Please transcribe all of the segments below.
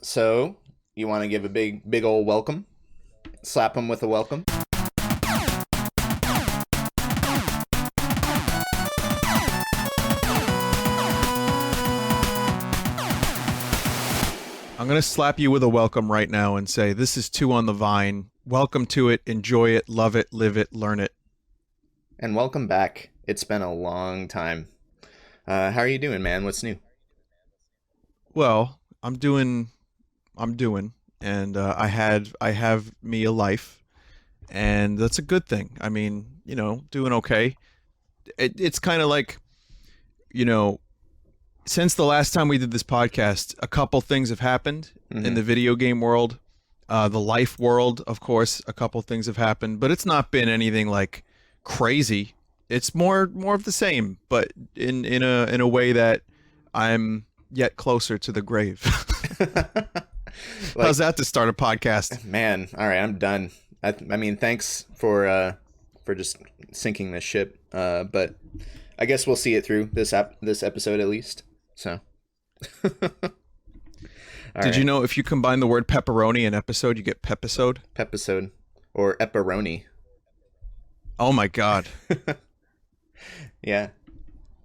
So, you want to give a big old welcome? Slap them with a welcome? I'm going to slap you with a welcome right now and say, this is Two on the Vine. Welcome to it. Enjoy it. Love it. Live it. Learn it. And welcome back. It's been a long time. How are you doing, man? What's new? Well, I'm doing, and I have me a life, and that's a good thing. I mean, doing okay. It's kind of like, since the last time we did this podcast, a couple things have happened in the video game world, the life world, of course. A couple things have happened, but it's not been anything like crazy. It's more of the same, but in a way that I'm yet closer to the grave. How's that to start a podcast? Man, all right, I'm done. I mean, thanks for just sinking this ship. But I guess we'll see it through this episode at least. So. Did you know if you combine the word pepperoni and episode, you get pepisode? Pepisode or epperoni. Oh my god. Yeah.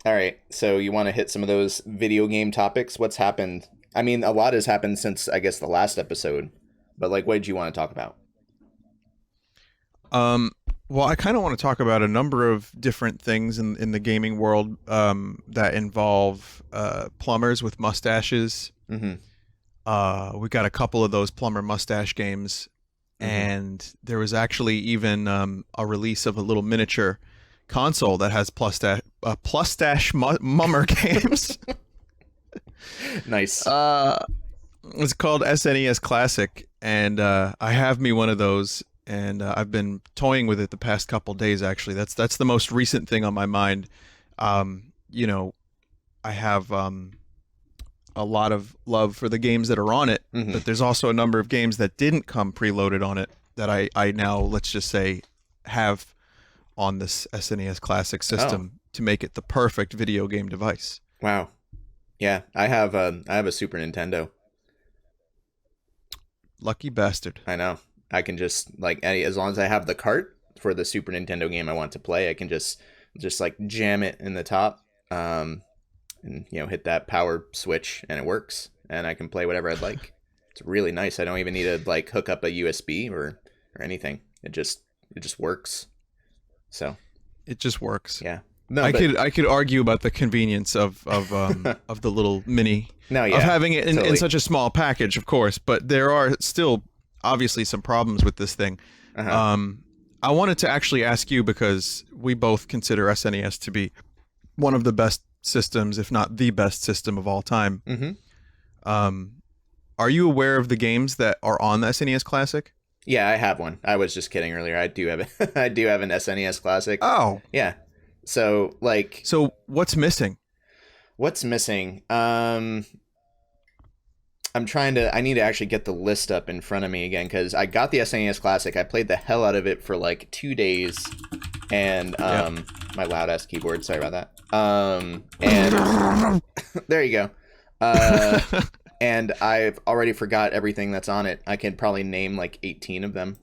All right. So you want to hit some of those video game topics? What's happened? I mean, a lot has happened since, I guess, the last episode. But, what did you want to talk about? Well, I kind of want to talk about a number of different things in the gaming world that involve plumbers with mustaches. Mm-hmm. We got a couple of those plumber mustache games. Mm-hmm. And there was actually even a release of a little miniature console that has plustache mummer games. Nice. It's called SNES Classic, and I have me one of those, and I've been toying with it the past couple days. Actually, that's the most recent thing on my mind. I have a lot of love for the games that are on it, mm-hmm. but there's also a number of games that didn't come preloaded on it that I now, let's just say, have on this SNES Classic system to make it the perfect video game device. Wow. Yeah, I have a Super Nintendo. Lucky bastard. I know. I can just as long as I have the cart for the Super Nintendo game I want to play, I can just jam it in the top, and hit that power switch and it works, and I can play whatever I'd like. It's really nice. I don't even need to hook up a USB or anything. It just works. So it just works. Yeah. No, I could argue about the convenience of of the little mini of having it in such a small package, of course, but there are still obviously some problems with this thing. Uh-huh. I wanted to actually ask you, because we both consider SNES to be one of the best systems, if not the best system of all time. Mm-hmm. Are you aware of the games that are on the SNES Classic? Yeah, I have one. I was just kidding earlier. I do have an SNES Classic. Oh, yeah. So what's missing? What's missing? I need to actually get the list up in front of me again, because I got the SNES Classic. I played the hell out of it for 2 days, and my loud ass keyboard. Sorry about that. And there you go. And I've already forgot everything that's on it. I can probably name 18 of them.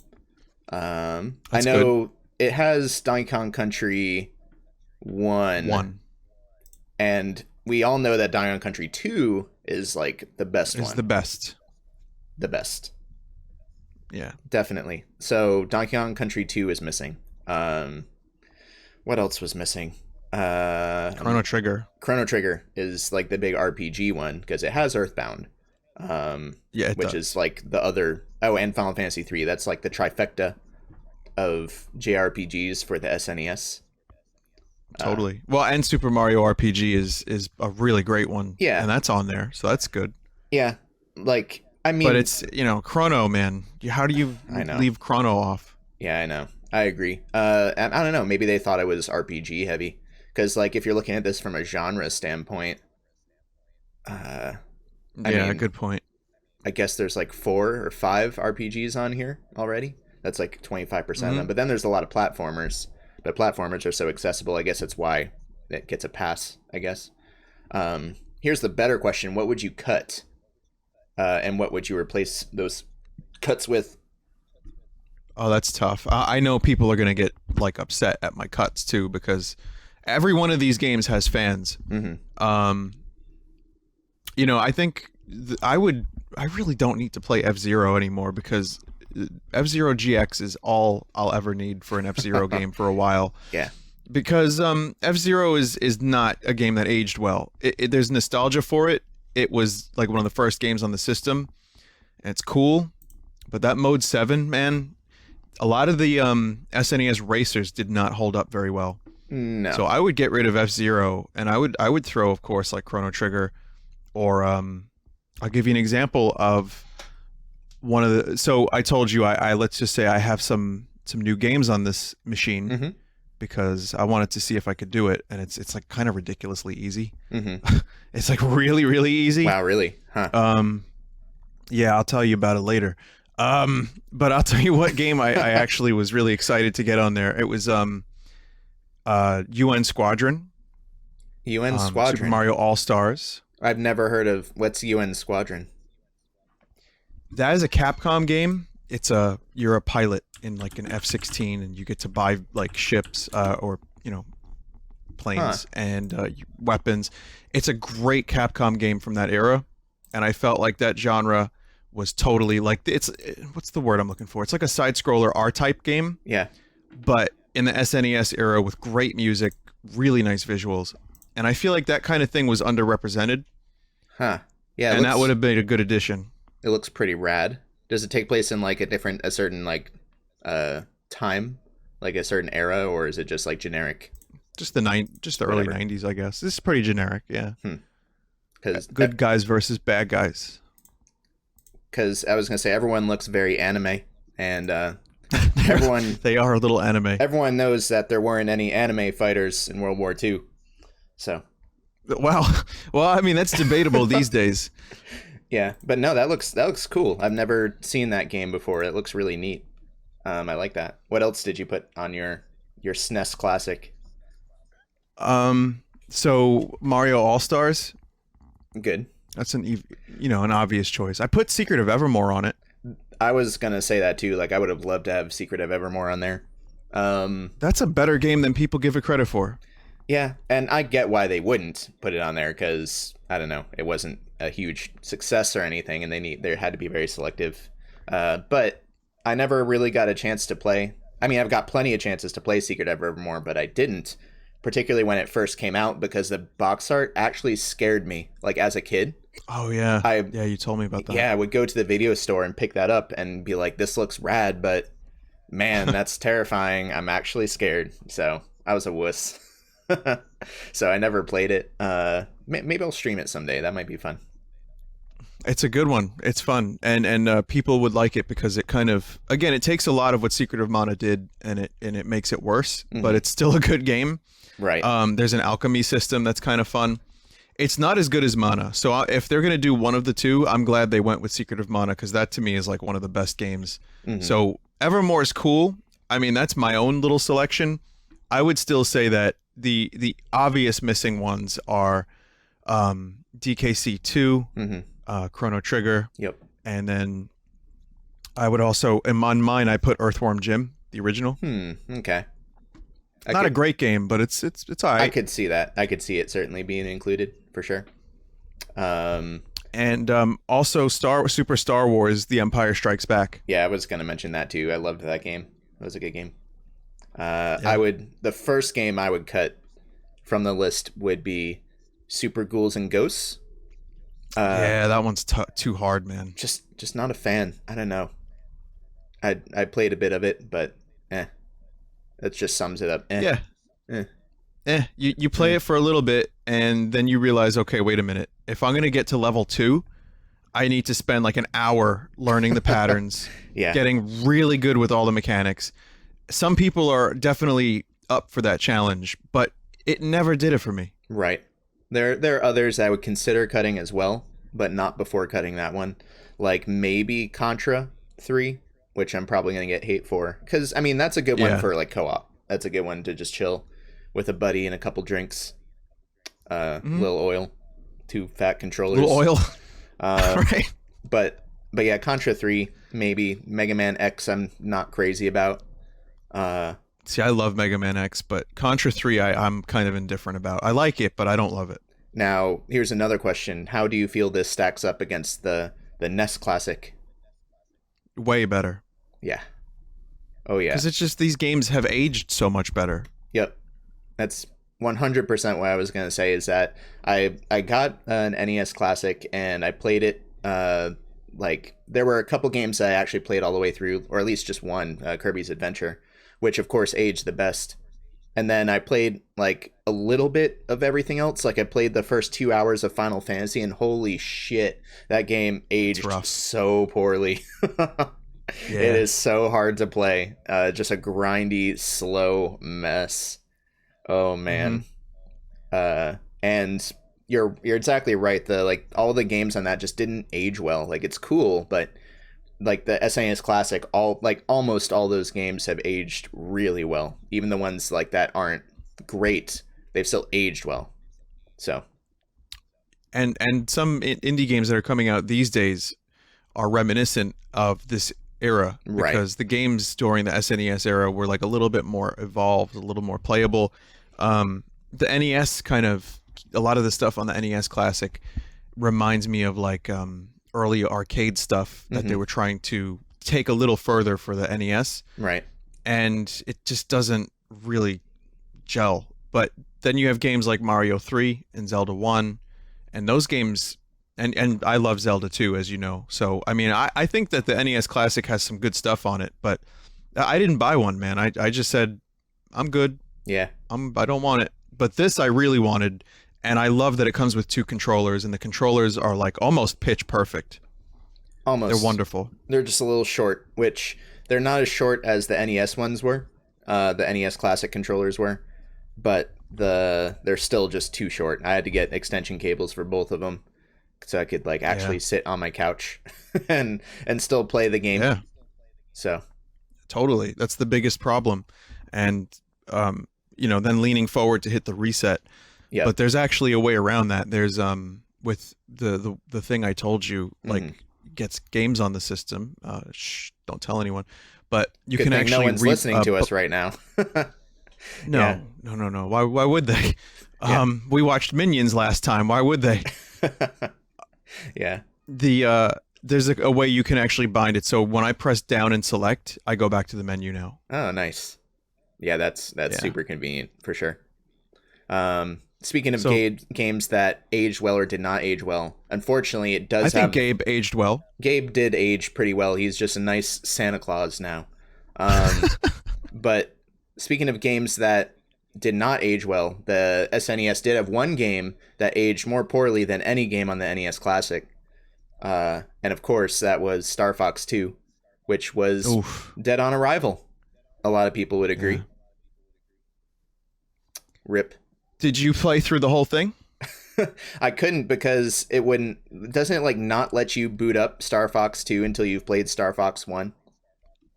I know it has Donkey Kong Country 1. And we all know that Donkey Kong Country 2 is the best one. It's the best. The best. Yeah. Definitely. So Donkey Kong Country 2 is missing. What else was missing? Chrono Trigger. Chrono Trigger is the big RPG one, because it has Earthbound. Which is the other. Oh, and Final Fantasy 3. That's the trifecta of JRPGs for the SNES. Totally. Well, and Super Mario RPG is a really great one. Yeah. And that's on there, so that's good. Yeah. But it's, Chrono, man. How do you leave Chrono off? Yeah, I know. I agree. And I don't know. Maybe they thought it was RPG heavy. Because, if you're looking at this from a genre standpoint, I mean, good point. I guess there's 4 or 5 RPGs on here already. That's 25% of them. But then there's a lot of platformers. But platformers are so accessible. I guess that's why it gets a pass, I guess. Here's the better question. What would you cut and what would you replace those cuts with? Oh, that's tough. I know people are gonna get like upset at my cuts too, because every one of these games has fans. You know, I think I really don't need to play F-Zero anymore, because F-Zero GX is all I'll ever need for an F-Zero game for a while. Yeah. Because F-Zero is not a game that aged well. There's nostalgia for it. It was like one of the first games on the system, and it's cool. But that Mode 7, man, a lot of the SNES racers did not hold up very well. No. So I would get rid of F-Zero, and I would throw, of course, like Chrono Trigger, or I'll give you an example of one of the. So I told you I let's just say I have some new games on this machine, because I wanted to see if I could do it, and it's like kind of ridiculously easy. It's like really, really easy. Wow, really? Huh. Yeah, I'll tell you about it later. But I'll tell you what game I actually was really excited to get on there. It was UN Squadron. UN Squadron. Super Mario All-Stars. I've never heard of. What's UN Squadron? That is a Capcom game. You're a pilot in like an F-16, and you get to buy like ships or planes and weapons. It's a great Capcom game from that era, and I felt like that genre was totally like what's the word I'm looking for? It's like a side scroller R-type game. Yeah. But in the SNES era, with great music, really nice visuals, and I feel like that kind of thing was underrepresented. Huh. Yeah. And that would have been a good addition. It looks pretty rad. Does it take place in like a certain like time, like a certain era, or is it just like generic? Just the early 90s, I guess. This is pretty generic, yeah. Because good guys versus bad guys. Because I was gonna say everyone looks very anime, and everyone they are a little anime. Everyone knows that there weren't any anime fighters in World War II, so. Well, I mean that's debatable these days. Yeah, but no, that looks cool. I've never seen that game before. It looks really neat. I like that. What else did you put on your SNES classic? So Mario All-Stars. Good. That's an obvious choice. I put Secret of Evermore on it. I was gonna say that too. Like I would have loved to have Secret of Evermore on there. That's a better game than people give it credit for. Yeah, and I get why they wouldn't put it on there, because I don't know, it wasn't a huge success or anything, and they had to be very selective. But I never really got a chance to play. I mean, I've got plenty of chances to play Secret of Evermore, but I didn't, particularly when it first came out, because the box art actually scared me, like as a kid. Oh yeah, you told me about that. Yeah, I would go to the video store and pick that up and be like, "This looks rad," but man, that's terrifying. I'm actually scared, so I was a wuss. So I never played it. Maybe I'll stream it someday. That might be fun. It's a good one. It's fun, and people would like it because it kind of, again, it takes a lot of what Secret of Mana did, and it makes it worse, but it's still a good game. Right. There's an alchemy system that's kind of fun. It's not as good as Mana, so if they're gonna do one of the two, I'm glad they went with Secret of Mana, because that to me is like one of the best games. So Evermore is cool. I mean, that's my own little selection. I would still say that the obvious missing ones are DKC 2, Chrono Trigger. Yep. And then I would also, on mine, I put Earthworm Jim, the original. Okay. Not a great game, but it's all right. I could see that. I could see it certainly being included for sure. And also Super Star Wars: The Empire Strikes Back. Yeah, I was gonna mention that too. I loved that game. It was a good game. The first game I would cut from the list would be Super Ghouls and Ghosts. Yeah, that one's too hard, man. Just not a fan. I don't know. I played a bit of it, but that just sums it up. You play it for a little bit, and then you realize, okay, wait a minute. If I'm gonna get to level 2, I need to spend like an hour learning the patterns, getting really good with all the mechanics. Some people are definitely up for that challenge, but it never did it for me. Right. There are others I would consider cutting as well, but not before cutting that one. Like maybe Contra 3, which I'm probably going to get hate for. Because, I mean, that's a good one for like co-op. That's a good one to just chill with a buddy and a couple drinks. Little oil. 2 fat controllers. Little oil. Right. But yeah, Contra 3, maybe. Mega Man X, I'm not crazy about. See, I love Mega Man X, but Contra 3, I'm kind of indifferent about. I like it, but I don't love it. Now, here's another question. How do you feel this stacks up against the NES Classic? Way better. Yeah. Oh, yeah. Because it's just these games have aged so much better. Yep. That's 100% what I was going to say, is that I got an NES Classic and I played it. Like, there were a couple games that I actually played all the way through, or at least just one, Kirby's Adventure, which of course aged the best. And then I played like a little bit of everything else. Like I played the first 2 hours of Final Fantasy, and holy shit, that game aged so poorly. Yeah. It is so hard to play. Just a grindy, slow mess. Oh man. And you're exactly right. All the games on that just didn't age well. Like, it's cool, but like the SNES Classic, almost all those games have aged really well. Even the ones like that aren't great, they've still aged well. So, and some indie games that are coming out these days are reminiscent of this era, because the games during the SNES era were like a little bit more evolved, a little more playable. The NES a lot of the stuff on the NES Classic reminds me of like early arcade stuff that they were trying to take a little further for the NES. Right. And it just doesn't really gel. But then you have games like Mario 3 and Zelda 1, and those games, and I love Zelda 2, as you know. So, I mean, I think that the NES Classic has some good stuff on it, but I didn't buy one, man. I just said, I'm good. Yeah. I don't want it. But this I really wanted. And I love that it comes with 2 controllers, and the controllers are like almost pitch perfect. Almost. They're wonderful. They're just a little short, which they're not as short as the NES ones were. The NES Classic controllers were, but they're still just too short. I had to get extension cables for both of them so I could like actually sit on my couch and still play the game. Yeah. So. Totally. That's the biggest problem. And then leaning forward to hit the reset. Yep. But there's actually a way around that. There's with the thing I told you, like gets games on the system. Don't tell anyone. But you Good can thing actually no one's listening to us right now. No. Why would they? We watched Minions last time. Why would they? Yeah. There's a way you can actually bind it. So when I press down and select, I go back to the menu now. Oh, nice. Yeah, that's super convenient for sure. Speaking of games that aged well or did not age well, unfortunately, it does. I think Gabe aged well. Gabe did age pretty well. He's just a nice Santa Claus now. But speaking of games that did not age well, the SNES did have one game that aged more poorly than any game on the NES Classic. And of course, that was Star Fox 2, which was dead on arrival. A lot of people would agree. Yeah. Rip. Did you play through the whole thing? I couldn't because it wouldn't. Doesn't it like not let you boot up Star Fox 2 until you've played Star Fox 1?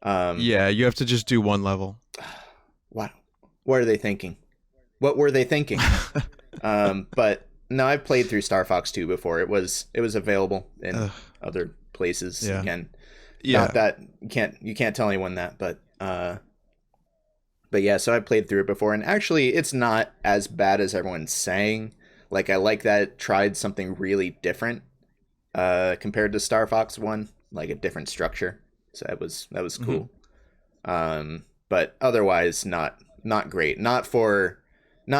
Yeah, you have to just do one level. What are they thinking? What were they thinking? But no, I've played through Star Fox 2 before. It was available in other places. Yeah. Again, yeah. Not that you can't tell anyone that, but yeah. So I played through it before, and actually, it's not as bad as everyone's saying. Like, I like that it tried something really different compared to Star Fox 1, like a different structure. So that was cool. But otherwise, not great. Not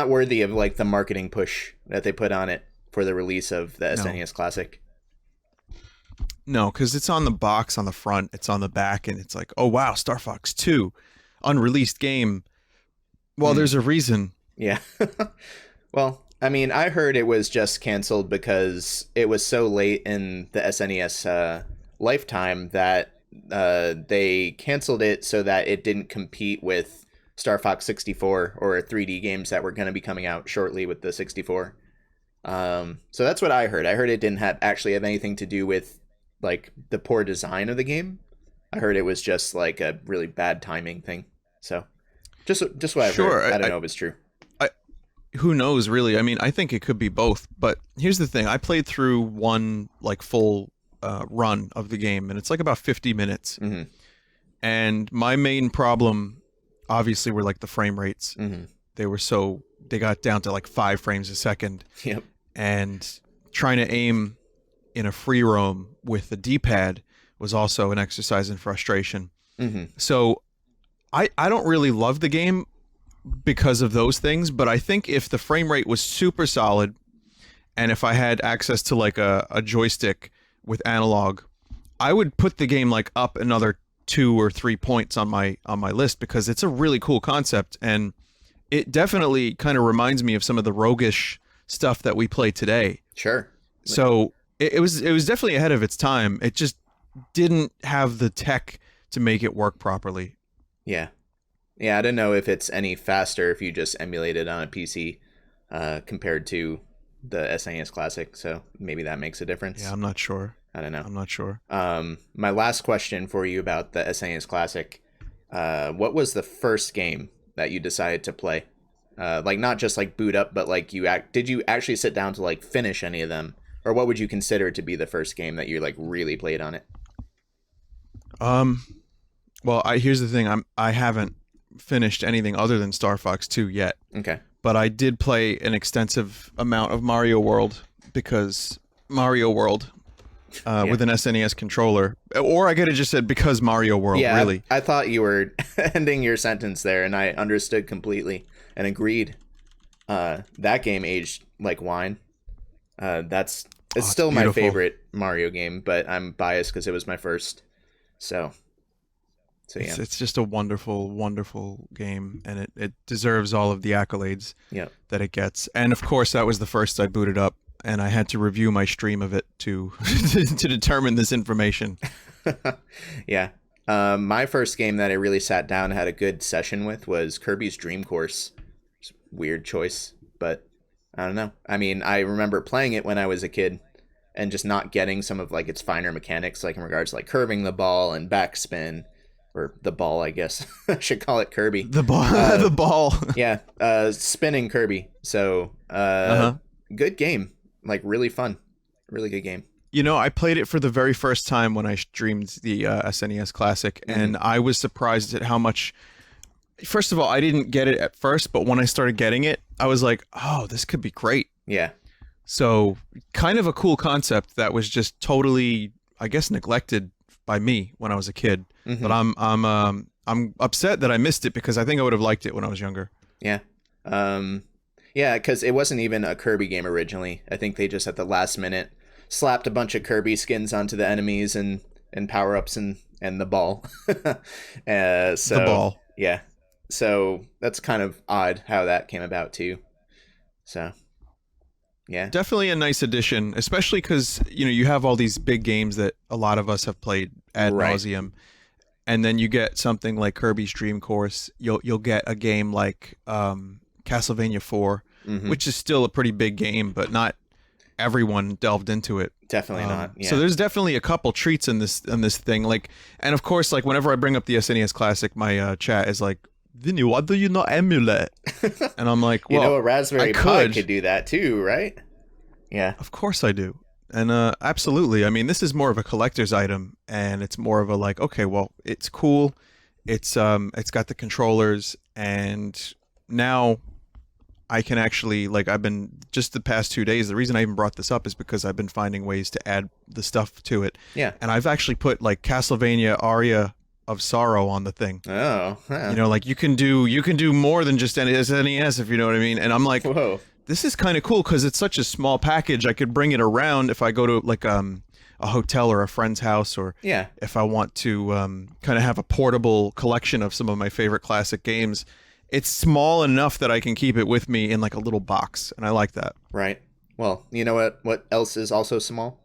worthy of like the marketing push that they put on it for the release of the SNES Classic. No, because it's on the box on the front, it's on the back, and it's like, oh wow, Star Fox 2, unreleased game. Well, there's a reason. Yeah. Well, I mean, I heard it was just canceled because it was so late in the SNES lifetime that they canceled it so that it didn't compete with Star Fox 64 or 3D games that were going to be coming out shortly with the 64. So that's what I heard. I heard it didn't actually have anything to do with like the poor design of the game. I heard it was just like a really bad timing thing. So just what I've heard. I don't know if it's true. Who knows, really? I mean, I think it could be both. But here's the thing: I played through one like full run of the game, and it's like about 50 minutes. Mm-hmm. And my main problem, obviously, were like the frame rates. Mm-hmm. They got down to like 5 frames a second. Yep. And trying to aim in a free roam with the D-pad was also an exercise in frustration. Mm-hmm. So I don't really love the game because of those things, but I think if the frame rate was super solid, and if I had access to like a joystick with analog, I would put the game like up another 2 or 3 points on my list, because it's a really cool concept, and it definitely kind of reminds me of some of the roguish stuff that we play today. Sure. So it was definitely ahead of its time. It just didn't have the tech to make it work properly. Yeah. Yeah, I don't know if it's any faster if you just emulate it on a PC compared to the SNES Classic, so maybe that makes a difference. Yeah, I'm not sure. I don't know. I'm not sure. My last question for you about the SNES Classic, what was the first game that you decided to play? Like, not just like boot up, but like did you actually sit down to like finish any of them? Or what would you consider to be the first game that you like really played on it? Well, here's the thing. I haven't finished anything other than Star Fox 2 yet. Okay. But I did play an extensive amount of Mario World, because Mario World with an SNES controller. Or I could have just said because Mario World, yeah, really. I thought you were ending your sentence there, and I understood completely and agreed. That game aged like wine. It's still my favorite Mario game, but I'm biased because it was my first. So yeah. It's just a wonderful, wonderful game, and it deserves all of the accolades that it gets. And of course, that was the first I booted up, and I had to review my stream of it to to determine this information. Yeah. My first game that I really sat down and had a good session with was Kirby's Dream Course. Weird choice, but I don't know. I mean, I remember playing it when I was a kid and just not getting some of like its finer mechanics, like in regards to like curving the ball and backspin. Or the ball, I guess. I should call it Kirby. The ball. The ball. Yeah. Spinning Kirby. So, good game. Like, really fun. Really good game. You know, I played it for the very first time when I streamed the SNES Classic, and I was surprised at how much... First of all, I didn't get it at first, but when I started getting it, I was like, oh, this could be great. Yeah. So, kind of a cool concept that was just totally, I guess, neglected by me when I was a kid. Mm-hmm. But I'm upset that I missed it, because I think I would have liked it when I was younger. Yeah. Yeah, because it wasn't even a Kirby game originally. I think they just at the last minute slapped a bunch of Kirby skins onto the enemies and power-ups and the ball. The ball. Yeah. So that's kind of odd how that came about too. So yeah. Definitely a nice addition, especially because, you have all these big games that a lot of us have played ad nauseum. And then you get something like Kirby's Dream Course. You'll get a game like Castlevania 4, which is still a pretty big game, but not everyone delved into it. Definitely not. Yeah. So there's definitely a couple treats in this thing. Like, and of course, like whenever I bring up the SNES Classic, my chat is like, Vinny, why do you not emulate? And I'm like, well, a Raspberry Pi could do that too, right? Yeah. Of course I do. And absolutely. I mean, this is more of a collector's item, and it's more of a like, okay, well, it's cool. It's got the controllers, and now I can actually, like, I've been just the past 2 days. The reason I even brought this up is because I've been finding ways to add the stuff to it. Yeah. And I've actually put like Castlevania Aria of Sorrow on the thing. Oh. Huh. Like you can do more than just SNES, if you know what I mean. And I'm like, whoa. This is kind of cool because it's such a small package. I could bring it around if I go to like a hotel or a friend's house, or if I want to kind of have a portable collection of some of my favorite classic games. It's small enough that I can keep it with me in like a little box, and I like that. Right. Well, you know what else is also small?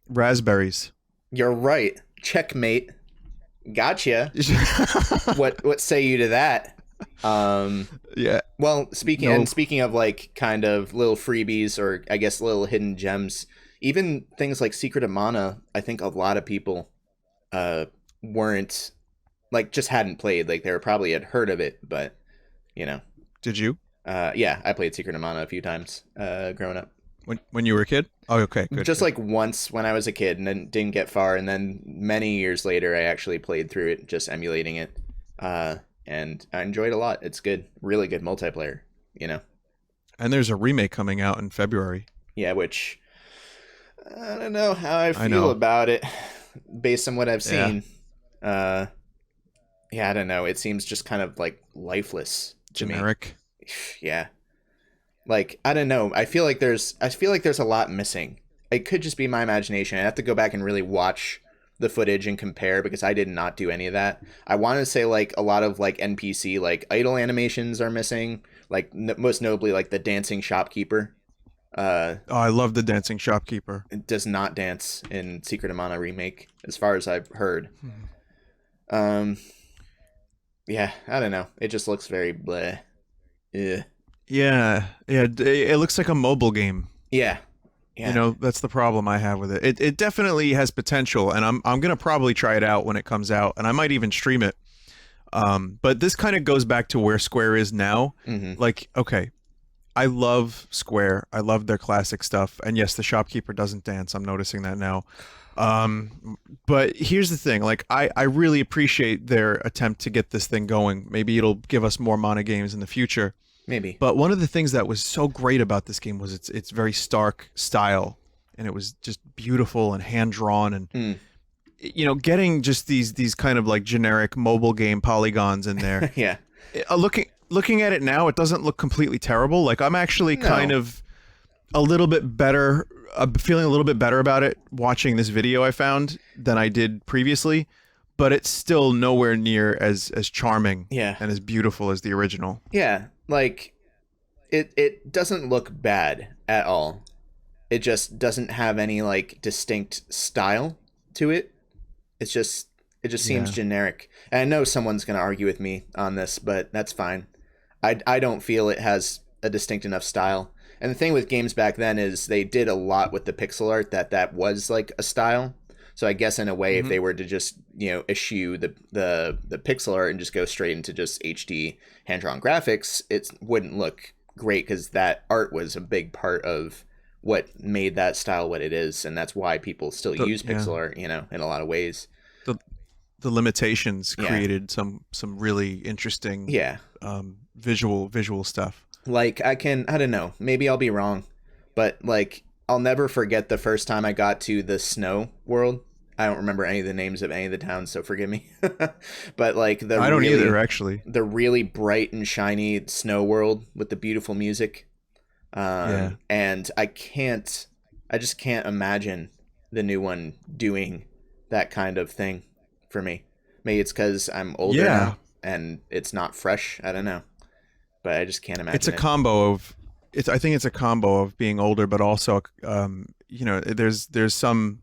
Raspberries. You're right. Checkmate. Gotcha. What say you to that? Yeah. Well, speaking of like kind of little freebies, or I guess little hidden gems, even things like Secret of Mana, I think a lot of people weren't, like, just hadn't played. Like, they probably had heard of it, but Did you? Yeah, I played Secret of Mana a few times growing up. When you were a kid? Oh, okay, good. Just good. like once when I was a kid, and then didn't get far, and then many years later I actually played through it, just emulating it, and I enjoyed it a lot. It's good, really good multiplayer, you know. And there's a remake coming out in February. Yeah, which I don't know how I I feel know. about it based on what I've Yeah. seen. Yeah, I don't know. It seems just kind of like lifeless to me. Generic. Yeah. Like, I don't know. I feel like there's a lot missing. It could just be my imagination. I have to go back and really watch the footage and compare because I did not do any of that. I want to say like a lot of like NPC like idle animations are missing, like most notably like the dancing shopkeeper. Oh, I love the dancing shopkeeper. It does not dance in Secret of Mana remake as far as I've heard. Um yeah, I don't know. It just looks very bleh. Yeah. Yeah, yeah. It looks like a mobile game. Yeah. You Yeah. know, that's the problem I have with it. It definitely has potential, and I'm gonna probably try it out when it comes out, and I might even stream it. But this kind of goes back to where Square is now. Mhm. Like, okay, I love Square. I love their classic stuff, and yes, the shopkeeper doesn't dance. I'm noticing that now. But here's the thing: like, I really appreciate their attempt to get this thing going. Maybe it'll give us more Mana games in the future. Maybe. But one of the things that was so great about this game was its very stark style, and it was just beautiful and hand drawn, and Mm. you know, getting just these kind of like generic mobile game polygons in there. Yeah. Looking at it now, it doesn't look completely terrible. Like I'm actually kind No. of a little bit better, feeling a little bit better about it watching this video I found than I did previously. But it's still nowhere near as charming Yeah. and as beautiful as the original. Yeah. Like it doesn't look bad at all. It just doesn't have any like distinct style to it. It just seems Yeah. generic. And I know someone's going to argue with me on this, but that's fine. I don't feel it has a distinct enough style. And the thing with games back then is they did a lot with the pixel art that was like a style. So I guess in a way, if Mhm. they were to just eschew the pixel art and just go straight into just HD hand drawn graphics, it wouldn't look great because that art was a big part of what made that style what it is, and that's why people still use Yeah. pixel art, in a lot of ways. the the limitations Yeah. created some really interesting Yeah, visual stuff. like I don't know, maybe I'll be wrong, but like I'll never forget the first time I got to the snow world. I don't remember any of the names of any of the towns, so forgive me. But like I don't either, actually. the really bright and shiny snow world with the beautiful music. Yeah. And I just can't imagine the new one doing that kind of thing for me. Maybe it's because I'm older Yeah. now and it's not fresh. I don't know, but I just can't imagine It's a it. combo of I think it's a combo of being older, but also you know, there's some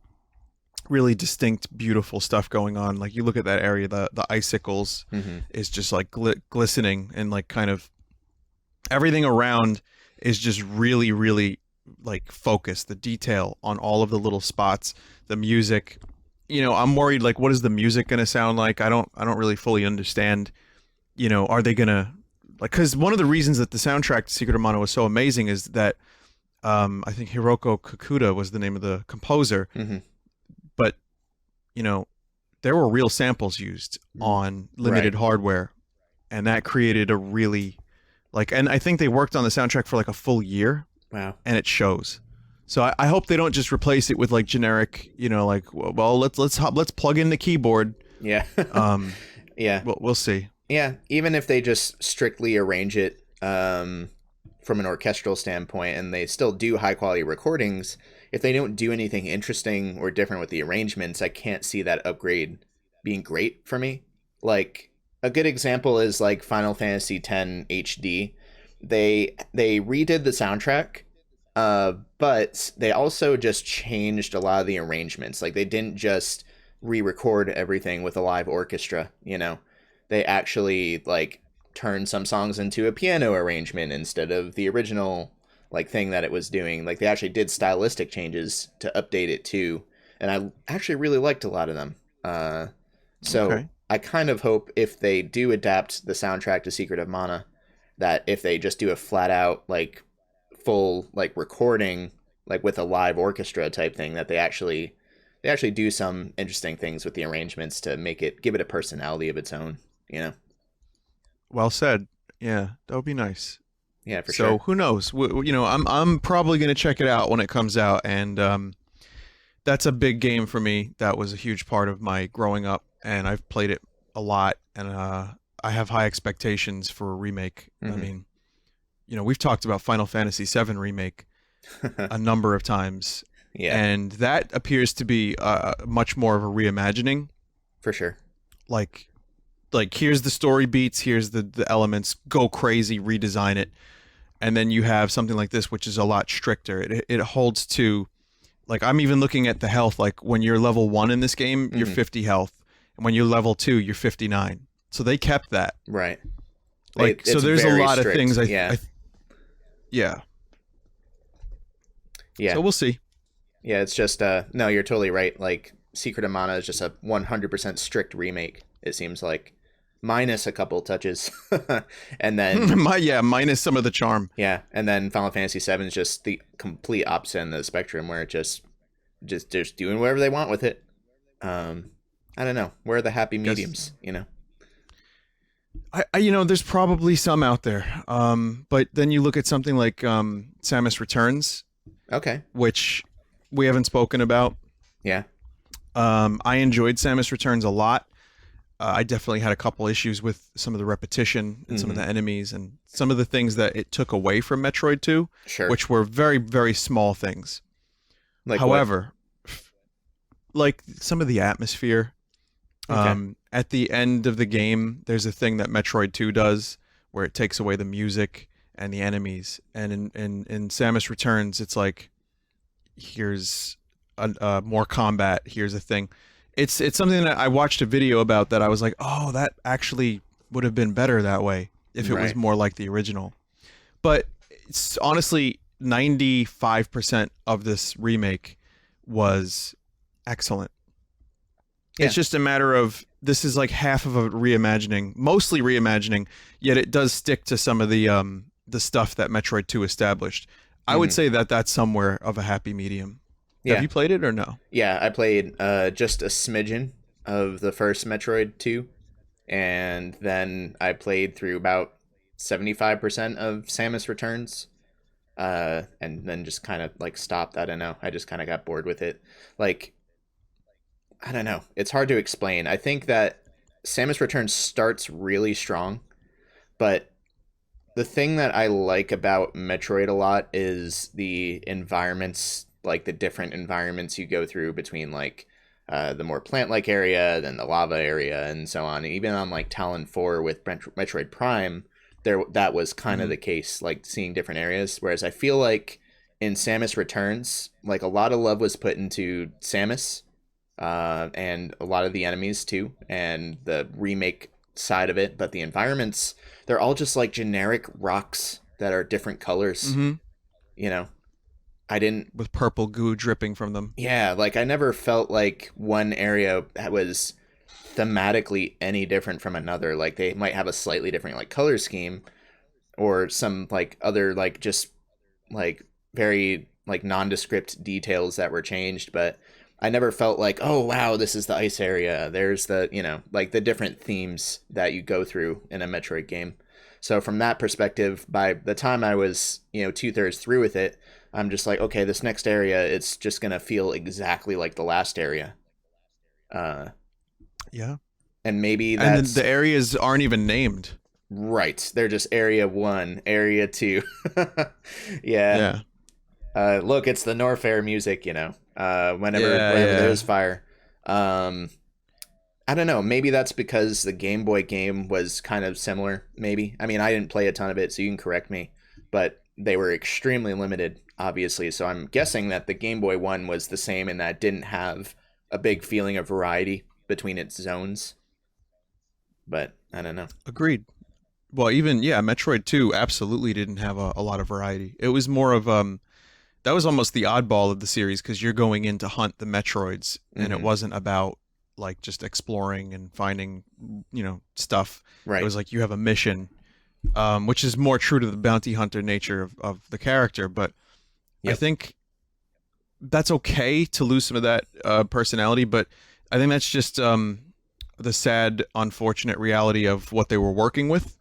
really distinct, beautiful stuff going on. Like you look at that area, the icicles Hmm. is just like glistening, and like kind of everything around is just really, really like focused. The detail on all of the little spots, the music. You know, I'm worried like what is the music going to sound like? I don't really fully understand. You know, are they going to like, because one of the reasons that the soundtrack to Secret of Mana was so amazing is that I think Hiroko Kakuta was the name of the composer, Hmm. but you know, there were real samples used on limited Right. hardware, and that created a really like, and I think they worked on the soundtrack for like a full year, Wow. and it shows. So I hope they don't just replace it with like generic, you know, like well let's plug in the keyboard. Yeah. Um, Yeah. we'll see. Yeah. Even if they just strictly arrange it from an orchestral standpoint and they still do high quality recordings, if they don't do anything interesting or different with the arrangements, I can't see that upgrade being great for me. Like a good example is like Final Fantasy X HD. They redid the soundtrack, but they also just changed a lot of the arrangements. Like they didn't just re-record everything with a live orchestra, They actually like turned some songs into a piano arrangement instead of the original like thing that it was doing. Like they actually did stylistic changes to update it too, and I actually really liked a lot of them. So Okay. I kind of hope if they do adapt the soundtrack to Secret of Mana, that if they just do a flat out like full like recording like with a live orchestra type thing, that they actually do some interesting things with the arrangements to give it a personality of its own, you know? Well said. Yeah, that would be nice. Yeah, for So sure. who knows? I'm probably gonna check it out when it comes out, and that's a big game for me. That was a huge part of my growing up, and I've played it a lot, and I have high expectations for a remake. I Hmm. mean, we've talked about Final Fantasy VII remake a number of times, Yeah, and that appears to be much more of a reimagining. for sure. Like, here's the story beats, here's the elements, go crazy, redesign it, and then you have something like this, which is a lot stricter. It holds to, like, I'm even looking at the health. Like, when you're level 1 in this game, you're Hmm. 50 health, and when you're level 2, you're 59. So they kept that. Right. Like, so It's there's a very lot of strict. things. Yeah. Yeah. Yeah. So we'll see. Yeah, it's just no, you're totally right. Like Secret of Mana is just a 100% strict remake, it seems like, minus a couple touches. And then Minus some of the charm. yeah, and then Final Fantasy 7 is just the complete opposite end of the spectrum, where it just doing whatever they want with it. I don't know. Where are the happy mediums, you know? There's probably some out there. But then you look at something like Samus Returns, Okay. which we haven't spoken about. Yeah. I enjoyed Samus Returns a lot. I definitely had a couple issues with some of the repetition and some of the enemies and some of the things that it took away from Metroid 2, Sure. which were very, very small things. Like However, like some of the atmosphere. Okay. At the end of the game, there's a thing that Metroid 2 does where it takes away the music and the enemies. And in Samus Returns, it's like, here's more combat. Here's a thing. It's something that I watched a video about that I was like, oh, that actually would have been better that way if it was Right. more like the original. But it's honestly 95% of this remake was excellent. Yeah. It's just a matter of, this is like half of a reimagining, mostly reimagining, yet it does stick to some of the stuff that Metroid 2 established. I would say that that's somewhere of a happy medium. Yeah. Have you played it or no? Yeah, I played just a smidgen of the first Metroid 2, and then I played through about 75% of Samus Returns, and then just kind of like stopped. I don't know. I just kind of got bored with it. Like, I don't know. It's hard to explain. I think that Samus Returns starts really strong, but the thing that I like about Metroid a lot is the environments, like the different environments you go through between like the more plant-like area, then the lava area, and so on. And even on like Talon 4 with Metroid Prime, that was kind of the case, like seeing different areas. Whereas I feel like in Samus Returns, like a lot of love was put into Samus, and a lot of the enemies too, and the remake side of it. But the environments, they're all just like generic rocks that are different colors. You know, I didn't. With purple goo dripping from them. Yeah, like I never felt like one area was thematically any different from another. Like they might have a slightly different like color scheme, or some like other like just like very like nondescript details that were changed, but I never felt like, oh wow, this is the ice area. There's the, like the different themes that you go through in a Metroid game. So from that perspective, by the time I was, 2/3 through with it, I'm just like, okay, this next area, it's just gonna feel exactly like the last area. Yeah. And maybe And that's the areas aren't even named. right. They're just area 1, area 2. Yeah. Look, it's the Norfair music, whenever there's fire. I don't know. Maybe that's because the Game Boy game was kind of similar, maybe. I mean, I didn't play a ton of it, so you can correct me. But they were extremely limited, obviously. So I'm guessing that the Game Boy one was the same and that didn't have a big feeling of variety between its zones. But I don't know. Agreed. Well, even, Metroid 2 absolutely didn't have a lot of variety. It was more of, that was almost the oddball of the series, because you're going in to hunt the Metroids, and it wasn't about like just exploring and finding, stuff. Right. It was like you have a mission, which is more true to the bounty hunter nature of the character. But I think that's okay to lose some of that personality, but I think that's just the sad, unfortunate reality of what they were working with.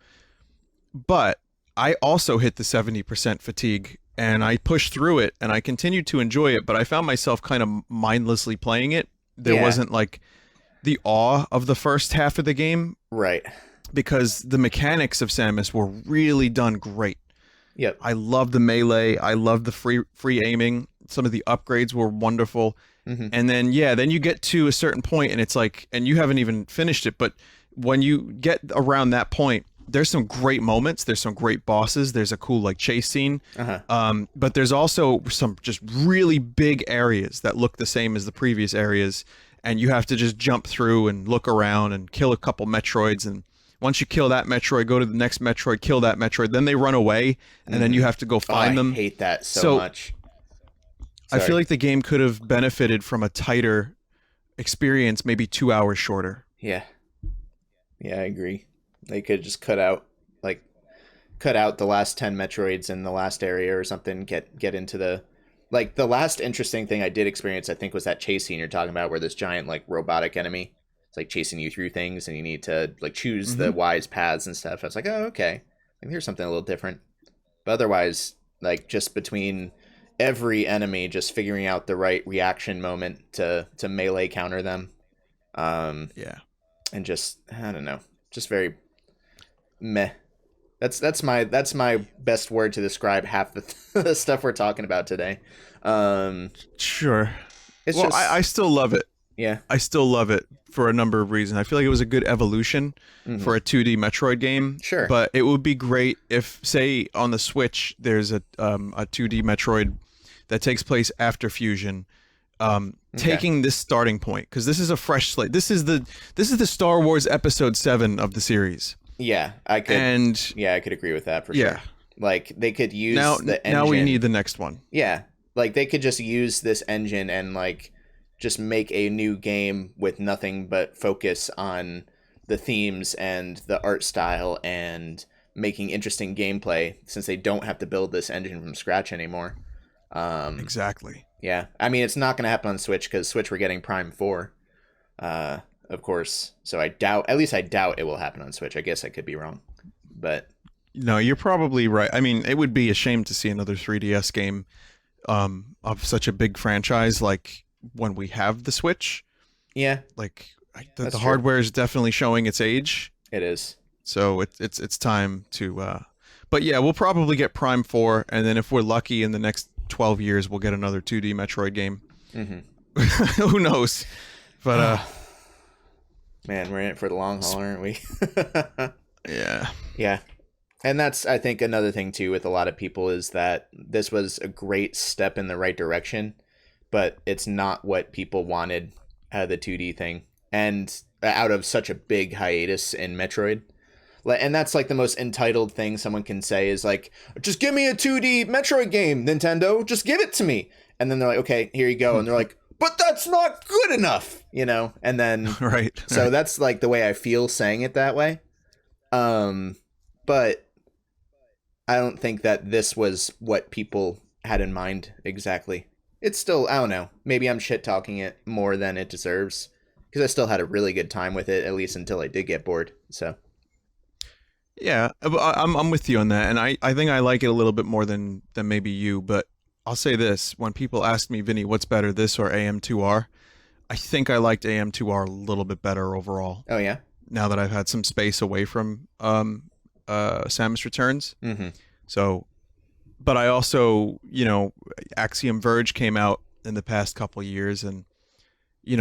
But I also hit the 70% fatigue, and I pushed through it, and I continued to enjoy it, but I found myself kind of mindlessly playing it. There wasn't like the awe of the first half of the game. Right. Because the mechanics of Samus were really done great. Yep. I love the melee. I love the free aiming. Some of the upgrades were wonderful. Mm-hmm. And then, then you get to a certain point and it's like, and you haven't even finished it, but when you get around that point, there's some great moments. There's some great bosses. There's a cool like chase scene. But there's also some just really big areas that look the same as the previous areas. And you have to just jump through and look around and kill a couple Metroids. And once you kill that Metroid, go to the next Metroid, kill that Metroid. Then they run away, and then you have to go find them. I hate that so much. Sorry. I feel like the game could have benefited from a tighter experience, maybe 2 hours shorter. Yeah. Yeah, I agree. They could just cut out the last 10 Metroids in the last area or something, get into the... Like, the last interesting thing I did experience, I think, was that chase scene you're talking about, where this giant, like, robotic enemy... like chasing you through things, and you need to like choose the wise paths and stuff. I was like, oh, okay, like, here's something a little different. But otherwise, like, just between every enemy, just figuring out the right reaction moment to melee counter them, and just, I don't know, just very meh. That's my best word to describe half the stuff we're talking about today. Sure. It's I still love it. Yeah, I still love it for a number of reasons. I feel like it was a good evolution for a 2D Metroid game. Sure. But it would be great if, say, on the Switch, there's a 2D Metroid that takes place after Fusion, taking this starting point, because this is a fresh slate. This is the Star Wars Episode 7 of the series. Yeah, I could agree with that for sure. Like, they could use the engine. Now we need the next one. Yeah, like, they could just use this engine and, like, just make a new game with nothing but focus on the themes and the art style and making interesting gameplay, since they don't have to build this engine from scratch anymore. Exactly. Yeah. I mean, it's not going to happen on Switch, because Switch we're getting Prime 4, of course. So I doubt it will happen on Switch. I guess I could be wrong. But no, you're probably right. I mean, it would be a shame to see another 3DS game of such a big franchise, like, when we have the Switch. Yeah, like the hardware is definitely showing its age. It is. So it's time to but yeah, we'll probably get Prime 4, and then if we're lucky, in the next 12 years we'll get another 2D Metroid game. Who knows? But man, we're in it for the long haul, aren't we? Yeah. And that's, I think, another thing too with a lot of people, is that this was a great step in the right direction, but it's not what people wanted out of the 2D thing, and out of such a big hiatus in Metroid. And that's like the most entitled thing someone can say, is like, just give me a 2D Metroid game, Nintendo, just give it to me. And then they're like, okay, here you go. And they're like, but that's not good enough, you know? And then, right. So that's like the way I feel saying it that way. But I don't think that this was what people had in mind exactly. It's still, I don't know, maybe I'm shit talking it more than it deserves, because I still had a really good time with it, at least until I did get bored. So yeah, I'm with you on that, and I think I like it a little bit more than maybe you. But I'll say this: when people ask me, Vinny, what's better, this or AM2R, I think I liked AM2R a little bit better overall. Oh yeah. Now that I've had some space away from Samus Returns. So. But I also, Axiom Verge came out in the past couple of years, and,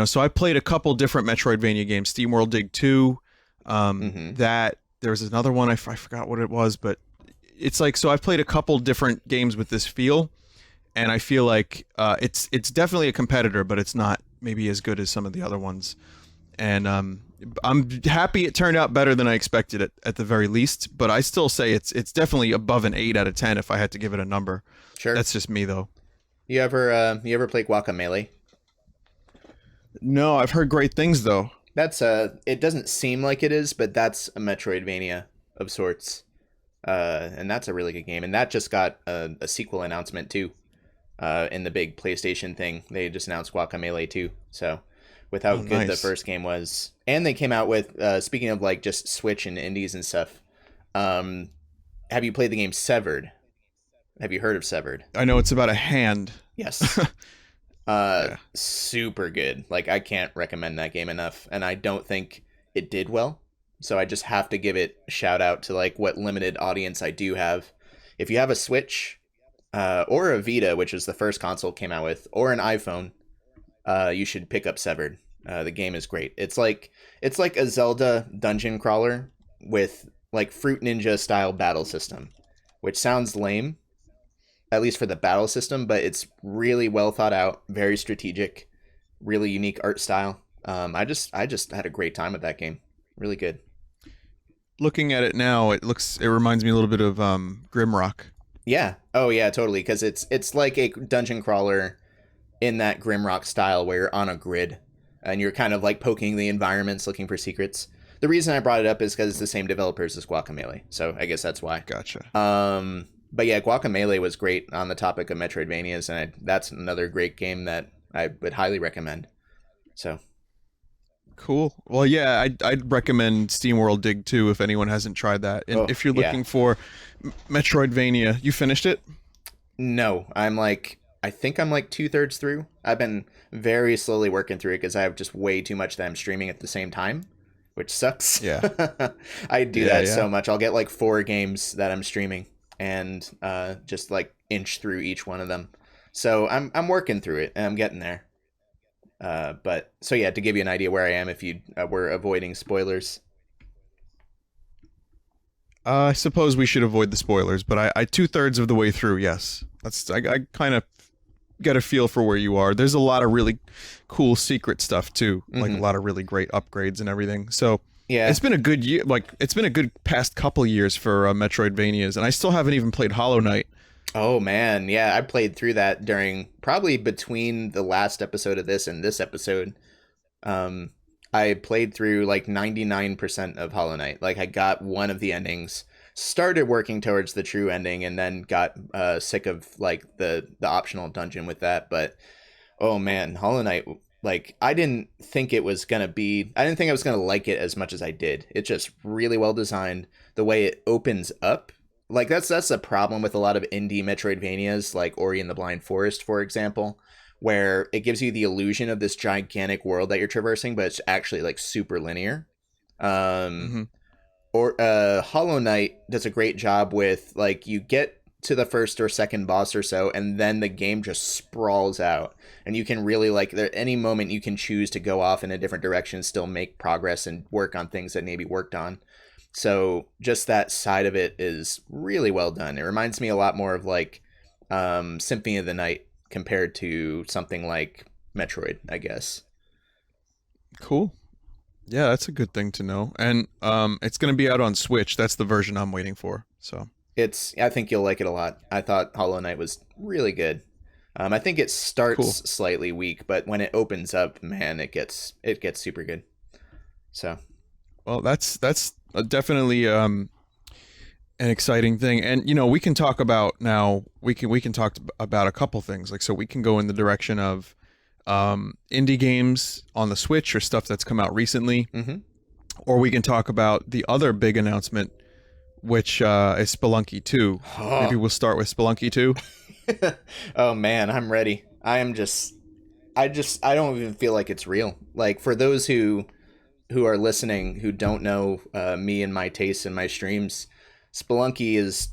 so I played a couple different Metroidvania games, SteamWorld Dig 2, that, there was another one, I forgot what it was, but it's like, so I've played a couple different games with this feel, and I feel like it's definitely a competitor, but it's not maybe as good as some of the other ones. And I'm happy it turned out better than I expected it, at the very least. But I still say it's definitely above an 8 out of 10 if I had to give it a number. Sure. That's just me, though. You ever play Guacamelee? No, I've heard great things, though. That's it doesn't seem like it is, but that's a Metroidvania of sorts. And that's a really good game. And that just got a sequel announcement too. in the big PlayStation thing. They just announced Guacamelee 2. So with how good the nice. first game was, and they came out with speaking of like just Switch and indies and stuff. Have you played the game Severed? Have you heard of Severed? I know it's about a hand. Yes. Yeah. Super good. Like, I can't recommend that game enough, and I don't think it did well. So I just have to give it a shout out to like what limited audience I do have. If you have a Switch, or a Vita, which is the first console it came out with, or an iPhone, you should pick up Severed. The game is great. It's like a Zelda dungeon crawler with like Fruit Ninja style battle system, which sounds lame, at least for the battle system, but it's really well thought out, very strategic, really unique art style. I just had a great time with that game. Really good. Looking at it now, it reminds me a little bit of Grimrock. Yeah. Oh yeah, totally. Because it's like a dungeon crawler in that Grimrock style where you're on a grid and you're kind of like poking the environments, looking for secrets. The reason I brought it up is because it's the same developers as Guacamelee, so I guess that's why. Gotcha. But yeah, Guacamelee was great on the topic of Metroidvanias, and that's another great game that I would highly recommend. So Cool. Well, yeah, I'd recommend SteamWorld Dig 2 if anyone hasn't tried that. And if you're looking for Metroidvania, you finished it? No, I think I'm like 2/3 through. I've been very slowly working through it because I have just way too much that I'm streaming at the same time, which sucks. Yeah. I do that so much. I'll get like 4 games that I'm streaming and just like inch through each one of them. So I'm working through it and I'm getting there. But so yeah, to give you an idea where I am, if you were avoiding spoilers. I suppose we should avoid the spoilers, but I 2/3 of the way through, yes. I kind of get a feel for where you are. There's a lot of really cool secret stuff too, like a lot of really great upgrades and everything. So yeah, it's been a good year. Like it's been a good past couple years for Metroidvanias, and I still haven't even played Hollow Knight. Oh man, yeah, I played through that during probably between the last episode of this and this episode. I played through like 99% of Hollow Knight. Like I got one of the endings, started working towards the true ending, and then got sick of like the optional dungeon with that. But oh man, Hollow Knight, like I didn't think I was gonna like it as much as I did. It's just really well designed. The way it opens up. Like that's a problem with a lot of indie Metroidvanias, like Ori and the Blind Forest, for example, where it gives you the illusion of this gigantic world that you're traversing, but it's actually like super linear. Or Hollow Knight does a great job with like you get to the first or second boss or so, and then the game just sprawls out, and you can really like there any moment you can choose to go off in a different direction, still make progress and work on things that maybe worked on. So just that side of it is really well done. It reminds me a lot more of like Symphony of the Night compared to something like Metroid, I guess. Cool. Yeah, that's a good thing to know. And it's going to be out on Switch. That's the version I'm waiting for. So I think you'll like it a lot. I thought Hollow Knight was really good. I think it starts slightly weak, but when it opens up, man, it gets super good. So, well, that's definitely an exciting thing. And you know, we can talk about now. We can talk about a couple things. Like, so we can go in the direction of indie games on the Switch or stuff that's come out recently, or we can talk about the other big announcement, which is Spelunky 2. Oh. Maybe we'll start with Spelunky 2. Oh man, I'm ready. I don't even feel like it's real. Like for those who are listening who don't know me and my tastes and my streams, Spelunky is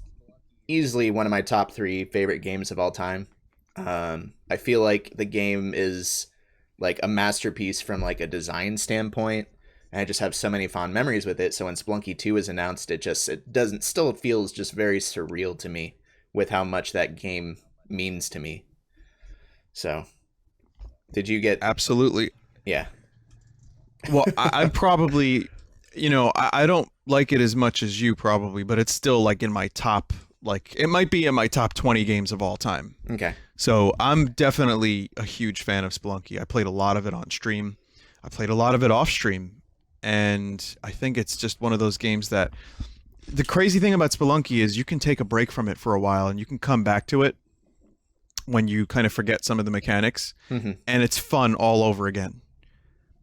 easily one of my top 3 favorite games of all time. I feel like the game is like a masterpiece from like a design standpoint, and I just have so many fond memories with it. So when Spelunky 2 is announced, it feels just very surreal to me with how much that game means to me. So did you get... Absolutely. Yeah. Well, I probably, you know, I don't like it as much as you probably, but it's still like in my top, like it might be in my top 20 games of all time. Okay. So I'm definitely a huge fan of Spelunky. I played a lot of it on stream. I played a lot of it off stream. And I think it's just one of those games that the crazy thing about Spelunky is you can take a break from it for a while and you can come back to it. when you kind of forget some of the mechanics, Mm-hmm. and it's fun all over again.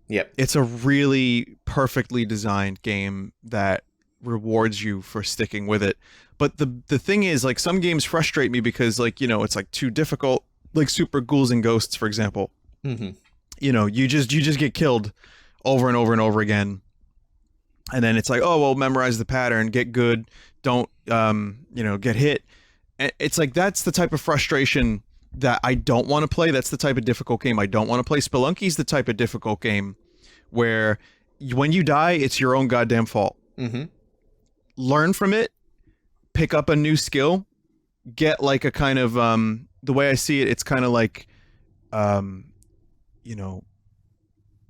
Yep. It's a really perfectly designed game that rewards you for sticking with it. But the thing is, like, some games frustrate me because, like, you know, it's like too difficult. Like Super Ghouls and Ghosts, for example. Mm-hmm. You know, you just get killed over and over and over again. And then it's like, oh, well, memorize the pattern, get good, don't get hit. And it's like, that's the type of frustration that I don't want to play. That's the type of difficult game I don't want to play. Spelunky's the type of difficult game where when you die, it's your own goddamn fault. Mm-hmm. Learn from it, pick up a new skill, get like a kind of the way I see it, it's kind of like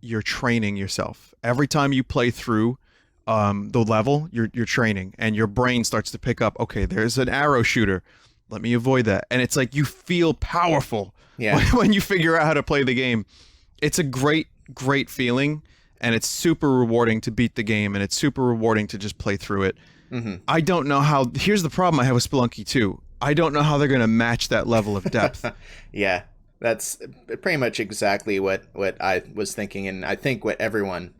you're training yourself. Every time you play through the level, you're training, and your brain starts to pick up, okay, there's an arrow shooter, let me avoid that. And it's like you feel powerful when you figure out how to play the game. It's a great feeling, and it's super rewarding to beat the game, and it's super rewarding to just play through it. Mm-hmm. I don't know how. Here's the problem I have with Spelunky 2. I don't know how they're going to match that level of depth. Yeah, that's pretty much exactly what I was thinking, and I think what everyone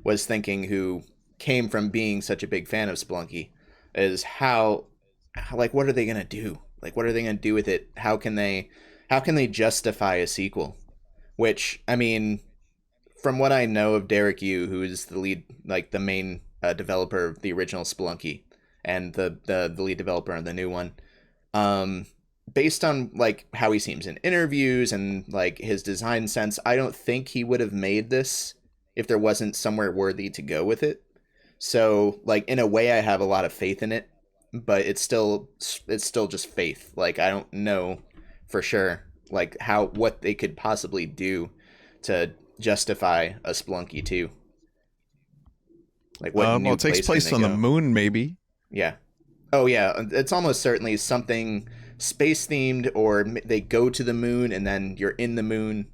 was thinking who came from being such a big fan of Spelunky is how like, what are they going to do? Like, what are they going to do with it? How can they justify a sequel? Which, I mean, from what I know of Derek Yu, who is the lead, like the main developer of the original Spelunky and the lead developer on the new one, based on like how he seems in interviews and like his design sense, I don't think he would have made this if there wasn't somewhere worthy to go with it. So like, in a way, I have a lot of faith in it, but it's still just faith. Like, I don't know for sure like what they could possibly do to justify a Spelunky 2. Like, what new it takes place on go? the moon, maybe. Yeah. Oh yeah, it's almost certainly something space themed, or they go to the moon and then you're in the moon,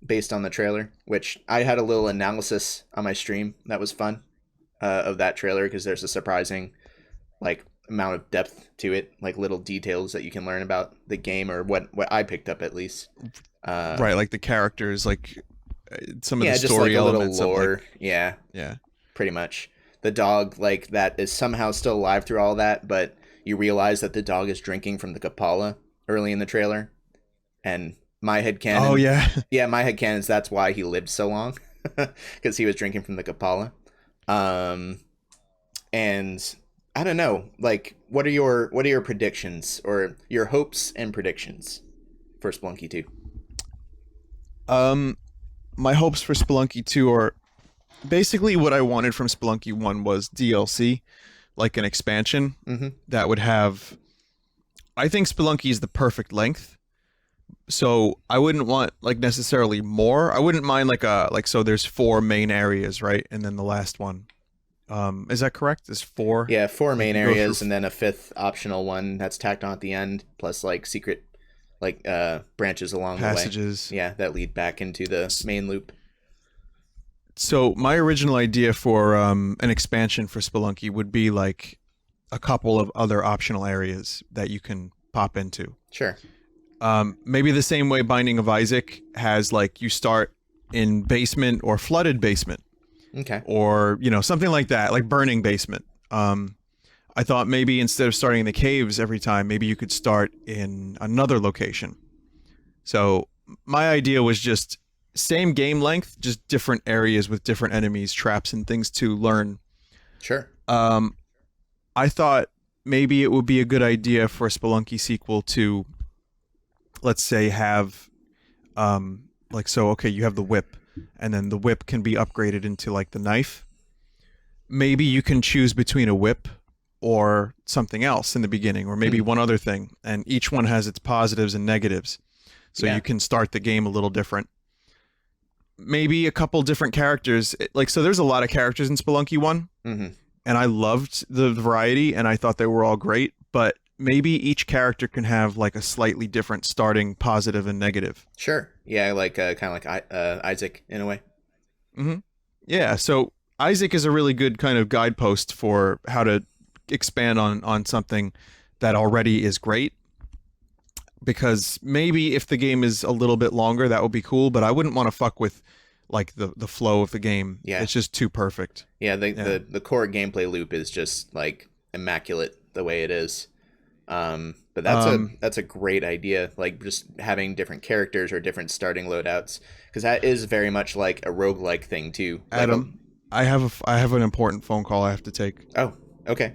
based on the trailer, which I had a little analysis on my stream that was fun, of that trailer, because there's a surprising like amount of depth to it, like little details that you can learn about the game, or what I picked up at least. Right, like the characters, like some of the just story like a little elements, lore. like, yeah, pretty much. The dog, like, that is somehow still alive through all that, but you realize that the dog is drinking from the Kapala early in the trailer, and my headcanon. Oh yeah, yeah, my headcanon is that's why he lived so long, because he was drinking from the Kapala. And I don't know, like, what are your predictions, or your hopes and predictions for Spelunky 2? My hopes for Spelunky 2 are basically what I wanted from Spelunky 1 was DLC, like an expansion that would have. I think Spelunky is the perfect length, so I wouldn't want like necessarily more. I wouldn't mind so there's 4 main areas, right, and then the last one. Is that correct? There's 4. Yeah, 4 main areas, and then a 5th optional one that's tacked on at the end, plus like secret, like branches along passages. The way. Yeah, that lead back into the main loop. So my original idea for an expansion for Spelunky would be like a couple of other optional areas that you can pop into. Sure. Maybe the same way Binding of Isaac has, like, you start in basement or flooded basement. Okay. Or, something like that, like burning basement. I thought maybe instead of starting in the caves every time, maybe you could start in another location. So my idea was just same game length, just different areas with different enemies, traps, and things to learn. Sure. I thought maybe it would be a good idea for a Spelunky sequel to, let's say, have, you have the whip, and then the whip can be upgraded into, like, the knife. Maybe you can choose between a whip or something else in the beginning, or maybe one other thing, and each one has its positives and negatives. So you can start the game a little different. Maybe a couple different characters. So there's a lot of characters in Spelunky 1, and I loved the variety, and I thought they were all great, but maybe each character can have, like, a slightly different starting positive and negative. Sure. Yeah, like kind of like Isaac in a way. Yeah, so Isaac is a really good kind of guidepost for how to expand on something that already is great. because maybe if the game is a little bit longer, that would be cool. But I wouldn't want to fuck with like the flow of the game. Yeah. It's just too perfect. Yeah, the core gameplay loop is just like immaculate the way it is. But that's a great idea, like just having different characters or different starting loadouts, because that is very much like a roguelike thing too. Adam, I have an important phone call I have to take. Oh, okay.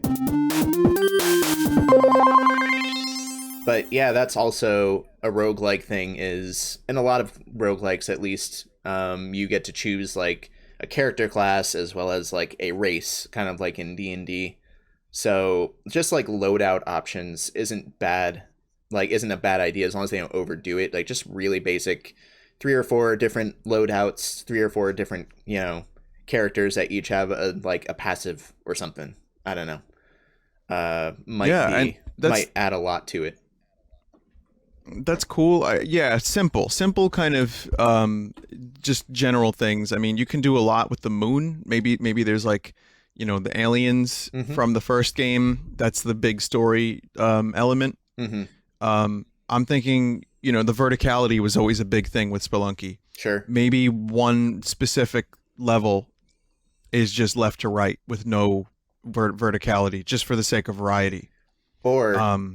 But yeah, that's also a roguelike thing, is in a lot of roguelikes at least, you get to choose like a character class as well as like a race, kind of like in D&D. So just like loadout options isn't a bad idea as long as they don't overdo it. Like just really basic 3 or 4 different loadouts, 3 or 4 different, characters that each have a passive or something. I don't know. Might add a lot to it. That's cool. Simple kind of just general things. I mean, you can do a lot with the moon. Maybe there's like, the aliens from the first game. That's the big story element. I'm thinking, the verticality was always a big thing with Spelunky. Sure. Maybe one specific level is just left to right with no verticality, just for the sake of variety. Or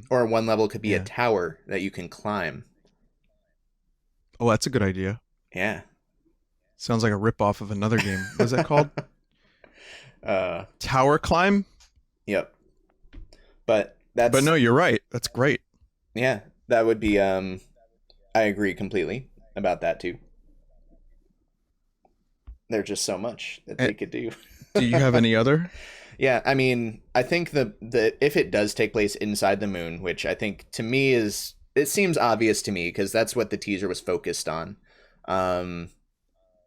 one level could be a tower that you can climb. Oh, that's a good idea. Yeah. Sounds like a ripoff of another game. What's that called? Tower climb? Yep. But no, you're right. That's great. Yeah, that would be I agree completely about that too. There's just so much that they could do. Do you have any other? Yeah, I mean, I think the if it does take place inside the moon, which I think to me it seems obvious to me because that's what the teaser was focused on.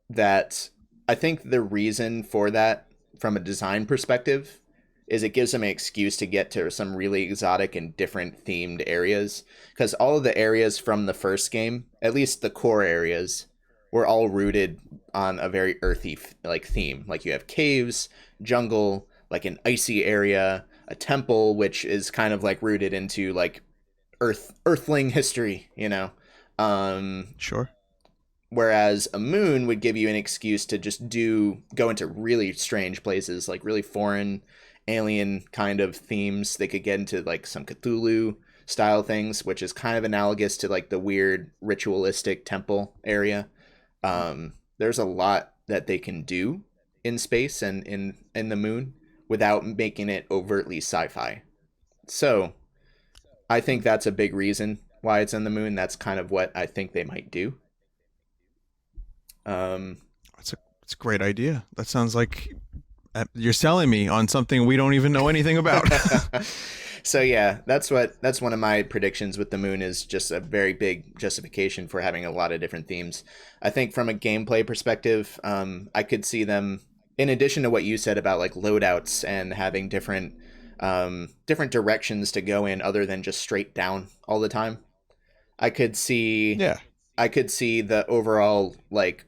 That I think the reason for that from a design perspective is it gives them an excuse to get to some really exotic and different themed areas, because all of the areas from the first game, at least the core areas, were all rooted on a very earthy theme. Like you have caves, jungle, like an icy area, a temple, which is kind of like rooted into like earthling history, Sure. Whereas a moon would give you an excuse to just go into really strange places, like really foreign alien kind of themes. They could get into like some Cthulhu style things, which is kind of analogous to like the weird ritualistic temple area. There's a lot that they can do in space and in the moon without making it overtly sci-fi. So I think that's a big reason why it's on the moon. That's kind of what I think they might do. It's a great idea. That sounds like you're selling me on something we don't even know anything about. So yeah, that's one of my predictions with the moon, is just a very big justification for having a lot of different themes. I think from a gameplay perspective, I could see them, in addition to what you said about like loadouts and having different directions to go in other than just straight down all the time. I could see the overall like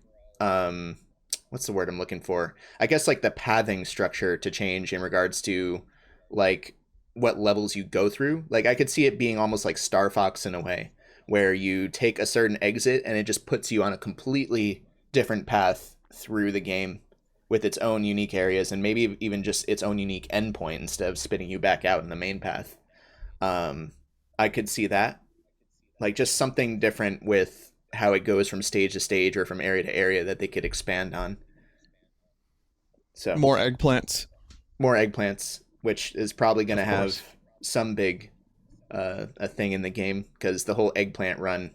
what's the word I'm looking for? I guess like the pathing structure to change in regards to like what levels you go through. Like I could see it being almost like Star Fox in a way, where you take a certain exit and it just puts you on a completely different path through the game with its own unique areas, and maybe even just its own unique endpoint instead of spitting you back out in the main path. I could see that. Like just something different with how it goes from stage to stage or from area to area that they could expand on. So more eggplants, which is probably going to have some big a thing in the game, because the whole eggplant run,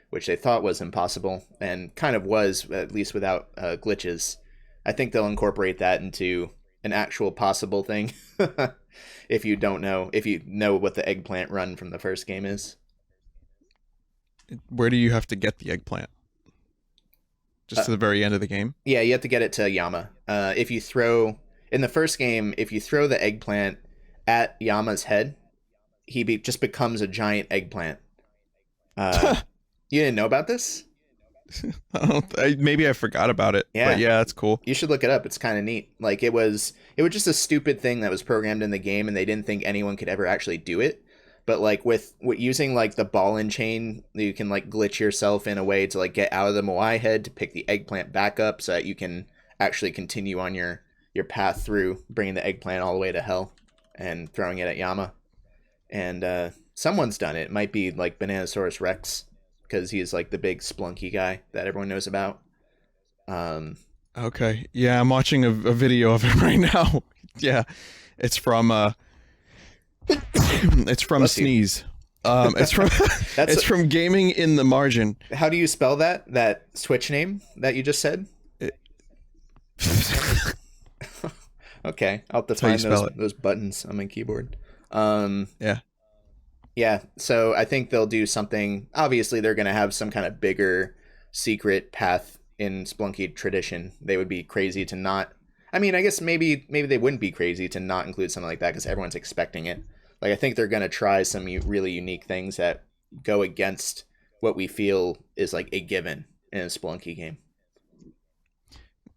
which they thought was impossible and kind of was, at least without glitches, I think they'll incorporate that into an actual possible thing. If you know what the eggplant run from the first game is. Where do you have to get the eggplant? Just to the very end of the game? Yeah, you have to get it to Yama. In the first game, if you throw the eggplant at Yama's head, he just becomes a giant eggplant. You didn't know about this? Maybe I forgot about it. Yeah. But yeah, that's cool. You should look it up. It's kind of neat. Like it was just a stupid thing that was programmed in the game, and they didn't think anyone could ever actually do it. But like with using like the ball and chain, you can like glitch yourself in a way to like get out of the Moai head to pick the eggplant back up so that you can actually continue on your path through, bringing the eggplant all the way to hell and throwing it at Yama. And someone's done it. It might be like Bananasaurus Rex, because he's like the big Spelunky guy that everyone knows about. Okay. Yeah, I'm watching a video of him right now. Yeah. It's from it's from SNES. It's from Gaming in the Margin. How do you spell that Switch name that you just said? Okay, I'll have to find those buttons on my keyboard. Yeah. Yeah, so I think they'll do something. Obviously, they're going to have some kind of bigger secret path in Spelunky tradition. They would be crazy to not. I mean, I guess maybe they wouldn't be crazy to not include something like that because everyone's expecting it. Like, I think they're going to try some really unique things that go against what we feel is like a given in a Spelunky game.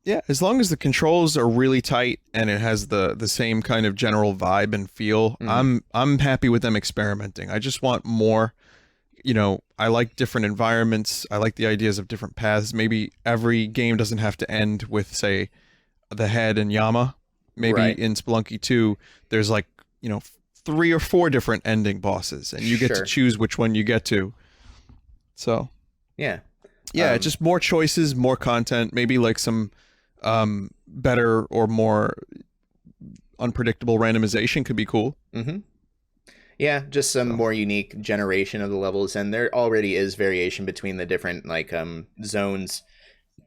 Yeah, as long as the controls are really tight and it has the same kind of general vibe and feel, I'm happy with them experimenting. I just want more. You know, I like different environments. I like the ideas of different paths. Maybe every game doesn't have to end with, say, the head and Yama. Maybe in Spelunky 2, there's like, 3 or 4 different ending bosses, and you get to choose which one you get to. So, yeah, just more choices, more content, maybe like some better or more unpredictable randomization could be cool. Yeah, just some more unique generation of the levels, and there already is variation between the different like zones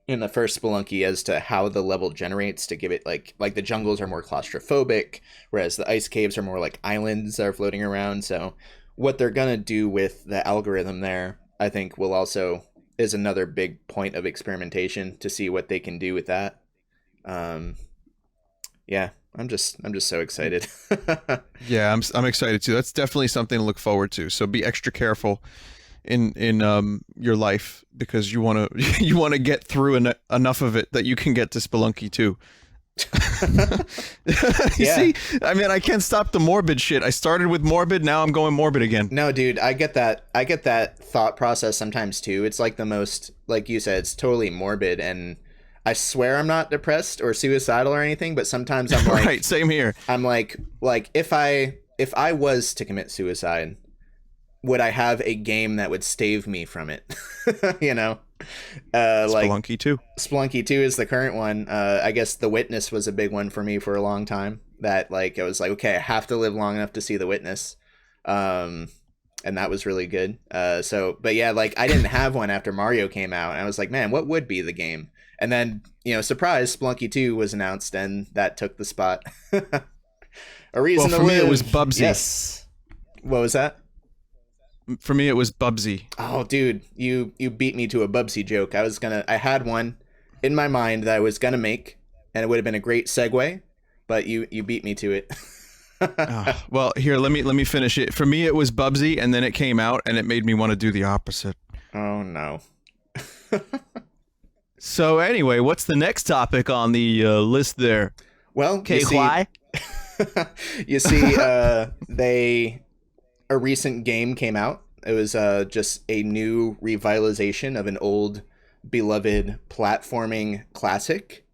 in the first Spelunky as to how the level generates to give it like the jungles are more claustrophobic, whereas the ice caves are more like islands that are floating around. So what they're gonna do with the algorithm there, I think, will also is another big point of experimentation to see what they can do with that. Yeah, I'm just so excited. Yeah, I'm excited too. That's definitely something to look forward to. So be extra careful in your life, because you want to get through enough of it that you can get to Spelunky 2. You see, I mean, I can't stop the morbid shit. I started with morbid, now I'm going morbid again. No, dude, I get that thought process sometimes too. It's like the most, like you said, it's totally morbid, and I swear I'm not depressed or suicidal or anything, but sometimes I'm like, right, same here. I'm like if I was to commit suicide, would I have a game that would stave me from it? Spelunky 2. Spelunky 2 is the current one. I guess The Witness was a big one for me for a long time. That like I was like, okay, I have to live long enough to see The Witness, and that was really good. But yeah, like I didn't have one after Mario came out, and I was like, man, what would be the game? And then surprise, Spelunky 2 was announced, and that took the spot. A reason to live. For me, it was Bubsy. Yes. What was that? For me, it was Bubsy. Oh, dude, you beat me to a Bubsy joke. I had one in my mind that I was gonna make, and it would have been a great segue, but you beat me to it. Well, here, let me finish it. For me, it was Bubsy, and then it came out, and it made me want to do the opposite. Oh no. So anyway, what's the next topic on the list there? Well, KY? You see, a recent game came out. It was just a new revitalization of an old beloved platforming classic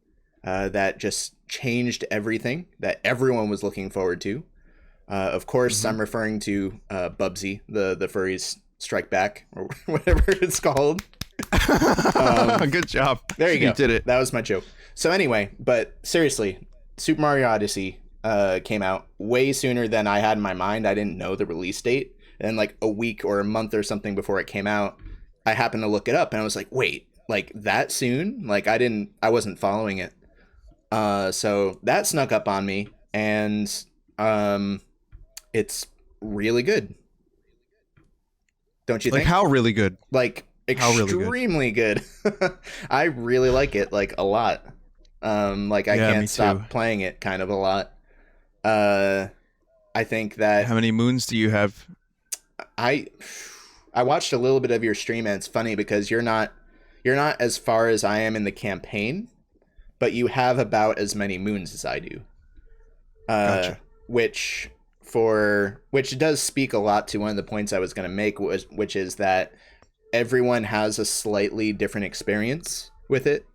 that just changed everything that everyone was looking forward to. Of course, I'm referring to Bubsy, the furries strike back, or whatever it's called. Good job. There you go. You did it. That was my joke. So anyway, but seriously, Super Mario Odyssey came out way sooner than I had in my mind. I didn't know the release date. And like a week or a month or something before it came out, I happened to look it up, and I was like, wait, like that soon? Like I wasn't following it. So that snuck up on me, and it's really good. Don't you think? Like how really good? Like extremely good. I really like it, like a lot. Like I can't stop playing it kind of a lot. I think that... How many moons do you have? I watched a little bit of your stream, and it's funny because you're not as far as I am in the campaign, but you have about as many moons as I do. Gotcha. Which for which does speak a lot to one of the points I was going to make, which is that everyone has a slightly different experience with it.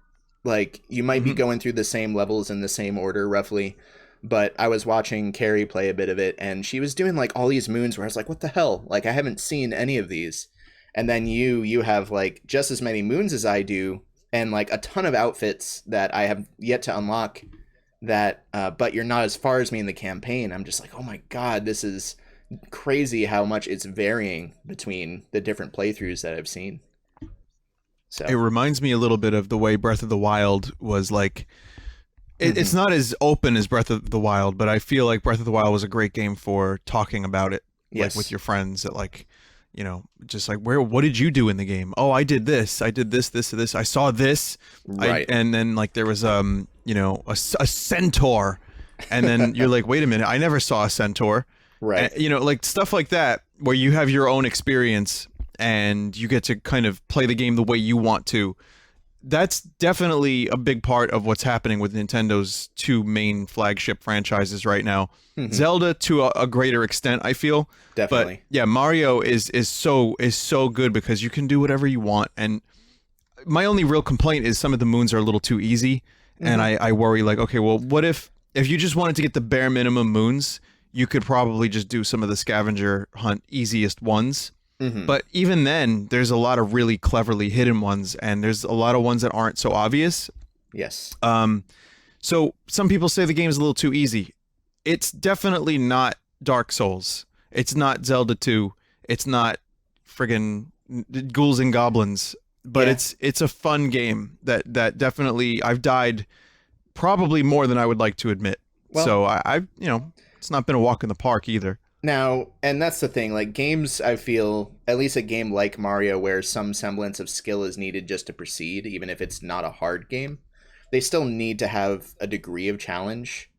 Like, you might be going through the same levels in the same order, roughly, but I was watching Carrie play a bit of it, and she was doing, like, all these moons where I was like, what the hell? Like, I haven't seen any of these. And then you have, like, just as many moons as I do, and, like, a ton of outfits that I have yet to unlock that, but you're not as far as me in the campaign. I'm just like, oh my god, this is crazy how much it's varying between the different playthroughs that I've seen. So it reminds me a little bit of the way Breath of the Wild was like. It's not as open as Breath of the Wild, but I feel like Breath of the Wild was a great game for talking about it, like with your friends. At like, you know, just like what did you do in the game? Oh, I did this. I did this. I saw this. Right. And then like there was you know, a centaur, and then you're like, wait a minute, I never saw a centaur. Right. And, you know, like stuff like that where you have your own experience and you get to kind of play the game the way you want to. That's definitely a big part of what's happening with Nintendo's two main flagship franchises right now. Zelda to a greater extent, I feel. Definitely. But yeah, Mario is so good because you can do whatever you want. And my only real complaint is some of the moons are a little too easy. And I worry like, okay, well, what if you just wanted to get the bare minimum moons, you could probably just do some of the scavenger hunt easiest ones. But even then, there's a lot of really cleverly hidden ones, and there's a lot of ones that aren't so obvious. Yes. So some people say the game is a little too easy. It's definitely not Dark Souls. It's not Zelda 2. It's not friggin' Ghouls and Goblins. But it's a fun game that definitely I've died probably more than I would like to admit. Well, so I you know, it's not been a walk in the park either. Now, and that's the thing, like games, I feel, at least a game like Mario where some semblance of skill is needed just to proceed, even if it's not a hard game, they still need to have a degree of challenge.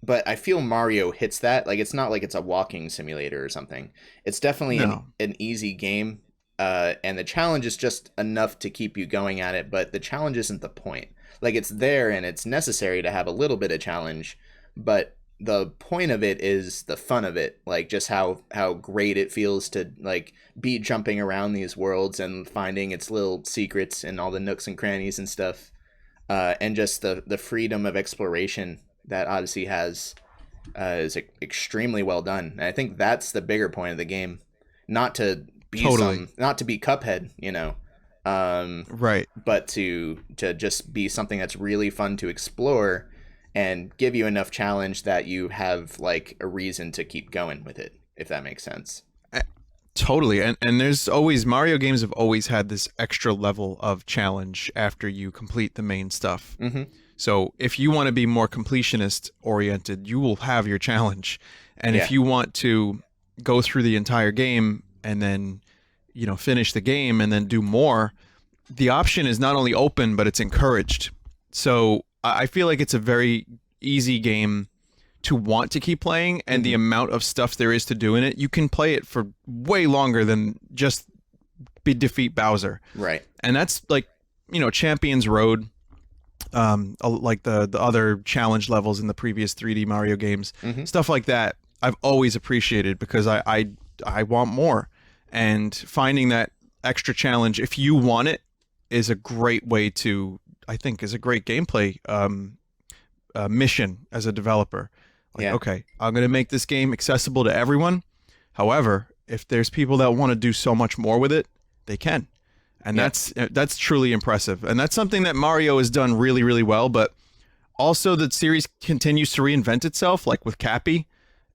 But I feel Mario hits that. Like, it's not like it's a walking simulator or something. It's definitely an easy game, and the challenge is just enough to keep you going at it, but the challenge isn't the point. Like, it's there and it's necessary to have a little bit of challenge, but the point of it is the fun of it, like just how great it feels to like be jumping around these worlds and finding its little secrets and all the nooks and crannies and stuff, and just the freedom of exploration that Odyssey has is extremely well done. And I think that's the bigger point of the game, not to be not to be Cuphead, you know, right, but to just be something that's really fun to explore and give you enough challenge that you have like a reason to keep going with it, if that makes sense. Totally. And there's always, Mario games have always had this extra level of challenge after you complete the main stuff. So if you want to be more completionist oriented, you will have your challenge. And if you want to go through the entire game and then, you know, finish the game and then do more, the option is not only open, but it's encouraged. So I feel like it's a very easy game to want to keep playing, and the amount of stuff there is to do in it, you can play it for way longer than just defeat Bowser. Right. And that's like, you know, Champion's Road, like the other challenge levels in the previous 3D Mario games, stuff like that. I've always appreciated because I want more, and finding that extra challenge, if you want it, is a great way to, I think, is a great gameplay mission as a developer. Like, okay, I'm going to make this game accessible to everyone. However, if there's people that want to do so much more with it, they can. And that's truly impressive. And that's something that Mario has done really, really well. But also the series continues to reinvent itself, like with Cappy.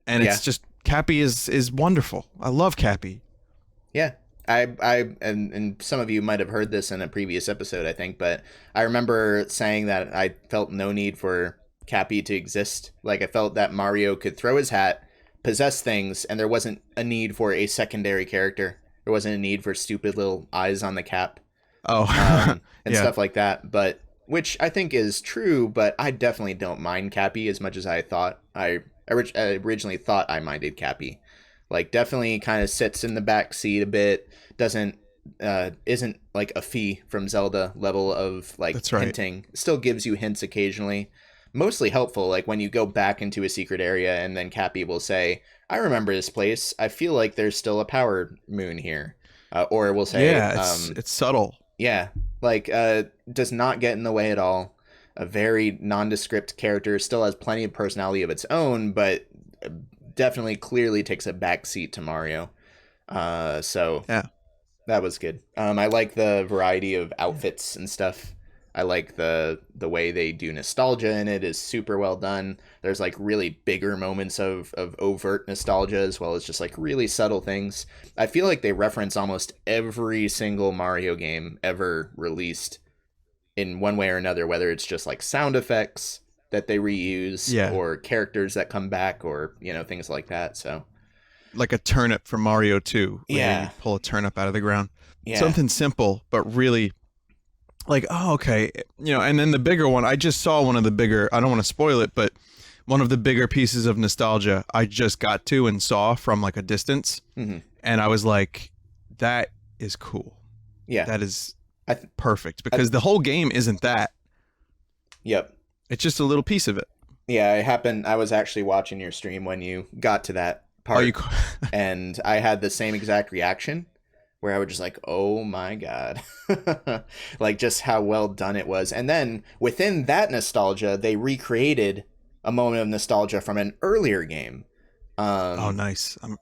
And it's just, Cappy is wonderful. I love Cappy. Yeah. And some of you might have heard this in a previous episode, I think, but I remember saying that I felt no need for Cappy to exist. Like, I felt that Mario could throw his hat, possess things, and there wasn't a need for a secondary character. There wasn't a need for stupid little eyes on the cap. And stuff like that. But which I think is true, but I definitely don't mind Cappy as much as I thought. I originally thought I minded Cappy. Like, definitely kind of sits in the back seat a bit. Isn't like a Fee from Zelda level of like hinting. Still gives you hints occasionally, mostly helpful. Like when you go back into a secret area and then Cappy will say, I remember this place. I feel like there's still a power moon here. Or will say, Yeah, it's subtle. yeah, like does not get in the way at all. A very nondescript character, still has plenty of personality of its own, but definitely clearly takes a backseat to Mario. So Yeah. that was good. I like the variety of outfits and stuff. I like the way they do nostalgia in it is super well done. There's like really bigger moments of overt nostalgia as well as just like really subtle things. I feel like they reference almost every single Mario game ever released in one way or another, whether it's just like sound effects that they reuse Yeah. or characters that come back or, you know, things like that. So Like a turnip from Mario 2. Where yeah, you pull a turnip out of the ground. yeah, Something simple, but really like, oh, okay. You know, and then the bigger one, I just saw one of the bigger, I don't want to spoil it, but one of the bigger pieces of nostalgia I just got to and saw from like a distance. mm-hmm. And I was like, that is cool. Yeah, That is perfect because the whole game isn't that. Yep. It's just a little piece of it. Yeah, I was actually watching your stream when you got to that part, and I had the same exact reaction where I was just like, oh my God, like just how well done it was. And then within that nostalgia, they recreated a moment of nostalgia from an earlier game. Oh, nice. I'm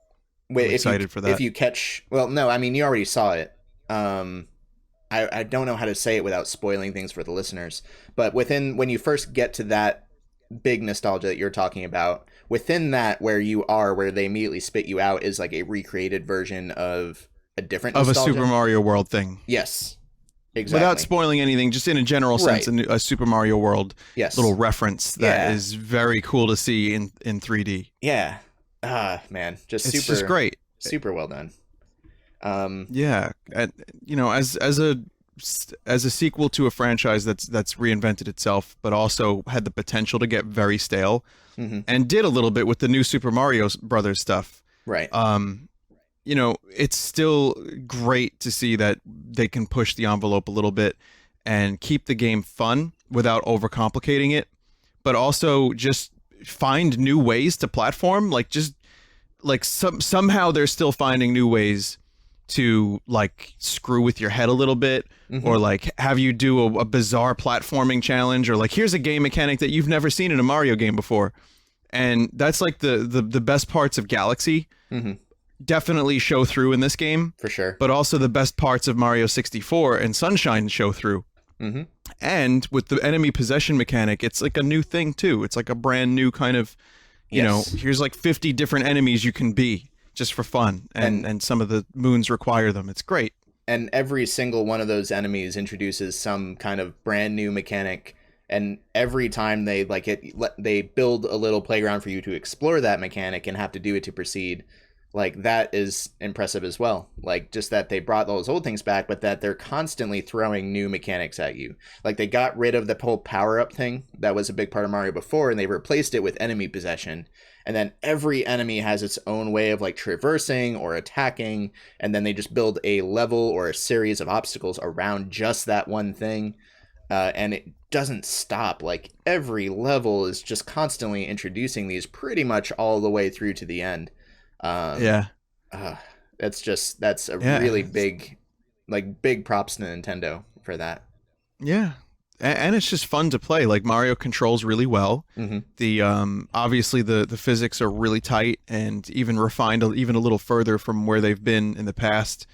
excited for that. If you catch, well, no, I mean, you already saw it. I don't know how to say it without spoiling things for the listeners, but when you first get to that big nostalgia that you're talking about, within that where they immediately spit you out is like a recreated version of a different nostalgia. Of a Super Mario World thing. Yes, exactly. Without spoiling anything, just in a general sense, a Super Mario World little reference that is very cool to see in 3D. Yeah. Man, it's just great. Super well done. Yeah, and, you know, as a sequel to a franchise that's reinvented itself, but also had the potential to get very stale, mm-hmm. and did a little bit with the new Super Mario Brothers stuff. Right. You know, it's still great to see that they can push the envelope a little bit and keep the game fun without overcomplicating it, but also just find new ways to platform. Like somehow they're still finding new ways to like screw with your head a little bit, mm-hmm. or like have you do a bizarre platforming challenge, or like here's a game mechanic that you've never seen in a Mario game before. And that's like the best parts of Galaxy. Mm-hmm. Definitely show through in this game for sure, but also the best parts of Mario 64 and Sunshine show through. Mm-hmm. And with the enemy possession mechanic, it's like a new thing too. It's like a brand new kind of, you know, here's like 50 different enemies you can be just for fun, and some of the moons require them. It's great. And every single one of those enemies introduces some kind of brand new mechanic, and every time they they build a little playground for you to explore that mechanic and have to do it to proceed. Like, that is impressive as well. Like, just that they brought those old things back, but that they're constantly throwing new mechanics at you. Like, they got rid of the whole power-up thing that was a big part of Mario before, and they replaced it with enemy possession. And then every enemy has its own way of, like, traversing or attacking, and then they just build a level or a series of obstacles around just that one thing. And it doesn't stop. Like, every level is just constantly introducing these pretty much all the way through to the end. That's a really big props to Nintendo for that. Yeah, and it's just fun to play. Like, Mario controls really well. Mm-hmm. The obviously the physics are really tight and even refined even a little further from where they've been in the past.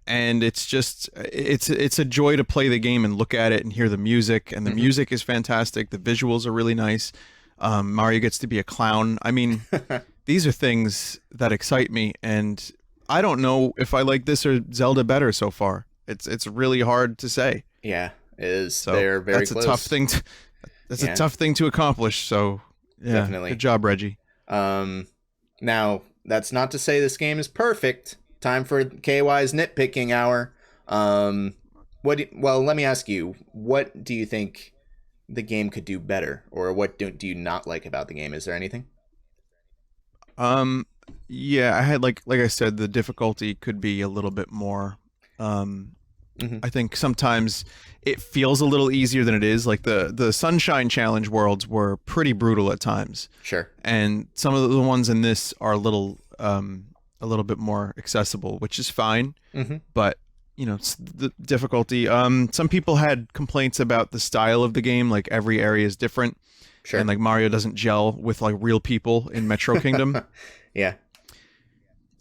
And it's just it's a joy to play the game and look at it and hear the music. And the mm-hmm. music is fantastic. The visuals are really nice. Mario gets to be a clown. I mean. These are things that excite me, and I don't know if I like this or Zelda better so far. It's really hard to say. Yeah, it is. So they're very close. A tough thing. That's a tough thing to accomplish. So yeah, definitely. Good job, Reggie. Now that's not to say this game is perfect. Time for KY's nitpicking hour. Well, let me ask you, what do you think the game could do better, or what do you not like about the game? Is there anything? Yeah, I had like I said, the difficulty could be a little bit more I think sometimes it feels a little easier than it is. Like the Sunshine Challenge worlds were pretty brutal at times. Sure. And some of the ones in this are a little bit more accessible, which is fine. But it's the difficulty. Some people had complaints about the style of the game. Like every area is different. Sure. And like Mario doesn't gel with like real people in Metro Kingdom. Yeah.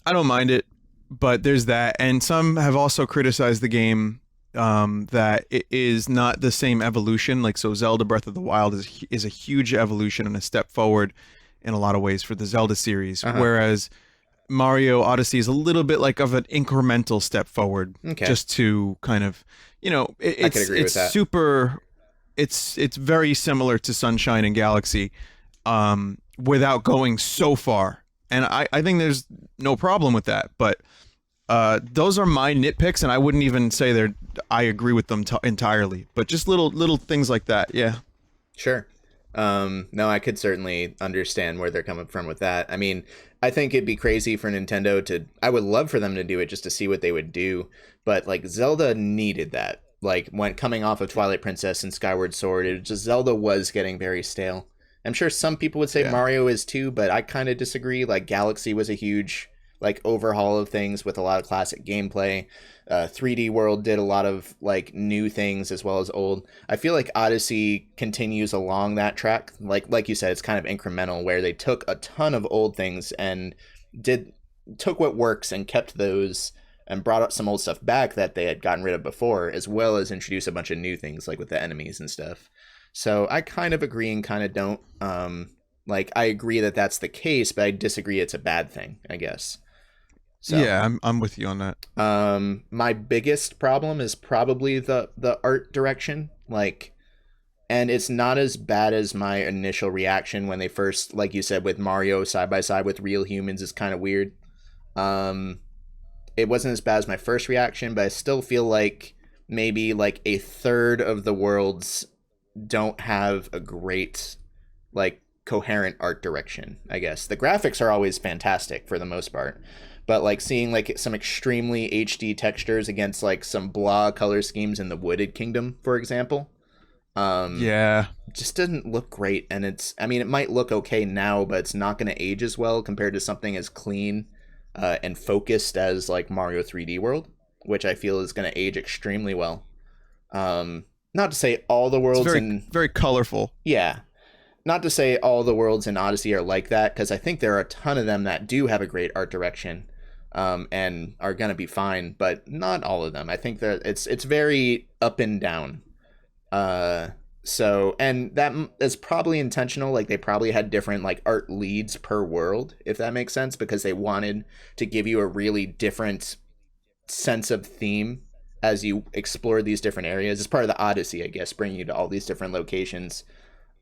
I don't mind it, but there's that. And some have also criticized the game that it is not the same evolution. Like, so Zelda Breath of the Wild is a huge evolution and a step forward in a lot of ways for the Zelda series, whereas Mario Odyssey is a little bit like of an incremental step forward, just to kind of, it's super, it's very similar to Sunshine and Galaxy, without going so far. And I think there's no problem with that, but those are my nitpicks, and I wouldn't even say I agree with them entirely, but just little things like that. Yeah. Sure. No, I could certainly understand where they're coming from with that. I mean, I think it'd be crazy for Nintendo I would love for them to do it just to see what they would do, but like Zelda needed that. Like when coming off of Twilight Princess and Skyward Sword, Zelda was getting very stale. I'm sure some people would say Mario is too, but I kind of disagree. Like Galaxy was a huge like overhaul of things with a lot of classic gameplay. 3D World did a lot of like new things as well as old. I feel like Odyssey continues along that track. Like you said, it's kind of incremental where they took a ton of old things and took what works and kept those and brought up some old stuff back that they had gotten rid of before, as well as introduce a bunch of new things like with the enemies and stuff. So I kind of agree and kind of don't. Like I agree that that's the case, but I disagree it's a bad thing, I guess. So, yeah, I'm with you on that. My biggest problem is probably the art direction, like, and it's not as bad as my initial reaction when they first, like you said, with Mario side by side with real humans is kind of weird. It wasn't as bad as my first reaction, but I still feel like maybe like a third of the worlds don't have a great, like, coherent art direction, I guess. The graphics are always fantastic for the most part. But like seeing like some extremely HD textures against like some blah color schemes in the Wooded Kingdom, for example, just didn't look great. And it might look okay now, but it's not going to age as well compared to something as clean and focused as like Mario 3D World, which I feel is going to age extremely well. Not to say all the worlds very colorful. Yeah. Not to say all the worlds in Odyssey are like that, because I think there are a ton of them that do have a great art direction. And are gonna be fine, but not all of them. I think that it's very up and down. So, and that is probably intentional. Like they probably had different like art leads per world, if that makes sense, because they wanted to give you a really different sense of theme as you explore these different areas. It's part of the Odyssey, I guess, bringing you to all these different locations.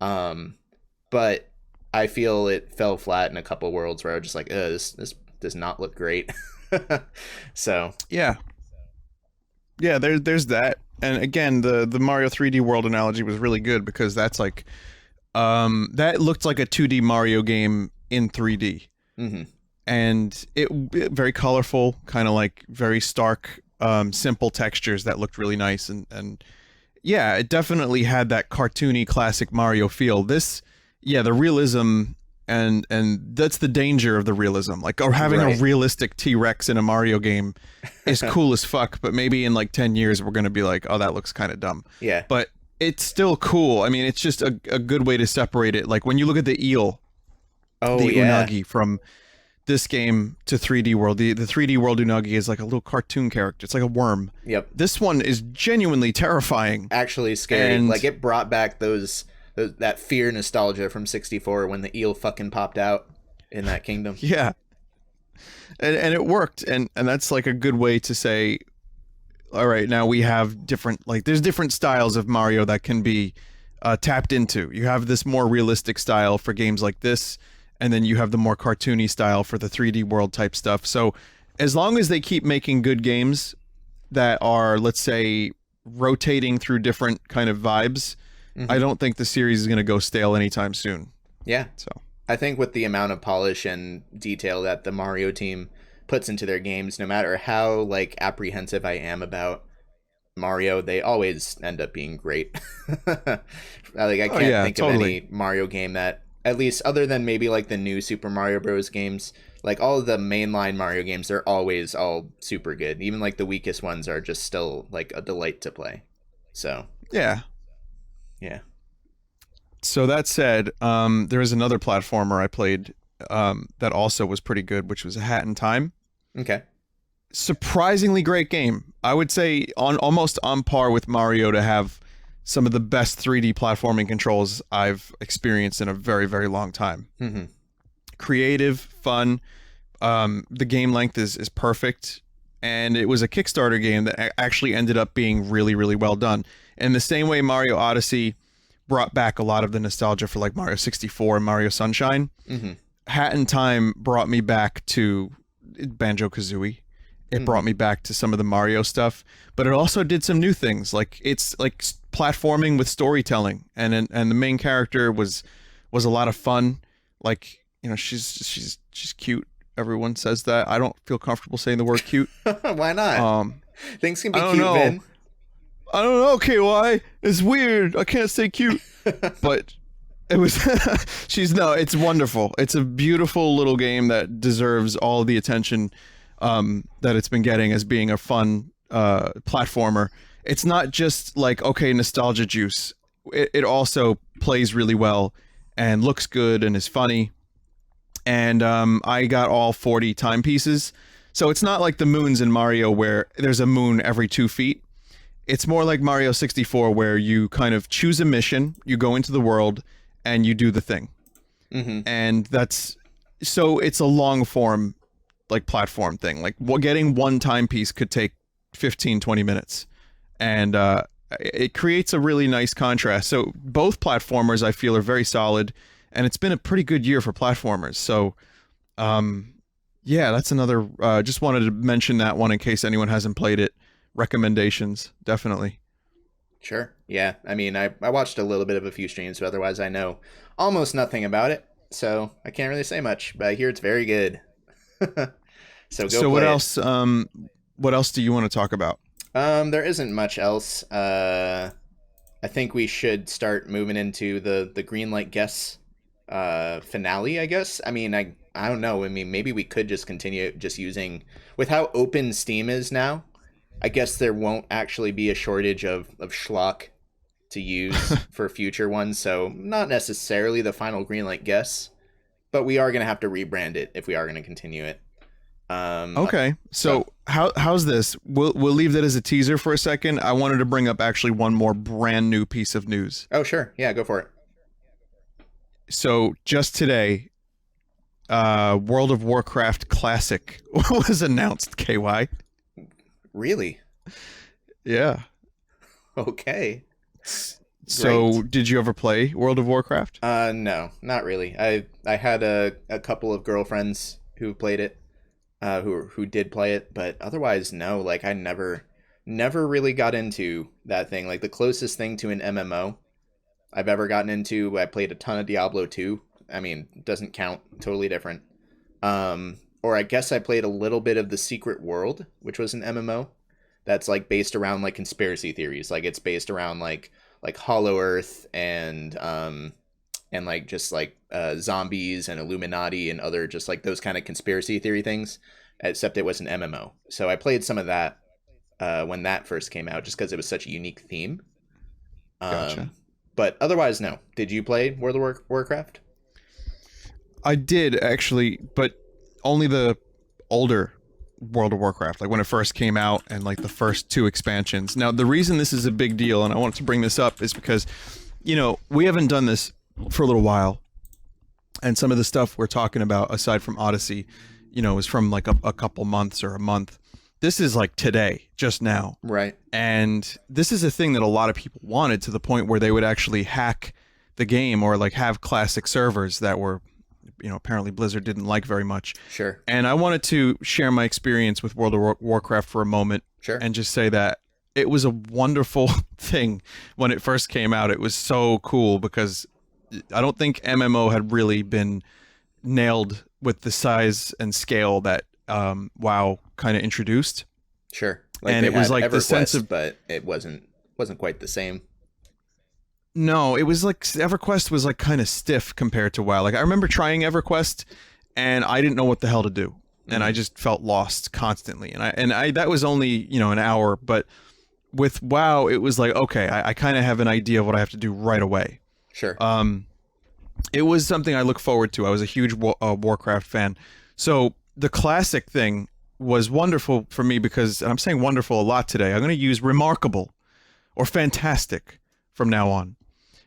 But I feel it fell flat in a couple worlds where I was just like, this does not look great. So yeah, there's that. And again, the Mario 3D World analogy was really good because that's like that looked like a 2D Mario game in 3D. And it very colorful, kind of like very stark, simple textures that looked really nice, and yeah, it definitely had that cartoony classic Mario feel. The realism, and that's the danger of the realism. Like, or having a realistic T-Rex in a Mario game is cool as fuck, but maybe in like 10 years we're going to be like, oh, that looks kind of dumb. Yeah. But it's still cool. I mean, it's just a good way to separate it. Like when you look at the eel, Unagi from this game to 3D World, the 3D World Unagi is like a little cartoon character. It's like a worm. Yep. This one is genuinely terrifying. Actually scary. And like it brought back that fear nostalgia from 64 when the eel fucking popped out in that kingdom. Yeah. And it worked. And that's like a good way to say, all right, now we have there's different styles of Mario that can be tapped into. You have this more realistic style for games like this, and then you have the more cartoony style for the 3D World type stuff. So as long as they keep making good games that are, let's say, rotating through different kind of vibes, I don't think the series is going to go stale anytime soon. Yeah. So I think with the amount of polish and detail that the Mario team puts into their games, no matter how like apprehensive I am about Mario, they always end up being great. Like I can't think of any Mario game that, at least other than maybe like the new Super Mario Bros. Games, like all of the mainline Mario games, they're always all super good. Even like the weakest ones are just still like a delight to play. So yeah. So that said, there is another platformer I played that also was pretty good, which was A Hat in Time. Okay. Surprisingly great game. I would say almost on par with Mario to have some of the best 3D platforming controls I've experienced in a very, very long time. Mm-hmm. Creative, fun. The game length is perfect. And it was a Kickstarter game that actually ended up being really, really well done. In the same way Mario Odyssey brought back a lot of the nostalgia for like Mario 64 and Mario Sunshine, mm-hmm. Hat in Time brought me back to Banjo-Kazooie. It brought me back to some of the Mario stuff, but it also did some new things. Like it's like platforming with storytelling, and the main character was a lot of fun. Like, you know, she's cute. Everyone says that. I don't feel comfortable saying the word cute. Why not? Things can be cute, Ben. I don't know, KY. It's weird. I can't say cute. But it was it's wonderful. It's a beautiful little game that deserves all the attention that it's been getting as being a fun platformer. It's not just like, okay, nostalgia juice. It also plays really well and looks good and is funny. And I got all 40 timepieces. So it's not like the moons in Mario where there's a moon every 2 feet. It's more like Mario 64 where you kind of choose a mission, you go into the world, and you do the thing. Mm-hmm. And so it's a long form like platform thing. Like getting one timepiece could take 15-20 minutes, and it creates a really nice contrast. So both platformers I feel are very solid, and it's been a pretty good year for platformers. So that's another just wanted to mention that one in case anyone hasn't played it. Recommendations, definitely. Sure. Yeah, I mean, I watched a little bit of a few streams, but otherwise I know almost nothing about it, so I can't really say much, but I hear it's very good. So what else? What else do you want to talk about? There isn't much else. I think we should start moving into the Greenlight guess finale, I guess. I mean, I don't know. I mean, maybe we could just continue just using, with how open Steam is now, I guess there won't actually be a shortage of schlock to use for future ones. So not necessarily the final Greenlight guess, but we are going to have to rebrand it if we are going to continue it. Okay. So how's this? We'll leave that as a teaser for a second. I wanted to bring up actually one more brand new piece of news. Oh, sure. Yeah, go for it. So just today, World of Warcraft Classic was announced, KY. Really? Yeah. Okay. So Great. did you ever play World of Warcraft? No, not really. I had a couple of girlfriends who played it, who did play it, but otherwise no. Like I never really got into that thing. Like the closest thing to an MMO I've ever gotten into, I played a ton of Diablo 2. I mean, doesn't count. Totally different. Or I guess I played a little bit of The Secret World, which was an MMO that's like based around like conspiracy theories. Like it's based around like Hollow Earth and like just like zombies and Illuminati and other just like those kind of conspiracy theory things, except it was an MMO. So I played some of that when that first came out, just because it was such a unique theme. Gotcha. But otherwise, no. Did you play World of Warcraft? I did actually, but only the older World of Warcraft, like when it first came out and like the first 2 expansions. Now, the reason this is a big deal, and I wanted to bring this up, is because, you know, we haven't done this for a little while, and some of the stuff we're talking about, aside from Odyssey, you know, is from like a couple months or a month. This is like today, just now. Right. And this is a thing that a lot of people wanted, to the point where they would actually hack the game or like have classic servers that were, you know, apparently Blizzard didn't like very much. Sure. And I wanted to share my experience with World of Warcraft for a moment. Sure. And just say that it was a wonderful thing when it first came out. It was so cool because I don't think MMO had really been nailed with the size and scale that WoW kind of introduced. Sure. Like and they it was had like the sense EverQuest, of but it wasn't quite the same. no, it was like EverQuest was like kind of stiff compared to WoW. Like I remember trying EverQuest, and I didn't know what the hell to do, and I just felt lost constantly. And I that was only an hour, but with WoW, it was like okay, I kind of have an idea of what I have to do right away. Sure. It was something I look forward to. I was a huge Warcraft fan, so the classic thing was wonderful for me because, and I'm saying wonderful a lot today. I'm going to use remarkable or fantastic from now on.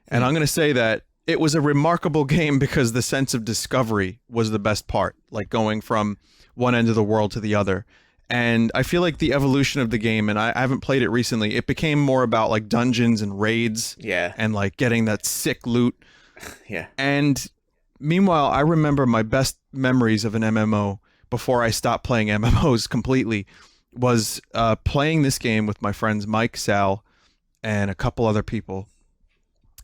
And I'm going to say that it was a remarkable game because the sense of discovery was the best part, like going from one end of the world to the other. And I feel like the evolution of the game, and I haven't played it recently, it became more about like dungeons and raids and like getting that sick loot. Yeah. And meanwhile, I remember my best memories of an MMO before I stopped playing MMOs completely was playing this game with my friends Mike, Sal, and a couple other people.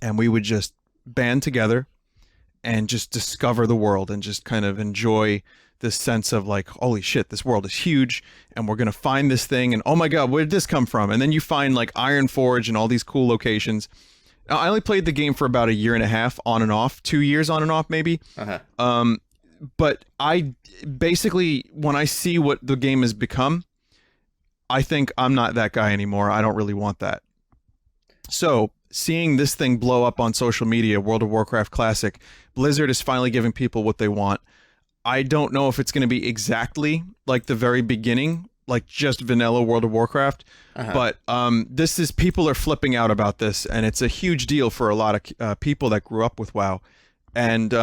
And we would just band together and just discover the world and just kind of enjoy this sense of like, holy shit, this world is huge and we're going to find this thing. And oh my God, where did this come from? And then you find like Iron Forge and all these cool locations. Now, I only played the game for about a year and a half on and off, 2 years on and off maybe. But I basically, when I see what the game has become, I think I'm not that guy anymore. I don't really want that. So seeing this thing blow up on social media, World of Warcraft Classic, Blizzard is finally giving people what they want. I don't know if it's going to be exactly like the very beginning, like just vanilla World of Warcraft, but this is, people are flipping out about this, and it's a huge deal for a lot of people that grew up with WoW. And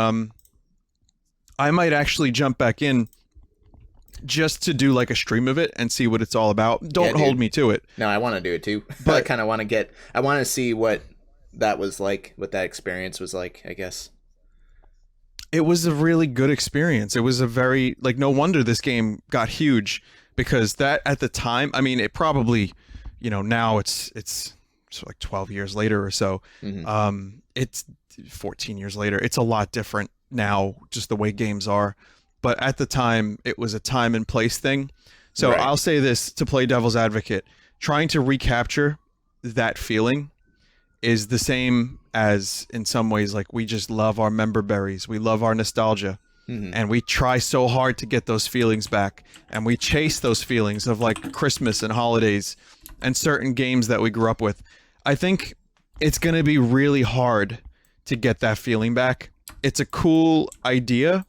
I might actually jump back in just to do like a stream of it and see what it's all about. Don't hold me to it. No, I want to do it too. But I kind of want to see what that was like, what that experience was like, I guess. It was a really good experience. It was a very, like, no wonder this game got huge, because that at the time, I mean, it probably, now it's like 12 years later or so. It's 14 years later. It's a lot different now, just the way games are. But at the time, it was a time and place thing. So right. I'll say this to play devil's advocate. Trying to recapture that feeling is the same as, in some ways, like we just love our member berries. We love our nostalgia. And we try so hard to get those feelings back. And we chase those feelings of like Christmas and holidays and certain games that we grew up with. I think it's going to be really hard to get that feeling back. It's a cool idea,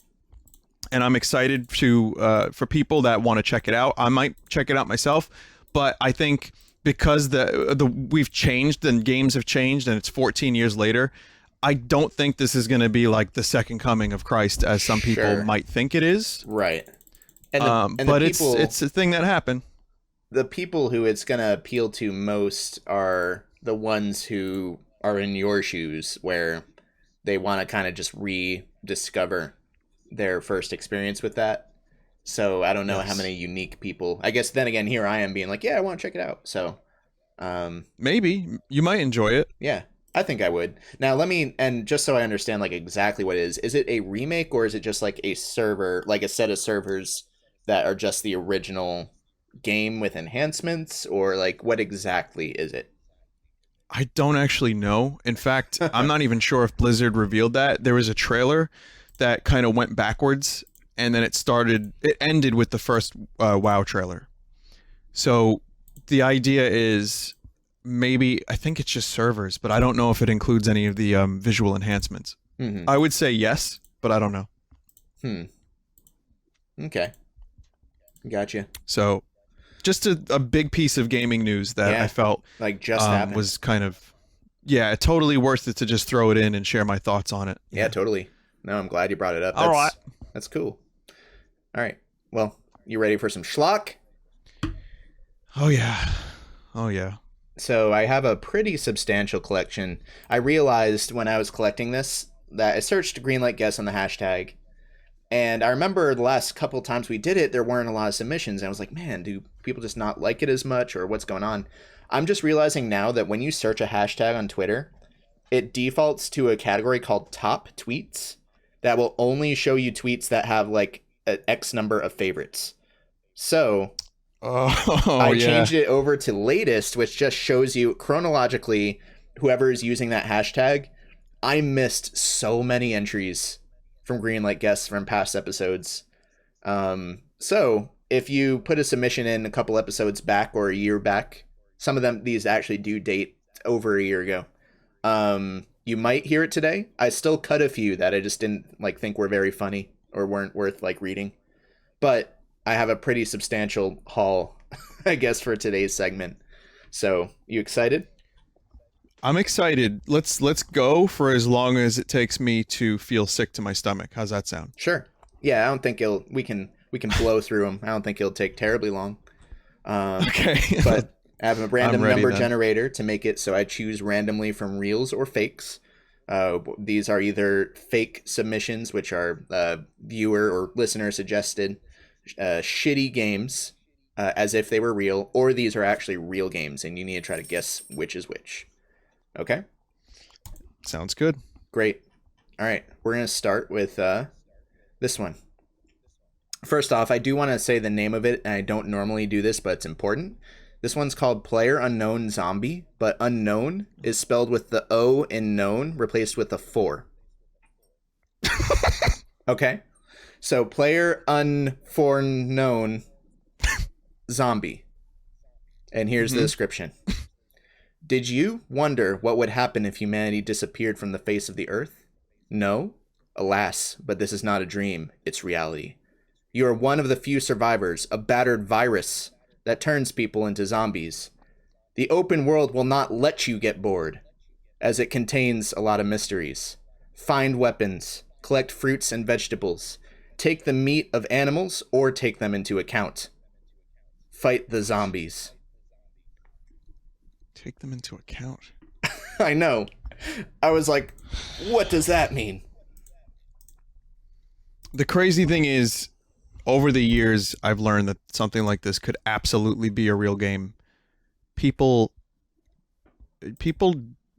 and I'm excited to for people that want to check it out. I might check it out myself, but I think because we've changed and games have changed and it's 14 years later, I don't think this is going to be like the second coming of Christ as some people might think it is. Right. But it's a thing that happened. The people who it's going to appeal to most are the ones who are in your shoes, where they want to kind of just rediscover their first experience with that. So I don't know how many unique people. I guess then again, here I am being like, yeah, I want to check it out. So maybe you might enjoy it. Yeah, I think I would. Now and just so I understand like exactly what it is it a remake, or is it just like a server, like a set of servers that are just the original game with enhancements, or like what exactly is it? I don't actually know. In fact, I'm not even sure if Blizzard revealed that. There was a trailer that kind of went backwards, and then it ended with the first WoW trailer. So the idea is maybe, I think it's just servers, but I don't know if it includes any of the visual enhancements. I would say yes, but I don't know. Okay. Gotcha. So just a big piece of gaming news that I felt like just happened. Was kind of, totally worth it to just throw it in and share my thoughts on it. Yeah, totally. No, I'm glad you brought it up. All right. That's cool. All right. Well, you ready for some schlock? Oh, yeah. Oh, yeah. So I have a pretty substantial collection. I realized when I was collecting this that I searched Greenlight Guess on the hashtag, and I remember the last couple of times we did it, there weren't a lot of submissions. And I was like, man, do people just not like it as much, or what's going on? I'm just realizing now that when you search a hashtag on Twitter, it defaults to a category called top tweets that will only show you tweets that have like an X number of favorites. So Oh, I yeah. changed it over to latest, which just shows you chronologically whoever is using that hashtag. I missed so many entries from Greenlight guests from past episodes. So if you put a submission in a couple episodes back or a year back, some of them, these actually do date over a year ago. You might hear it today. I still cut a few that I just didn't like think were very funny or weren't worth like reading. But I have a pretty substantial haul, I guess, for today's segment. So, you excited? I'm excited. Let's go for as long as it takes me to feel sick to my stomach. How's that sound? Sure. Yeah, I don't think we can blow through them. I don't think it'll take terribly long. Okay. But I have a random ready, number then. generator to make it so I choose randomly from reals or fakes. These are either fake submissions, which are viewer or listener suggested shitty games as if they were real, or these are actually real games and you need to try to guess which is which. Okay? Sounds good. Great. All right. We're going to start with this one. First off, I do want to say the name of it, and I don't normally do this, but it's important. This one's called Player Unknown Zombie, but unknown is spelled with the O in known replaced with a 4. Okay? So Player Unforeknown Zombie. And here's the description. Did you wonder what would happen if humanity disappeared from the face of the earth? No? Alas, but this is not a dream, it's reality. You are one of the few survivors, a battered virus that turns people into zombies. The open world will not let you get bored, as it contains a lot of mysteries. Find weapons, collect fruits and vegetables, take the meat of animals or take them into account. Fight the zombies. Take them into account. I know. I was like, what does that mean? The crazy thing is, over the years, I've learned that something like this could absolutely be a real game. People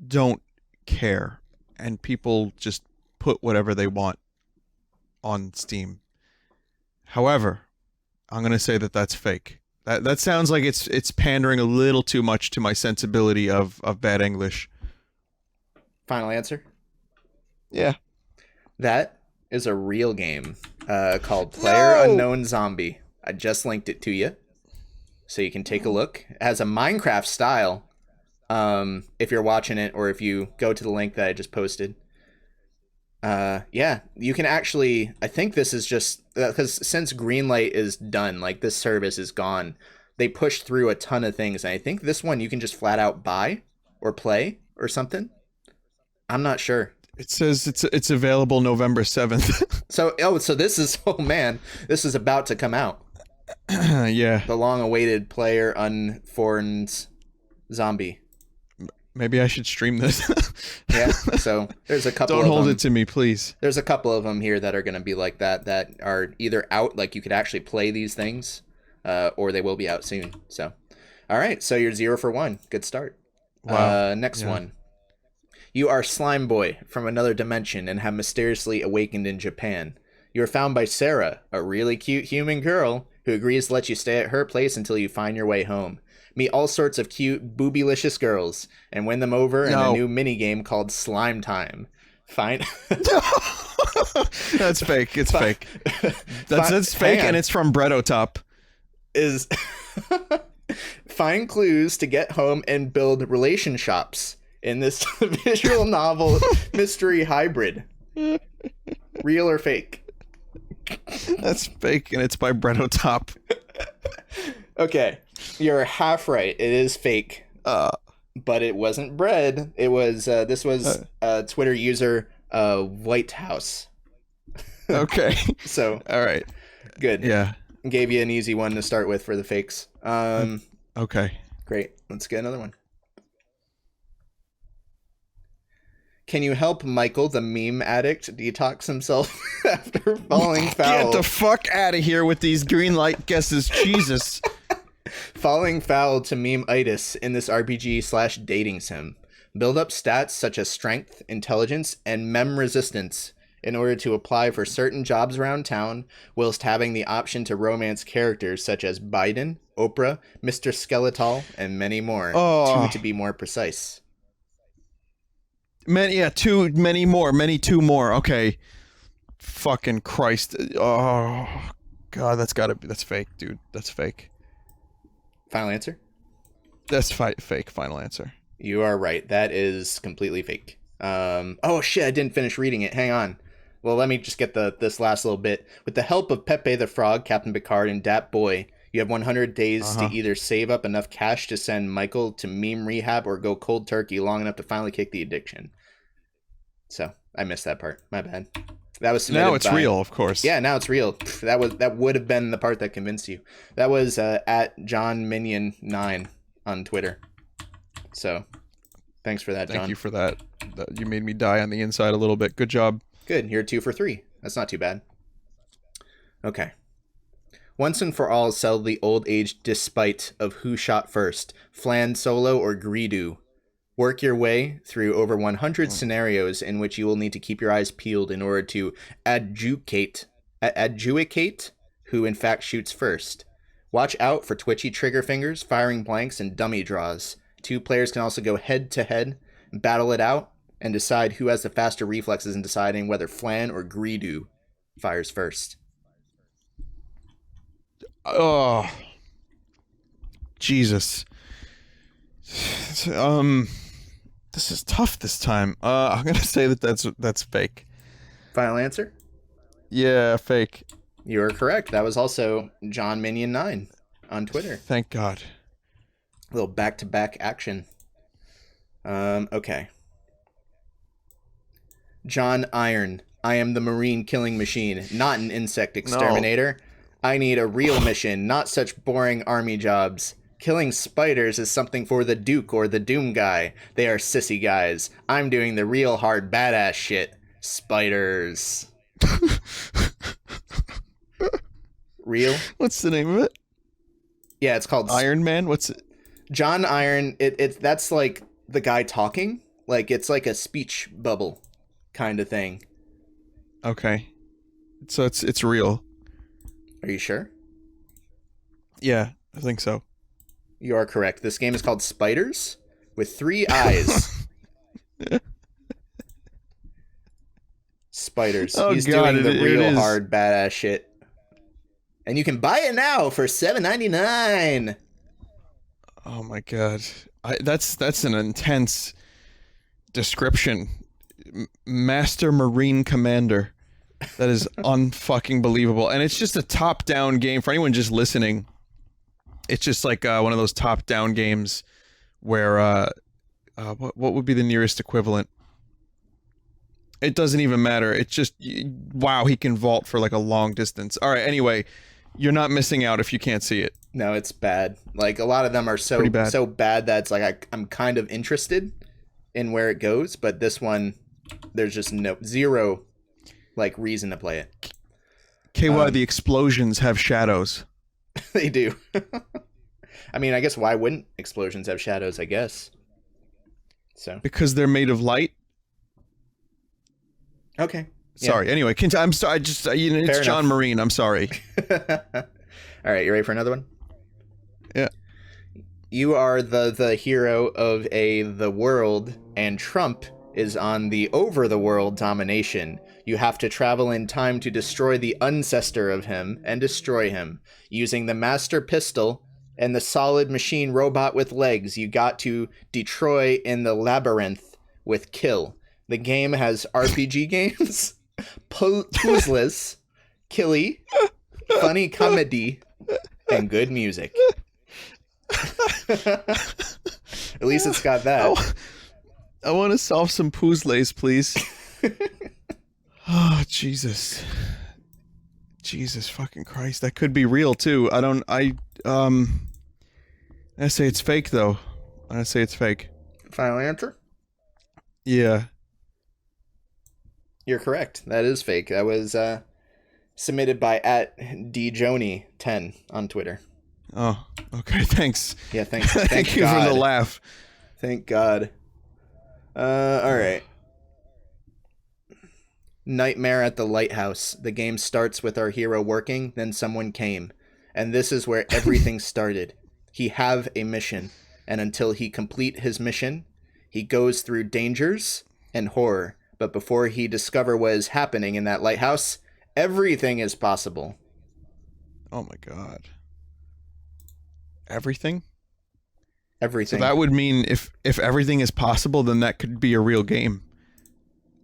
don't care, and people just put whatever they want on Steam. However, I'm going to say that that's fake. That sounds like it's pandering a little too much to my sensibility of bad English. Final answer? Yeah. That is a real game called Player Unknown Zombie. I just linked it to you, so you can take a look. It has a Minecraft style, if you're watching it, or if you go to the link that I just posted. Yeah, you can actually, I think this is just, because since Greenlight is done, like this service is gone, they pushed through a ton of things, and I think this one you can just flat out buy or play or something. I'm not sure. It says it's available November 7th. So this is, oh man, this is about to come out. Yeah. The long-awaited Player Unforeknown Zombie. Maybe I should stream this. Yeah, so there's a couple Don't of hold them. it to me, please. There's a couple of them here that are going to be like that are either out, like you could actually play these things, or they will be out soon. So, all right, so you're 0 for 1. Good start. Wow. Next one. You are Slime Boy from another dimension and have mysteriously awakened in Japan. You are found by Sarah, a really cute human girl who agrees to let you stay at her place until you find your way home. Meet all sorts of cute, boobylicious girls and win them over in a new minigame called Slime Time. Fine. That's fake. It's fake. That's fake, and it's from Breadotop. Is find clues to get home and build relationships in this visual novel mystery hybrid. Real or fake? That's fake, and it's by Breadotop. Okay, you're half right. It is fake. But it wasn't bread. It was this was Twitter user Lighthouse. Okay. So all right. Good. Yeah. Gave you an easy one to start with for the fakes. Okay. Great. Let's get another one. Can you help Michael, the meme addict, detox himself after falling foul? Get the fuck out of here with these Greenlight guesses, Jesus. Falling foul to meme-itis in this RPG/dating sim. Build up stats such as strength, intelligence, and mem resistance in order to apply for certain jobs around town, whilst having the option to romance characters such as Biden, Oprah, Mr. Skeletal, and many more. Oh. Two to be more precise. Two more. Okay. Fucking Christ. Oh, God, that's fake, dude. That's fake. Final answer? That's fake, final answer. You are right. That is completely fake. Oh shit, I didn't finish reading it. Hang on. Well, let me just get this last little bit. With the help of Pepe the Frog, Captain Picard, and Dat Boy, you have 100 days to either save up enough cash to send Michael to meme rehab or go cold turkey long enough to finally kick the addiction. So, I missed that part. My bad. That was now it's real, of course. Yeah, now it's real. That would have been the part that convinced you. That was at John Minion 9 on Twitter. So, thanks for that, John. Thank you for that. You made me die on the inside a little bit. Good job. Good. You're 2 for 3. That's not too bad. Okay. Once and for all, settle the old age despite of who shot first, Flan Solo or Greedo. Work your way through over 100 scenarios in which you will need to keep your eyes peeled in order to adjudicate who in fact shoots first. Watch out for twitchy trigger fingers, firing blanks, and dummy draws. 2 players can also go head-to-head, battle it out, and decide who has the faster reflexes in deciding whether Flan or Greedo fires first. Oh, Jesus. This is tough this time. I'm gonna say that's fake. Final answer? Yeah, fake. You are correct. That was also John Minion 9 on Twitter. Thank God. A little back-to-back action. Okay. John Iron. I am the marine killing machine, not an insect exterminator. No. I need a real mission, not such boring army jobs. Killing spiders is something for the Duke or the Doom guy. They are sissy guys. I'm doing the real hard badass shit. Spiders. Real? What's the name of it? Yeah, it's called Iron Man. What's it? John Iron. That's like the guy talking. Like it's like a speech bubble kind of thing. Okay. So it's real. Are you sure? Yeah, I think so. You are correct. This game is called Spiders with 3 eyes. Spiders. Oh, He's God, doing the real hard badass shit. And you can buy it now for $7.99. Oh my God. That's an intense description. Master Marine Commander. That is unfucking believable. And it's just a top-down game for anyone just listening. It's just like one of those top-down games where what would be the nearest equivalent? It doesn't even matter. It's just wow, he can vault for like a long distance. All right, anyway, you're not missing out if you can't see it. No, it's bad. Like a lot of them are so bad that it's like I'm kind of interested in where it goes, but this one there's just zero like reason to play it. KY, the explosions have shadows. They do. I mean, I guess why wouldn't explosions have shadows, I guess. So because they're made of light. Okay. Sorry. Yeah. Anyway, I'm sorry. It's John Marine. I'm sorry. All right, you ready for another one? Yeah. You are the hero of the world, and Trump is on the over the world domination. You have to travel in time to destroy the ancestor of him and destroy him. Using the master pistol and the solid machine robot with legs, you got to Detroit in the labyrinth with kill. The game has RPG games, puzzles, killy, funny comedy, and good music. At least it's got that. I want to solve some puzzles, please. Oh, Jesus. Jesus fucking Christ. That could be real, too. I say it's fake, though. I say it's fake. Final answer? Yeah. You're correct. That is fake. That was submitted by @djoni10 on Twitter. Oh, okay. Thanks. Yeah, thanks. Thank you for the laugh. Thank God. All right. Nightmare at the Lighthouse. The game starts with our hero working, then someone came. And this is where everything started. He have a mission, and until he complete his mission, he goes through dangers and horror. But before he discover what is happening in that lighthouse, everything is possible. Oh my god. Everything? Everything. So that would mean if everything is possible, then that could be a real game.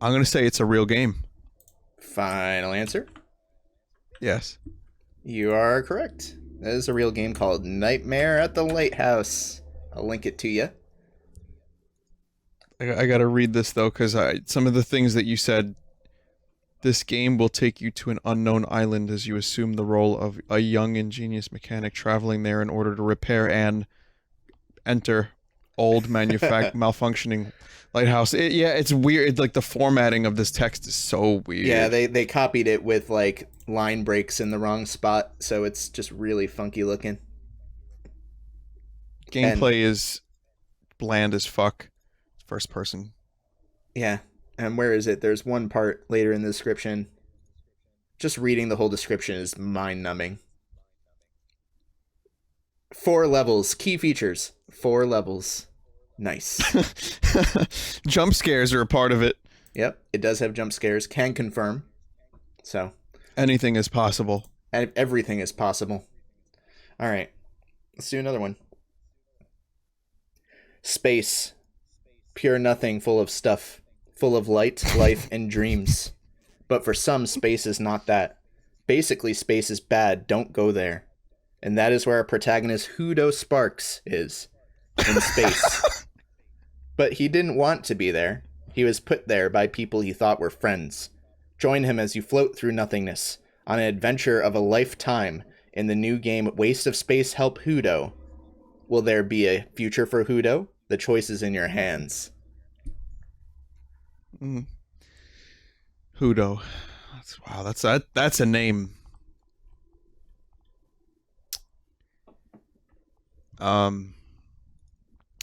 I'm going to say it's a real game. Final answer? Yes. You are correct. That is a real game called Nightmare at the Lighthouse. I'll link it to you. I got to read this, though, because some of the things that you said, this game will take you to an unknown island as you assume the role of a young, ingenious mechanic traveling there in order to repair and enter old malfunctioning lighthouse. It's weird. Like, the formatting of this text is so weird. Yeah, they copied it with, like, line breaks in the wrong spot, so it's just really funky looking. Gameplay is bland as fuck. First person. Yeah. And where is it? There's one part later in the description. Just reading the whole description is mind-numbing. 4 levels. Key features. 4 levels. Nice. Jump scares are a part of it. Yep. It does have jump scares. Can confirm. So. Anything is possible. And everything is possible. All right. Let's do another one. Space. Pure nothing, full of stuff. Full of light, life, and dreams. But for some, space is not that. Basically, space is bad. Don't go there. And that is where our protagonist, Hudo Sparks, is. In space. But he didn't want to be there. He was put there by people he thought were friends. Join him as you float through nothingness. On an adventure of a lifetime in the new game Waste of Space Help Hudo. Will there be a future for Hudo? The choice is in your hands. Hudo. That's a name.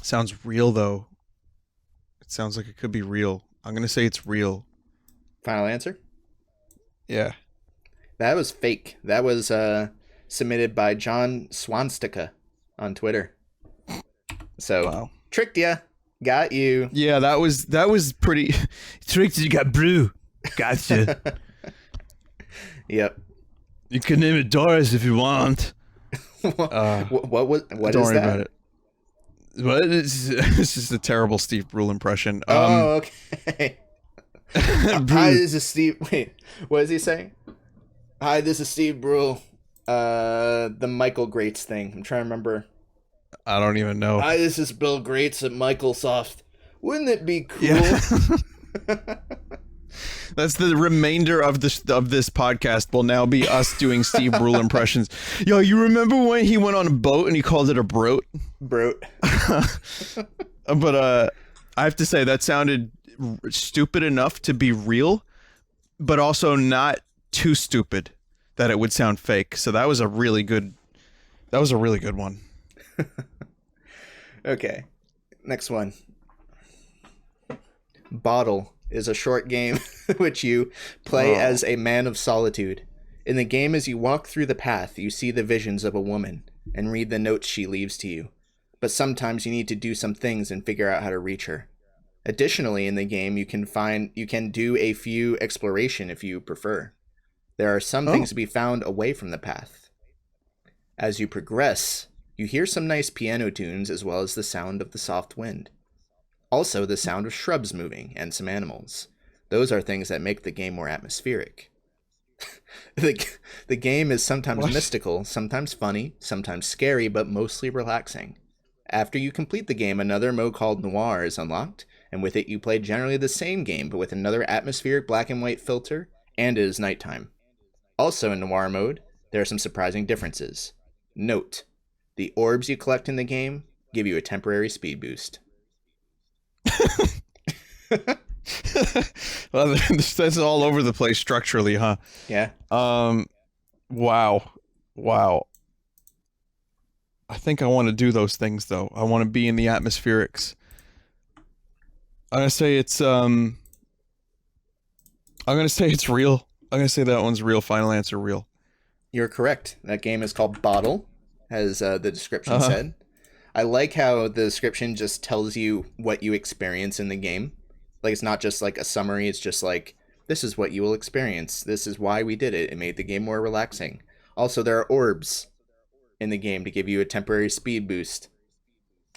Sounds real though. It sounds like it could be real. I'm gonna say it's real. Final answer? Yeah. That was fake. That was submitted by John Swanstica on Twitter. So wow. Tricked ya. Got you. Yeah, that was pretty. Tricked you, got brew. Gotcha. Yep. You can name it Doris if you want. What is don't worry that? about it. But it's just a terrible Steve Brule impression. Oh, okay. Hi, this is Steve. Wait, what is he saying? Hi, this is Steve Brule. The Michael Grates thing. I'm trying to remember. I don't even know. Hi, this is Bill Grates at Microsoft. Wouldn't it be cool? Yeah. That's the remainder of this podcast will now be us doing Steve Brule impressions. Yo, you remember when he went on a boat and he called it a broat? Broat. But I have to say that sounded stupid enough to be real, but also not too stupid that it would sound fake. So that was a really good one. Okay. Next one. Bottle is a short game which you play as a man of solitude. In the game, as you walk through the path, you see the visions of a woman and read the notes she leaves to you. But sometimes you need to do some things and figure out how to reach her. Additionally, in the game, you can do a few exploration if you prefer. There are some things to be found away from the path. As you progress, you hear some nice piano tunes as well as the sound of the soft wind. Also, the sound of shrubs moving and some animals. Those are things that make the game more atmospheric. The game is sometimes mystical, sometimes funny, sometimes scary, but mostly relaxing. After you complete the game, another mode called Noir is unlocked, and with it you play generally the same game, but with another atmospheric black and white filter, and it is nighttime. Also in Noir mode, there are some surprising differences. Note, the orbs you collect in the game give you a temporary speed boost. Well, that's all over the place structurally, huh? Yeah. Wow. I think I want to do those things though. I want to be in the atmospherics. I'm gonna say it's I'm gonna say it's real. I'm gonna say that one's real. Final answer, real. You're correct. That game is called Bottle, as the description Uh-huh. said. I like how the description just tells you what you experience in the game. Like, it's not just like a summary, it's just like, this is what you will experience. This is why we did it. It made the game more relaxing. Also, there are orbs in the game to give you a temporary speed boost.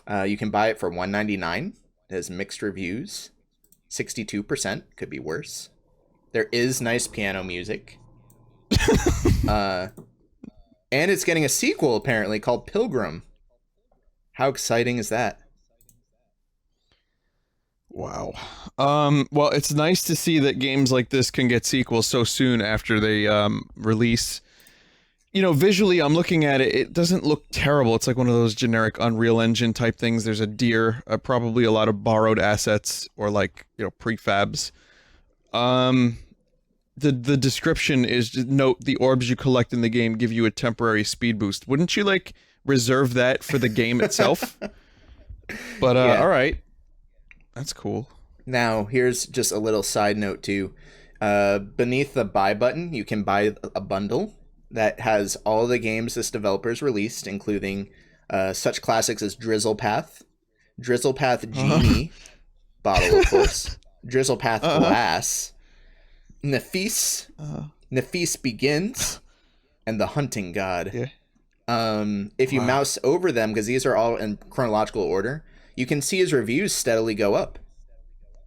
You can buy it for $1.99. It has mixed reviews. 62% could be worse. There is nice piano music. And it's getting a sequel apparently called Pilgrim. How exciting is that? Wow. Well, it's nice to see that games like this can get sequels so soon after they release. You know, visually, I'm looking at it. It doesn't look terrible. It's like one of those generic Unreal Engine type things. There's a deer, probably a lot of borrowed assets or like prefabs. The description is just, note the orbs you collect in the game give you a temporary speed boost. Wouldn't you like reserve that for the game itself? But Yeah. all right, that's cool. Now, here's just a little side note too. Beneath the buy button, you can buy a bundle that has all the games this developer's released, including such classics as Drizzle Path Genie, bottle of course, Drizzle Path Glass, Nefis Begins, and The Hunting God. Yeah. If you mouse over them, because these are all in chronological order, you can see his reviews steadily go up,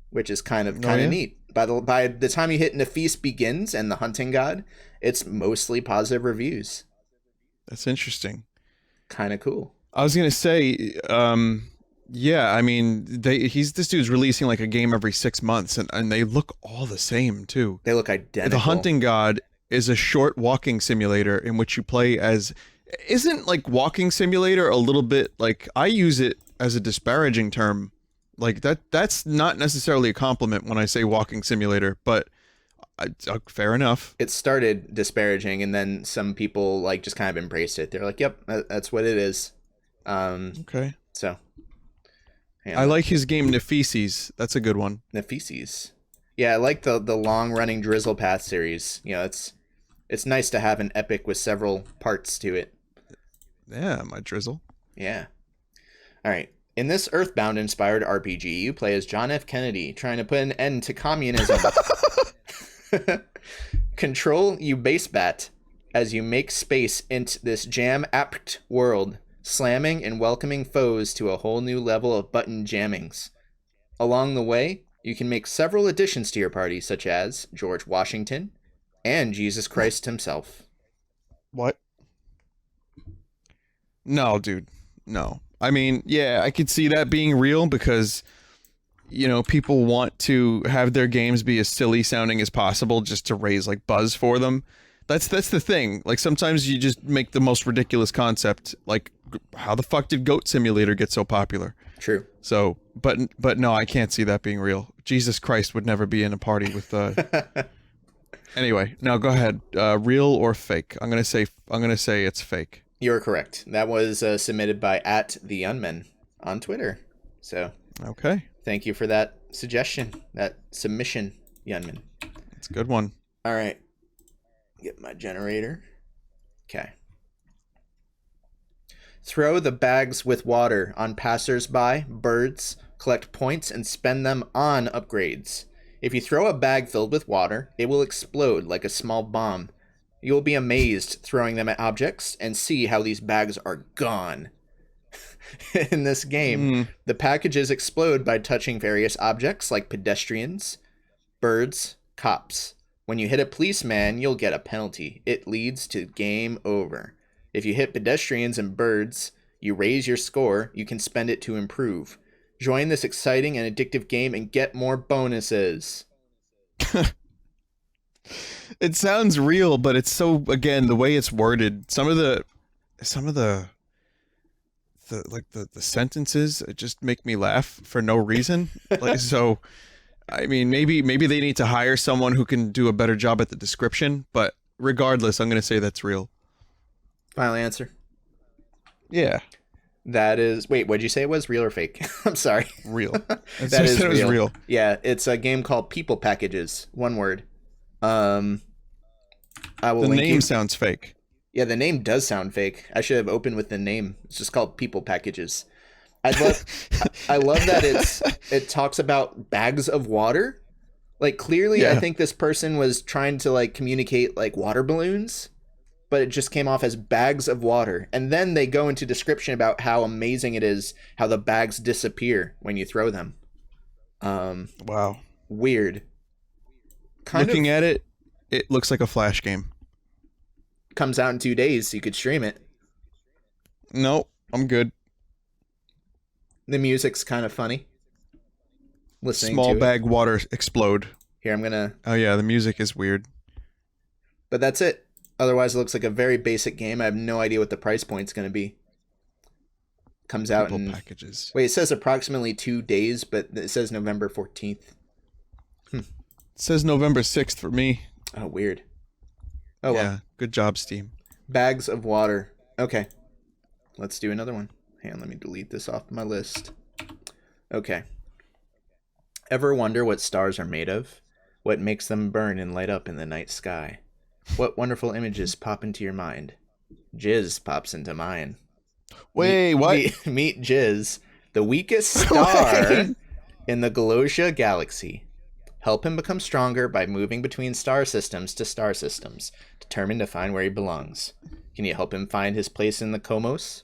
which is kind of neat. By the time you hit Nefis Begins and The Hunting God, it's mostly positive reviews. That's interesting. Kind of cool. I was gonna say, yeah. I mean, this dude's releasing like a game every 6 months, and they look all the same too. They look identical. The Hunting God is a short walking simulator in which you play as. Isn't like walking simulator a little bit like, I use it as a disparaging term, like that's not necessarily a compliment when I say walking simulator, but fair enough. It started disparaging, and then some people like just kind of embraced it. They're like, "Yep, that's what it is." Okay. So, I like his game Nefises. That's a good one. Nefises. Yeah, I like the long running Drizzle Path series. You know, it's nice to have an epic with several parts to it. Yeah, my drizzle. Yeah. All right. In this Earthbound-inspired RPG, you play as John F. Kennedy, trying to put an end to communism. Control you base bat as you make space into this jam-apt world, slamming and welcoming foes to a whole new level of button jammings. Along the way, you can make several additions to your party, such as George Washington and Jesus Christ himself. What? No, dude. No. I mean, yeah, I could see that being real because, people want to have their games be as silly sounding as possible just to raise like buzz for them. That's the thing. Like sometimes you just make the most ridiculous concept. Like, how the fuck did Goat Simulator get so popular? True. So, but no, I can't see that being real. Jesus Christ would never be in a party with Anyway, now go ahead. Real or fake? I'm gonna say it's fake. You're correct. That was submitted by @theunmen on Twitter. So, okay. Thank you for that suggestion, that submission, Yunman. It's a good one. All right. Get my generator. Okay. Throw the bags with water on passers-by, birds, collect points, and spend them on upgrades. If you throw a bag filled with water, it will explode like a small bomb. You will be amazed throwing them at objects and see how these bags are gone. In this game, the packages explode by touching various objects like pedestrians, birds, cops. When you hit a policeman, you'll get a penalty. It leads to game over. If you hit pedestrians and birds, you raise your score. You can spend it to improve. Join this exciting and addictive game and get more bonuses. It sounds real, but it's so, again, the way it's worded, some of the sentences just make me laugh for no reason. Like, so, I mean, maybe they need to hire someone who can do a better job at the description, but regardless, I'm going to say that's real. Final answer. Yeah. That is, wait, what'd you say it was? Real or fake? I'm sorry. Real. That is real. real. Yeah, it's a game called People Packages. One word. Um, I will The link name you. sounds fake. Yeah, the name does sound fake. I should have opened with the name. It's just called People Packages. I love that it talks about bags of water. Like clearly I Yeah. think this person was trying to like communicate like water balloons, but it just came off as bags of water. And then they go into description about how amazing it is how the bags disappear when you throw them. Wow. Weird. Looking at it, it looks like a Flash game. Comes out in 2 days, so you could stream it. Nope, I'm good. The music's kind of funny. Listening Small to bag water explode. Here, I'm gonna. Oh yeah, the music is weird. But that's it. Otherwise, it looks like a very basic game. I have no idea what the price point's gonna be. Comes out People in packages. Wait, it says approximately 2 days, but it says November 14th. It says November 6th for me. Oh, weird. Oh well. Yeah, good job, Steam. Bags of water. Okay. Let's do another one. Hang on, let me delete this off my list. Okay. Ever wonder what stars are made of? What makes them burn and light up in the night sky? What wonderful images pop into your mind? Jizz pops into mine. Wait, what? Meet Jizz, the weakest star in the Galosia galaxy. Help him become stronger by moving between star systems to star systems, determined to find where he belongs. Can you help him find his place in the cosmos?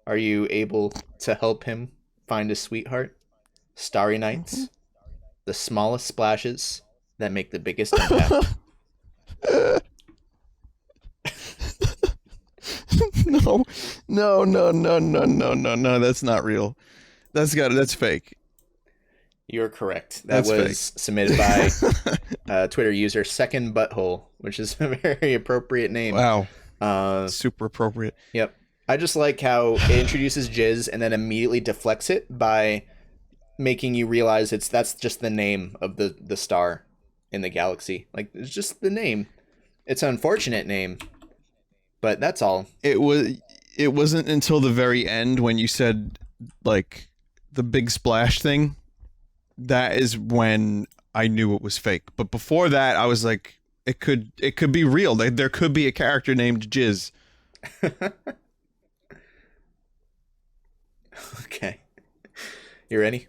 Are you able to help him find his sweetheart? Starry nights, the smallest splashes that make the biggest impact. No, that's not real. That's fake. You're correct. That was submitted by Twitter user Second Butthole, which is a very appropriate name. Wow. Super appropriate. Yep. I just like how it introduces Jizz and then immediately deflects it by making you realize that's just the name of the star in the galaxy. Like, it's just the name. It's an unfortunate name, but that's all. It wasn't until the very end when you said like the big splash thing, that is when I knew it was fake. But before that, I was like, it could be real. There could be a character named Jizz. Okay. You ready?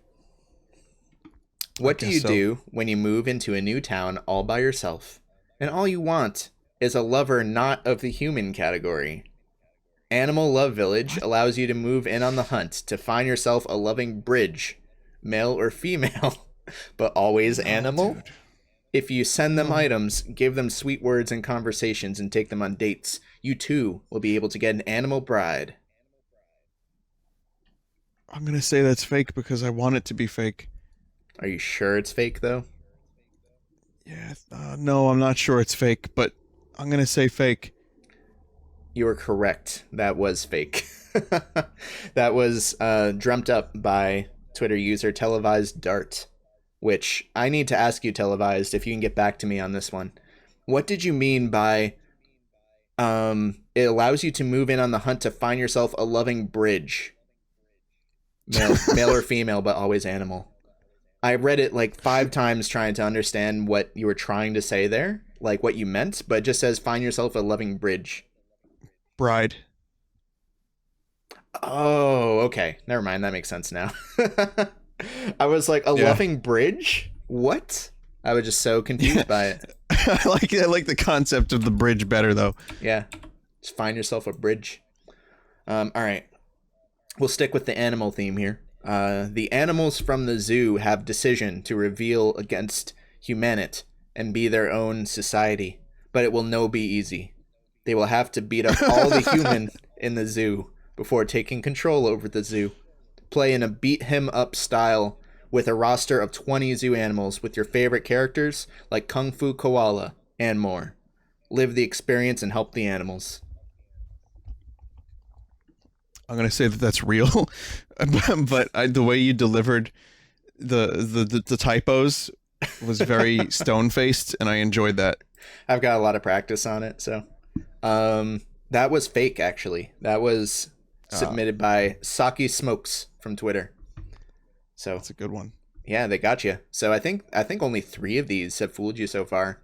What do you do when you move into a new town all by yourself, and all you want is a lover not of the human category? Animal Love Village allows you to move in on the hunt to find yourself a loving bridge, male or female, but always animal. Dude. If you send them items, give them sweet words and conversations, and take them on dates, you too will be able to get an animal bride. I'm gonna say that's fake because I want it to be fake. Are you sure it's fake, though? Yeah. No, I'm not sure it's fake, but I'm gonna say fake. You were correct. That was fake. That was dreamt up by Twitter user Televised Dart, which I need to ask you, Televised, if you can get back to me on this one. What did you mean by it allows you to move in on the hunt to find yourself a loving bridge? Male or female, but always animal. I read it like 5 times trying to understand what you were trying to say there, like what you meant, but it just says find yourself a loving bridge. Bride. Oh, okay. Never mind. That makes sense now. I was like, a loving bridge? What? I was just so confused by it. I like the concept of the bridge better, though. Yeah. Just find yourself a bridge. All right. We'll stick with the animal theme here. The animals from the zoo have decision to reveal against humanity and be their own society, but it will no be easy. They will have to beat up all the human in the zoo before taking control over the zoo. Play in a beat him up style with a roster of 20 zoo animals with your favorite characters like Kung Fu Koala and more. Live the experience and help the animals. I'm gonna say that that's real, but the way you delivered the typos was very stone faced, and I enjoyed that. I've got a lot of practice on it, so that was fake. Actually, that was submitted by Saki Smokes from Twitter. So that's a good one. Yeah, they got you. So I think only 3 of these have fooled you so far.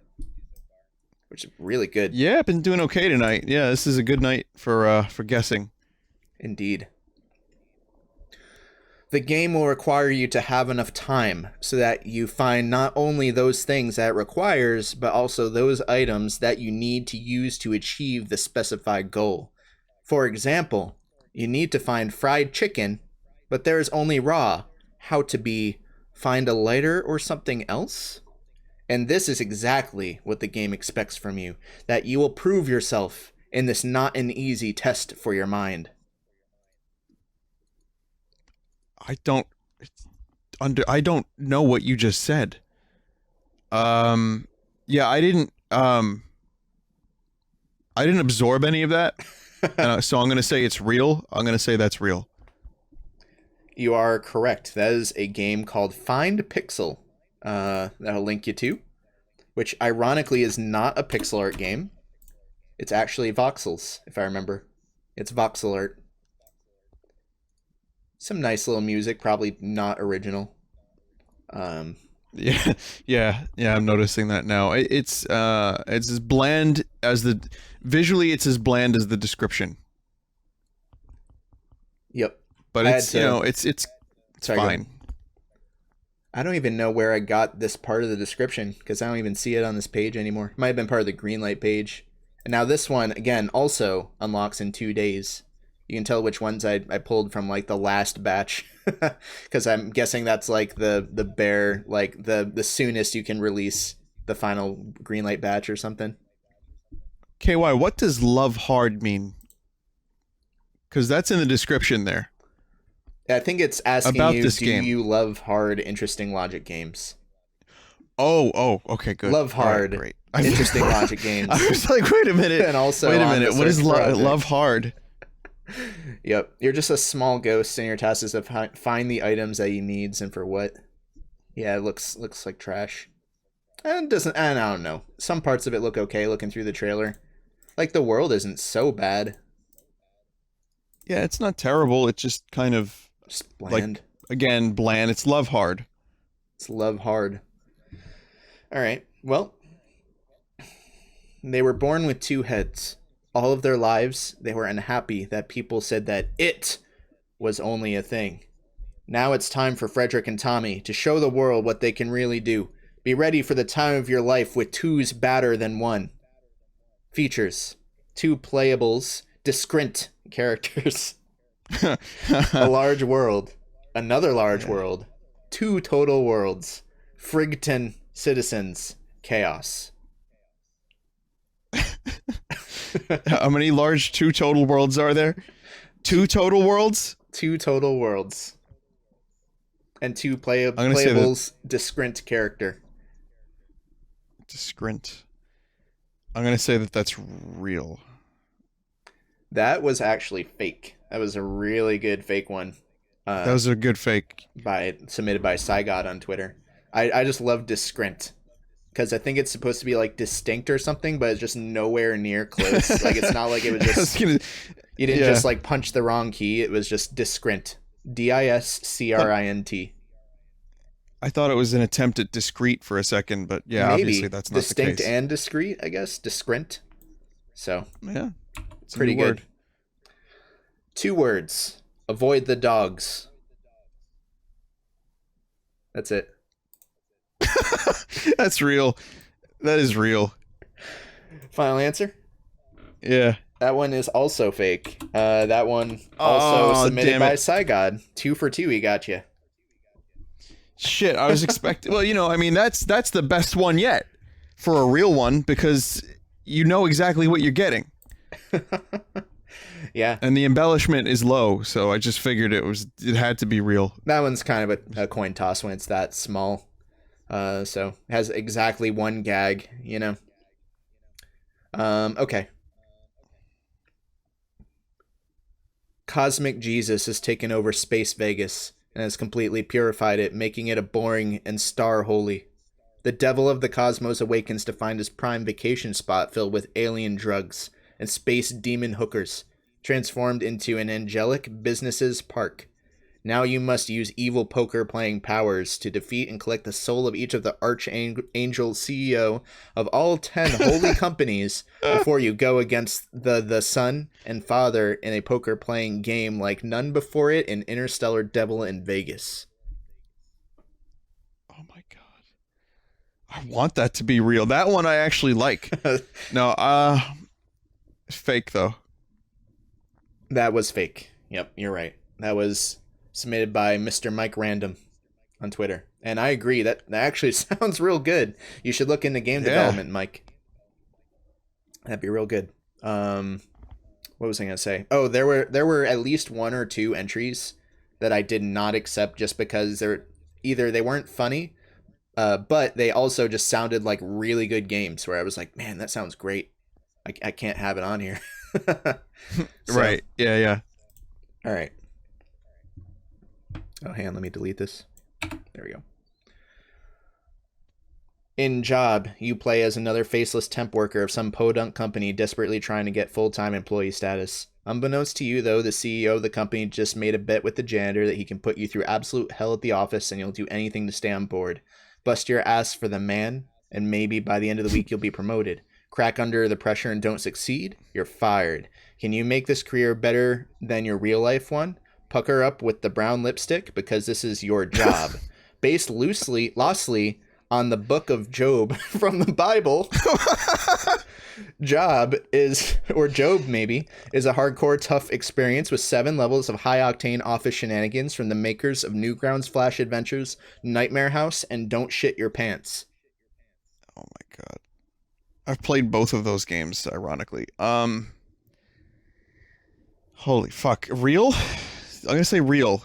which is really good. Yeah, I've been doing okay tonight. Yeah, this is a good night for guessing. Indeed. The game will require you to have enough time so that you find not only those things that it requires, but also those items that you need to use to achieve the specified goal. For example, you need to find fried chicken, but there is only raw. How to be find a lighter or something else? And this is exactly what the game expects from you, that you will prove yourself in this not an easy test for your mind. I don't know what you just said. Yeah, I didn't absorb any of that. So I'm going to say it's real. I'm going to say that's real. You are correct. That is a game called Find Pixel. That I'll link you to, which ironically is not a pixel art game. It's actually voxels, if I remember. It's voxel art. Some nice little music, probably not original. Yeah, I'm noticing that now. It's as bland as visually it's as bland as the description. Yep. But it's it's fine. I don't even know where I got this part of the description because I don't even see it on this page anymore. It might have been part of the Greenlight page. And now this one, again, also unlocks in 2 days. You can tell which ones I pulled from like the last batch because I'm guessing that's like the bare, like the soonest you can release the final Greenlight batch or something. KY, what does love hard mean? Because that's in the description there. I think it's asking about you, this do game. you love hard, interesting logic games? Oh, okay, good. Love hard, right, interesting logic games. I was like, wait a minute. And also, wait a minute. What is love hard? Yep, you're just a small ghost, and your task is to find the items that he needs, and for what? Yeah, it looks like trash. And doesn't, and I don't know. Some parts of it look okay, looking through the trailer. Like the world isn't so bad. Yeah, it's not terrible. It's just kind of just bland. Like, again, bland. It's love hard. It's love hard. All right. Well, they were born with 2 heads. All of their lives, they were unhappy that people said that it was only a thing. Now it's time for Frederick and Tommy to show the world what they can really do. Be ready for the time of your life with 2's badder than 1. Features: 2 playables, discrete characters, a large world, another large world, 2 total worlds, Frigton citizens, chaos. How many large 2 total worlds are there? 2 total worlds? 2 total worlds. And 2 playables, discrete character. Discrete. I'm going to say that that's real. That was actually fake. That was a really good fake one. That was a good fake. Submitted by Cygod on Twitter. I just love discrete. Because I think it's supposed to be like distinct or something, but it's just nowhere near close. Like it's not like it was just you didn't just like punch the wrong key. It was just discrete. DISCRINT. I thought it was an attempt at discrete for a second, but yeah, maybe. Obviously that's not the case. Distinct and discrete, I guess. Discrete. So yeah, it's pretty good. 2 words. Avoid the dogs. That's it. That's real. That is real. Final answer? Yeah. That one is also fake. That one also submitted by Cygod. 2 for 2, he got you. Shit, I was expecting... Well, I mean, that's the best one yet for a real one because you know exactly what you're getting. Yeah. And the embellishment is low, so I just figured it had to be real. That one's kind of a coin toss when it's that small. So it has exactly 1 gag, Okay. Cosmic Jesus has taken over Space Vegas and has completely purified it, making it a boring and star-holy. The devil of the cosmos awakens to find his prime vacation spot filled with alien drugs and space demon hookers, transformed into an angelic businesses park. Now you must use evil poker playing powers to defeat and collect the soul of each of the Archangel CEO of all 10 holy companies before you go against the son and father in a poker playing game like none before it in Interstellar Devil in Vegas. Oh my god. I want that to be real. That one I actually like. No, fake though. That was fake. Yep, you're right. That was submitted by Mr. Mike Random on Twitter. And I agree, that actually sounds real good. You should look into game development, Mike. That'd be real good. What was I going to say? Oh, there were at least 1 or 2 entries that I did not accept just because they weren't funny, but they also just sounded like really good games where I was like, man, that sounds great. I can't have it on here. Right. Yeah. All right. Oh, hang on. Let me delete this. There we go. In Job, you play as another faceless temp worker of some podunk company desperately trying to get full-time employee status. Unbeknownst to you, though, the CEO of the company just made a bet with the janitor that he can put you through absolute hell at the office and you'll do anything to stay on board. Bust your ass for the man, and maybe by the end of the week you'll be promoted. Crack under the pressure and don't succeed, you're fired. Can you make this career better than your real-life one? Pucker up with the brown lipstick because this is your job. Based loosely on the book of Job from the Bible, Job is a hardcore tough experience with 7 levels of high-octane office shenanigans from the makers of Newgrounds Flash Adventures, Nightmare House, and Don't Shit Your Pants. Oh my god. I've played both of those games, ironically. Holy fuck. Real? I'm gonna say real.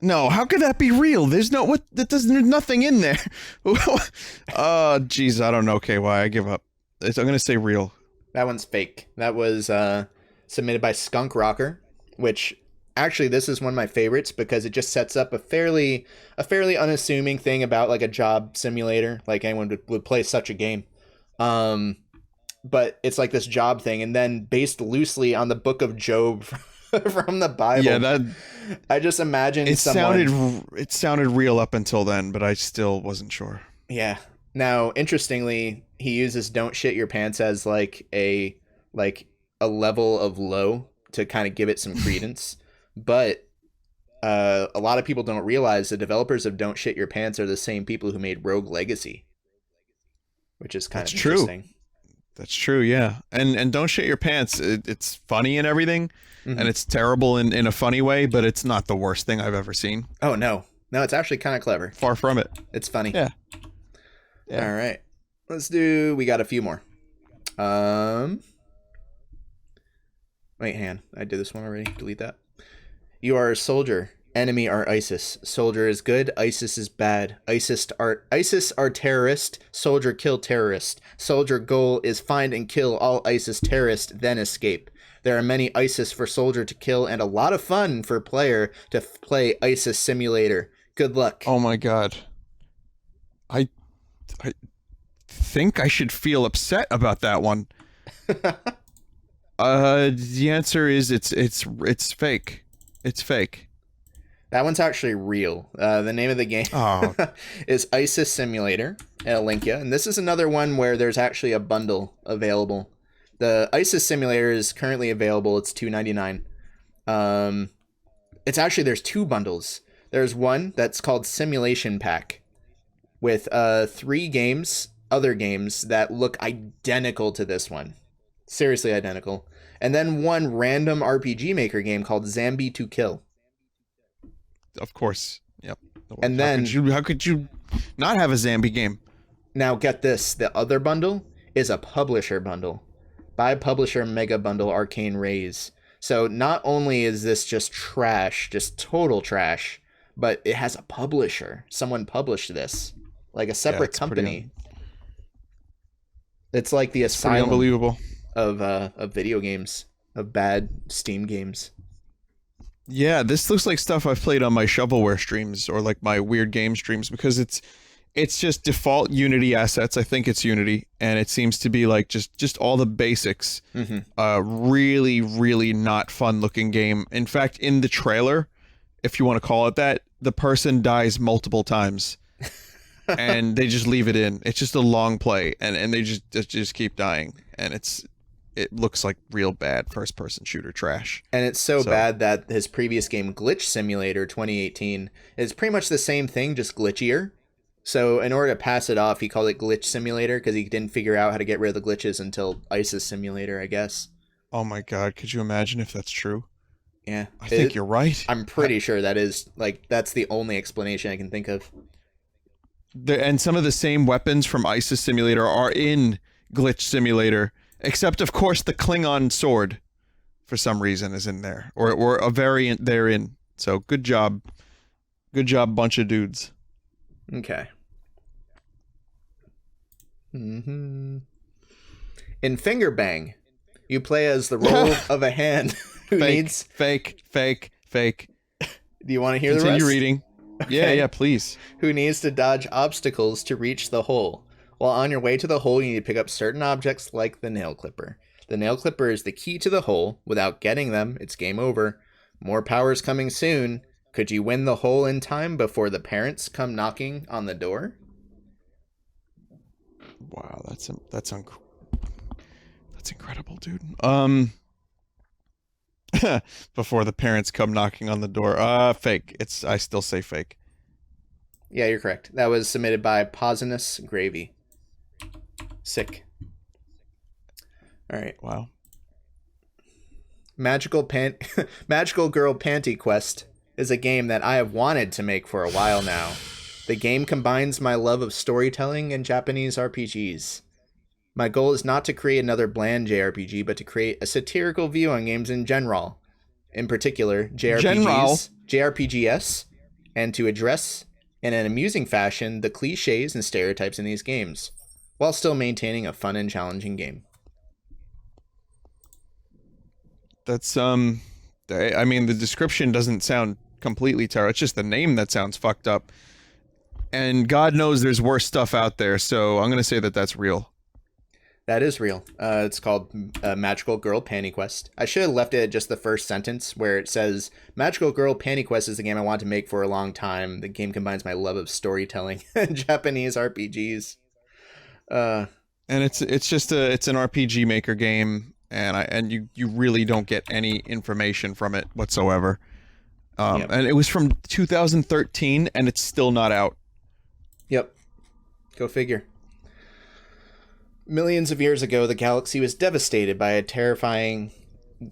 No, how could that be real? There's there's nothing in there. Oh, jeez, I don't know, KY, I give up. I'm gonna say real. That one's fake. That was submitted by Skunk Rocker, which actually this is one of my favorites because it just sets up a fairly unassuming thing about like a job simulator. Like anyone would play such a game. But it's like this job thing, and then based loosely on the book of Job from the Bible. Yeah, I just imagine it sounded real up until then, but I still wasn't sure. Yeah. Now, interestingly, he uses "Don't Shit Your Pants" as like a level of low to kind of give it some credence. But a lot of people don't realize the developers of "Don't Shit Your Pants" are the same people who made Rogue Legacy, which is kind of interesting. That's true, yeah. And Don't Shit Your Pants, it's funny and everything, and it's terrible in a funny way, but it's not the worst thing I've ever seen. Oh, no. No, it's actually kind of clever. Far from it. It's funny. Yeah. All right. We got a few more. Wait, hang on. I did this one already. Delete that. You are a soldier. Enemy are ISIS. Soldier is good. ISIS is bad. ISIS are terrorist. Soldier kill terrorist. Soldier goal is find and kill all ISIS terrorists, then escape. There are many ISIS for soldier to kill and a lot of fun for player to play ISIS simulator. Good luck. Oh my god. I think I should feel upset about that one. The answer is it's fake. It's fake. That one's actually real. The name of the game is ISIS Simulator, and I'll link you. And this is another one where there's actually a bundle available. The ISIS Simulator is currently available. It's $2.99. There's 2 bundles. There's one that's called Simulation Pack with 3 other games that look identical to this one. Seriously identical. And then one random RPG Maker game called Zambi to Kill. Of course. Yep. And then how could you not have a Zambi game? Now get this, the other bundle is a publisher bundle. Buy publisher mega bundle Arcane Rays. So not only is this just trash, just total trash, but it has a publisher. Someone published this. Like a separate company. It's like the asylum unbelievable of video games, of bad Steam games. Yeah, this looks like stuff I've played on my shovelware streams or like my weird game streams because It's just default Unity assets. I think it's Unity, and it seems to be like just all the basics. Really, really not fun looking game. In fact, in the trailer, if you want to call it that, the person dies multiple times, and they just leave it in. It's just a long play, and they just keep dying, and it looks like real bad first person shooter trash. And it's so bad that his previous game, Glitch Simulator 2018, is pretty much the same thing, just glitchier. So in order to pass it off, he called it Glitch Simulator because he didn't figure out how to get rid of the glitches until ISIS Simulator, I guess. Oh my god, could you imagine if that's true? Yeah. I think you're right. I'm pretty sure that is, like, that's the only explanation I can think of. And some of the same weapons from ISIS Simulator are in Glitch Simulator, except, of course, the Klingon sword, for some reason, is in there. Or a variant therein. So, good job. Good job, bunch of dudes. Okay. In Finger Bang, you play as the role of a hand who needs... Fake. Do you want to hear the rest? Continue reading. Okay. Yeah, please. Who needs to dodge obstacles to reach the hole. While on your way to the hole, you need to pick up certain objects like the nail clipper. The nail clipper is the key to the hole. Without getting them, it's game over. More powers coming soon. Could you win the hole in time before the parents come knocking on the door? Wow, that's incredible, dude. Before the parents come knocking on the door. Fake. I still say fake. Yeah, you're correct. That was submitted by Poisonous Gravy. Sick. All right. Wow. Magical Girl Panty Quest is a game that I have wanted to make for a while now. The game combines my love of storytelling and Japanese RPGs. My goal is not to create another bland JRPG, but to create a satirical view on games in general. In particular, JRPGs, and to address, in an amusing fashion, the cliches and stereotypes in these games, while still maintaining a fun and challenging game. That's, I mean, the description doesn't sound completely terrible. It's just the name that sounds fucked up. And God knows there's worse stuff out there, so I'm going to say that that's real. That is real. It's called Magical Girl Panty Quest. I should have left it at just the first sentence where it says, Magical Girl Panty Quest is the game I want to make for a long time. The game combines my love of storytelling and Japanese RPGs. And it's an RPG Maker game, and you really don't get any information from it whatsoever. And it was from 2013, and it's still not out. Yep. Go figure. Millions of years ago, the galaxy was devastated by a terrifying...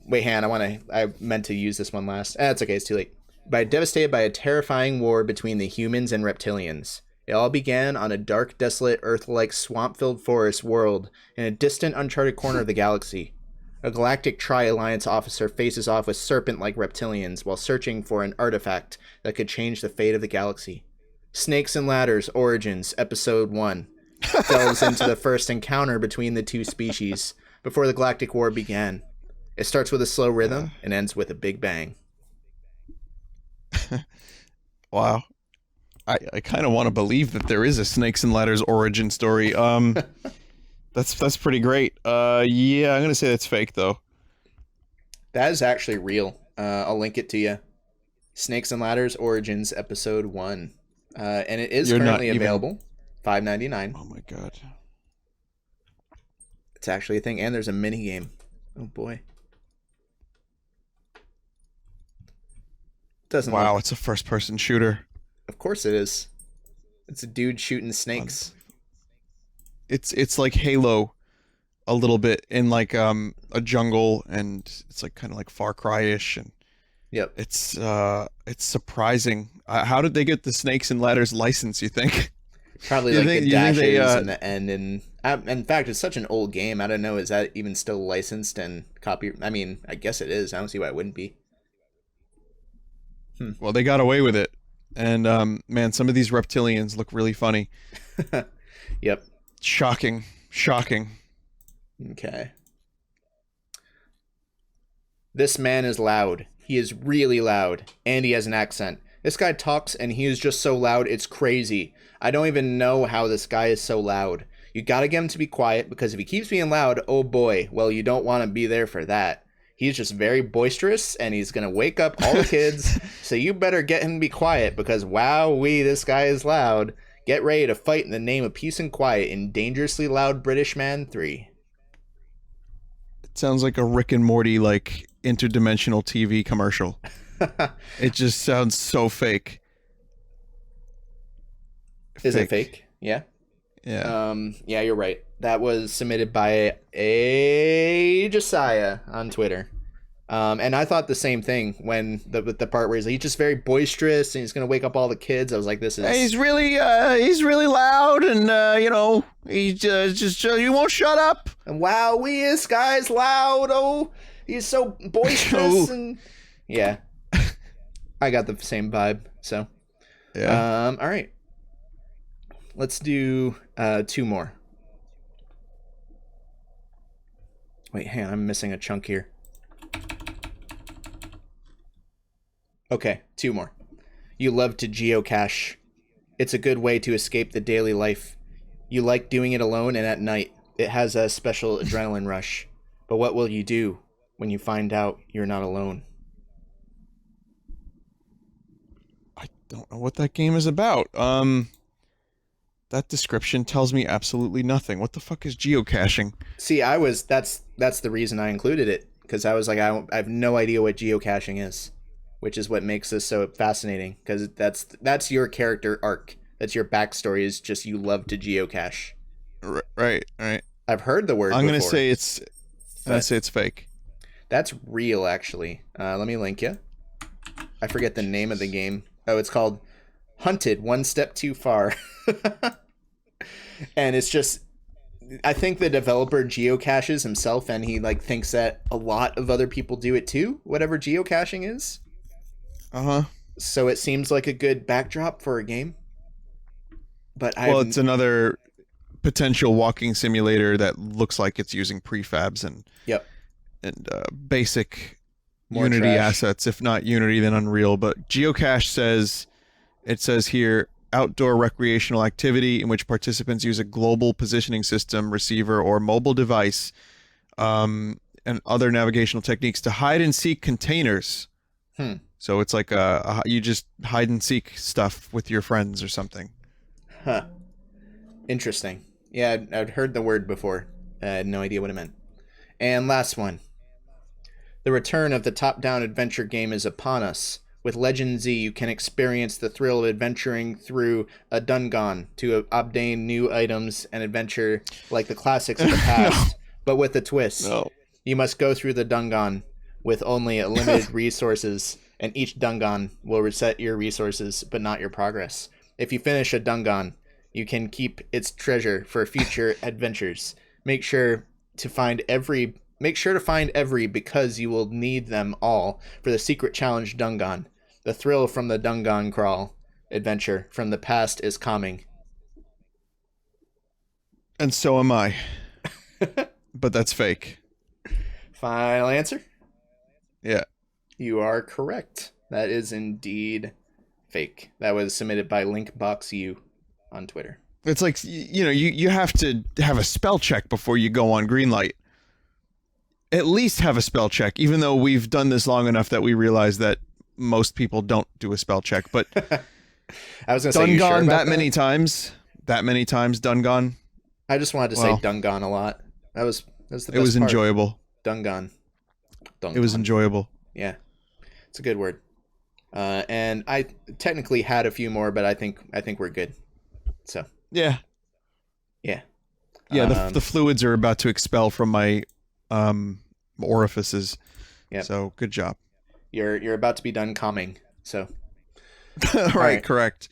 Wait, Han, I meant to use this one last. It's okay, it's too late. Devastated by a terrifying war between the humans and reptilians. It all began on a dark, desolate, Earth-like, swamp-filled forest world in a distant, uncharted corner of the galaxy. A galactic Tri-Alliance officer faces off with serpent-like reptilians while searching for an artifact that could change the fate of the galaxy. Snakes and Ladders Origins, Episode 1, delves into the first encounter between the two species before the Galactic War began. It starts with a slow rhythm and ends with a big bang. Wow. I kind of want to believe that there is a Snakes and Ladders origin story. That's pretty great. Yeah, I'm gonna say that's fake though. That is actually real. I'll link it to you. Snakes and Ladders Origins Episode 1. And it is currently available. $5.99. Oh my god. It's actually a thing, and there's a mini game. Oh boy. Wow, it's a first-person shooter. Of course it is. It's a dude shooting snakes. It's like Halo a little bit in like a jungle, and it's like kind of like Far Cry-ish, and yep. It's surprising. How did they get the Snakes and Ladders license, you think? Probably like the dashes and the end, and in fact, it's such an old game. I don't know, is that even still licensed and copy? I mean, I guess it is. I don't see why it wouldn't be. Well, they got away with it, and man, some of these reptilians look really funny. Yep. Shocking. Okay. This man is loud. He is really loud, and he has an accent. This guy talks and he is just so loud, it's crazy. I don't even know how this guy is so loud. You gotta get him to be quiet, because if he keeps being loud, oh boy, well, you don't want to be there for that. He's just very boisterous, and he's gonna wake up all the kids, so you better get him to be quiet, because wowee, this guy is loud. Get ready to fight in the name of peace and quiet in Dangerously Loud British Man 3. It sounds like a Rick and Morty, like, interdimensional TV commercial. It just sounds so fake. Is it fake? Yeah. Yeah. Yeah, you're right. That was submitted by a Josiah on Twitter. And I thought the same thing when the part where he's just very boisterous and he's gonna wake up all the kids. I was like, this is. He's really loud, and he just you won't shut up. And wow, this guy's loud. Oh, he's so boisterous and yeah. I got the same vibe. So yeah. All right. Let's do 2 more. Wait, hang on, I'm missing a chunk here. Okay, 2 more. You love to geocache. It's a good way to escape the daily life. You like doing it alone and at night. It has a special adrenaline rush. But what will you do when you find out you're not alone? I don't know what that game is about. That description tells me absolutely nothing. What the fuck is geocaching? See, that's the reason I included it, because I was like, I have no idea what geocaching is, which is what makes this so fascinating, because that's your character arc. That's your backstory, is just you love to geocache. Right. I've heard the word. I'm gonna say it's fake. That's real, actually. Let me link you. I forget the name of the game. Oh, it's called Hunted One Step Too Far. And it's just, I think the developer geocaches himself, and he like thinks that a lot of other people do it too, whatever geocaching is. So it seems like a good backdrop for a game. But it's another potential walking simulator that looks like it's using prefabs and basic more Unity trash assets, if not Unity, then Unreal. But geocache says here, outdoor recreational activity in which participants use a global positioning system, receiver, or mobile device, and other navigational techniques to hide and seek containers. So it's like you just hide and seek stuff with your friends or something. Huh. Interesting. Yeah, I'd heard the word before. I had no idea what it meant. And last one. The return of the top-down adventure game is upon us. With Legend Z, you can experience the thrill of adventuring through a dungeon to obtain new items and adventure like the classics of the past, but with a twist. No. You must go through the dungeon with only a limited resources, and each dungeon will reset your resources, but not your progress. If you finish a dungeon, you can keep its treasure for future adventures. Make sure to find every because you will need them all for the secret challenge dungeon. The thrill from the dungeon crawl adventure from the past is coming. And so am I. But that's fake. Final answer? Yeah. You are correct. That is indeed fake. That was submitted by LinkBoxU on Twitter. It's like, you have to have a spell check before you go on Greenlight. At least have a spell check, even though we've done this long enough that we realize that most people don't do a spell check. But I was going to say, you sure about that many times, Dungon. I just wanted to say Dungon a lot. That was the best It was part. enjoyable. Dungon. It was enjoyable. Yeah, it's a good word. And I technically had a few more, but I think we're good. So yeah. The fluids are about to expel from my orifices. Yeah. So good job. You're about to be done calming. So right, correct.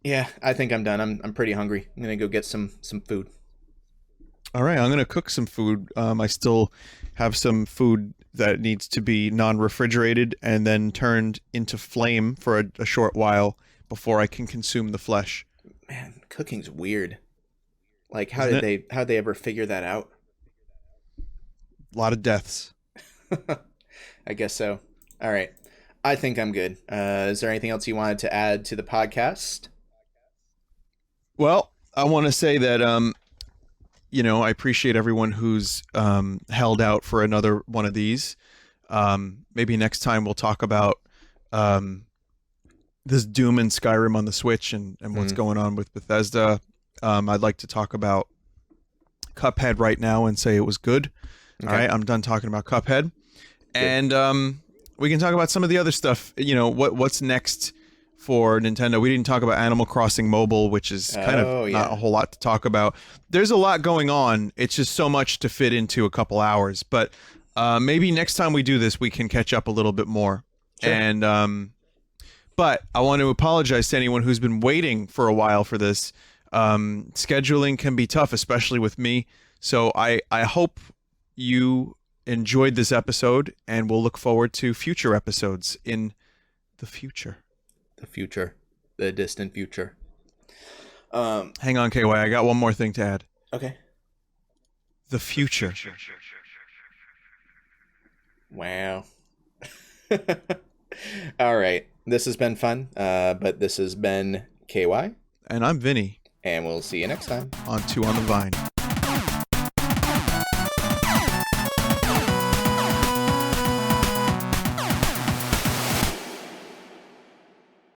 Yeah, I think I'm done. I'm pretty hungry. I'm gonna go get some food. All right, I'm gonna cook some food. I still have some food that needs to be non-refrigerated and then turned into flame for a short while before I can consume the flesh. Man, cooking's weird. Like, how'd they ever figure that out? A lot of deaths. I guess so. All right. I think I'm good. Is there anything else you wanted to add to the podcast? Well, I want to say that I appreciate everyone who's held out for another one of these. Maybe next time we'll talk about this Doom and Skyrim on the Switch and what's going on with Bethesda. I'd like to talk about Cuphead right now and say it was good. Okay. All right, I'm done talking about Cuphead. Good. And we can talk about some of the other stuff. What's next for Nintendo. We didn't talk about Animal Crossing Mobile, which is kind of not a whole lot to talk about. There's a lot going on. It's just so much to fit into a couple hours. But maybe next time we do this, we can catch up a little bit more. Sure. And but I want to apologize to anyone who's been waiting for a while for this. Scheduling can be tough, especially with me. So I hope you enjoyed this episode, and we'll look forward to future episodes in the future. The distant future. Hang on, KY. I got one more thing to add. Okay. The future. Wow. All right. This has been fun, but this has been KY. And I'm Vinny. And we'll see you next time. On Two on the Vine.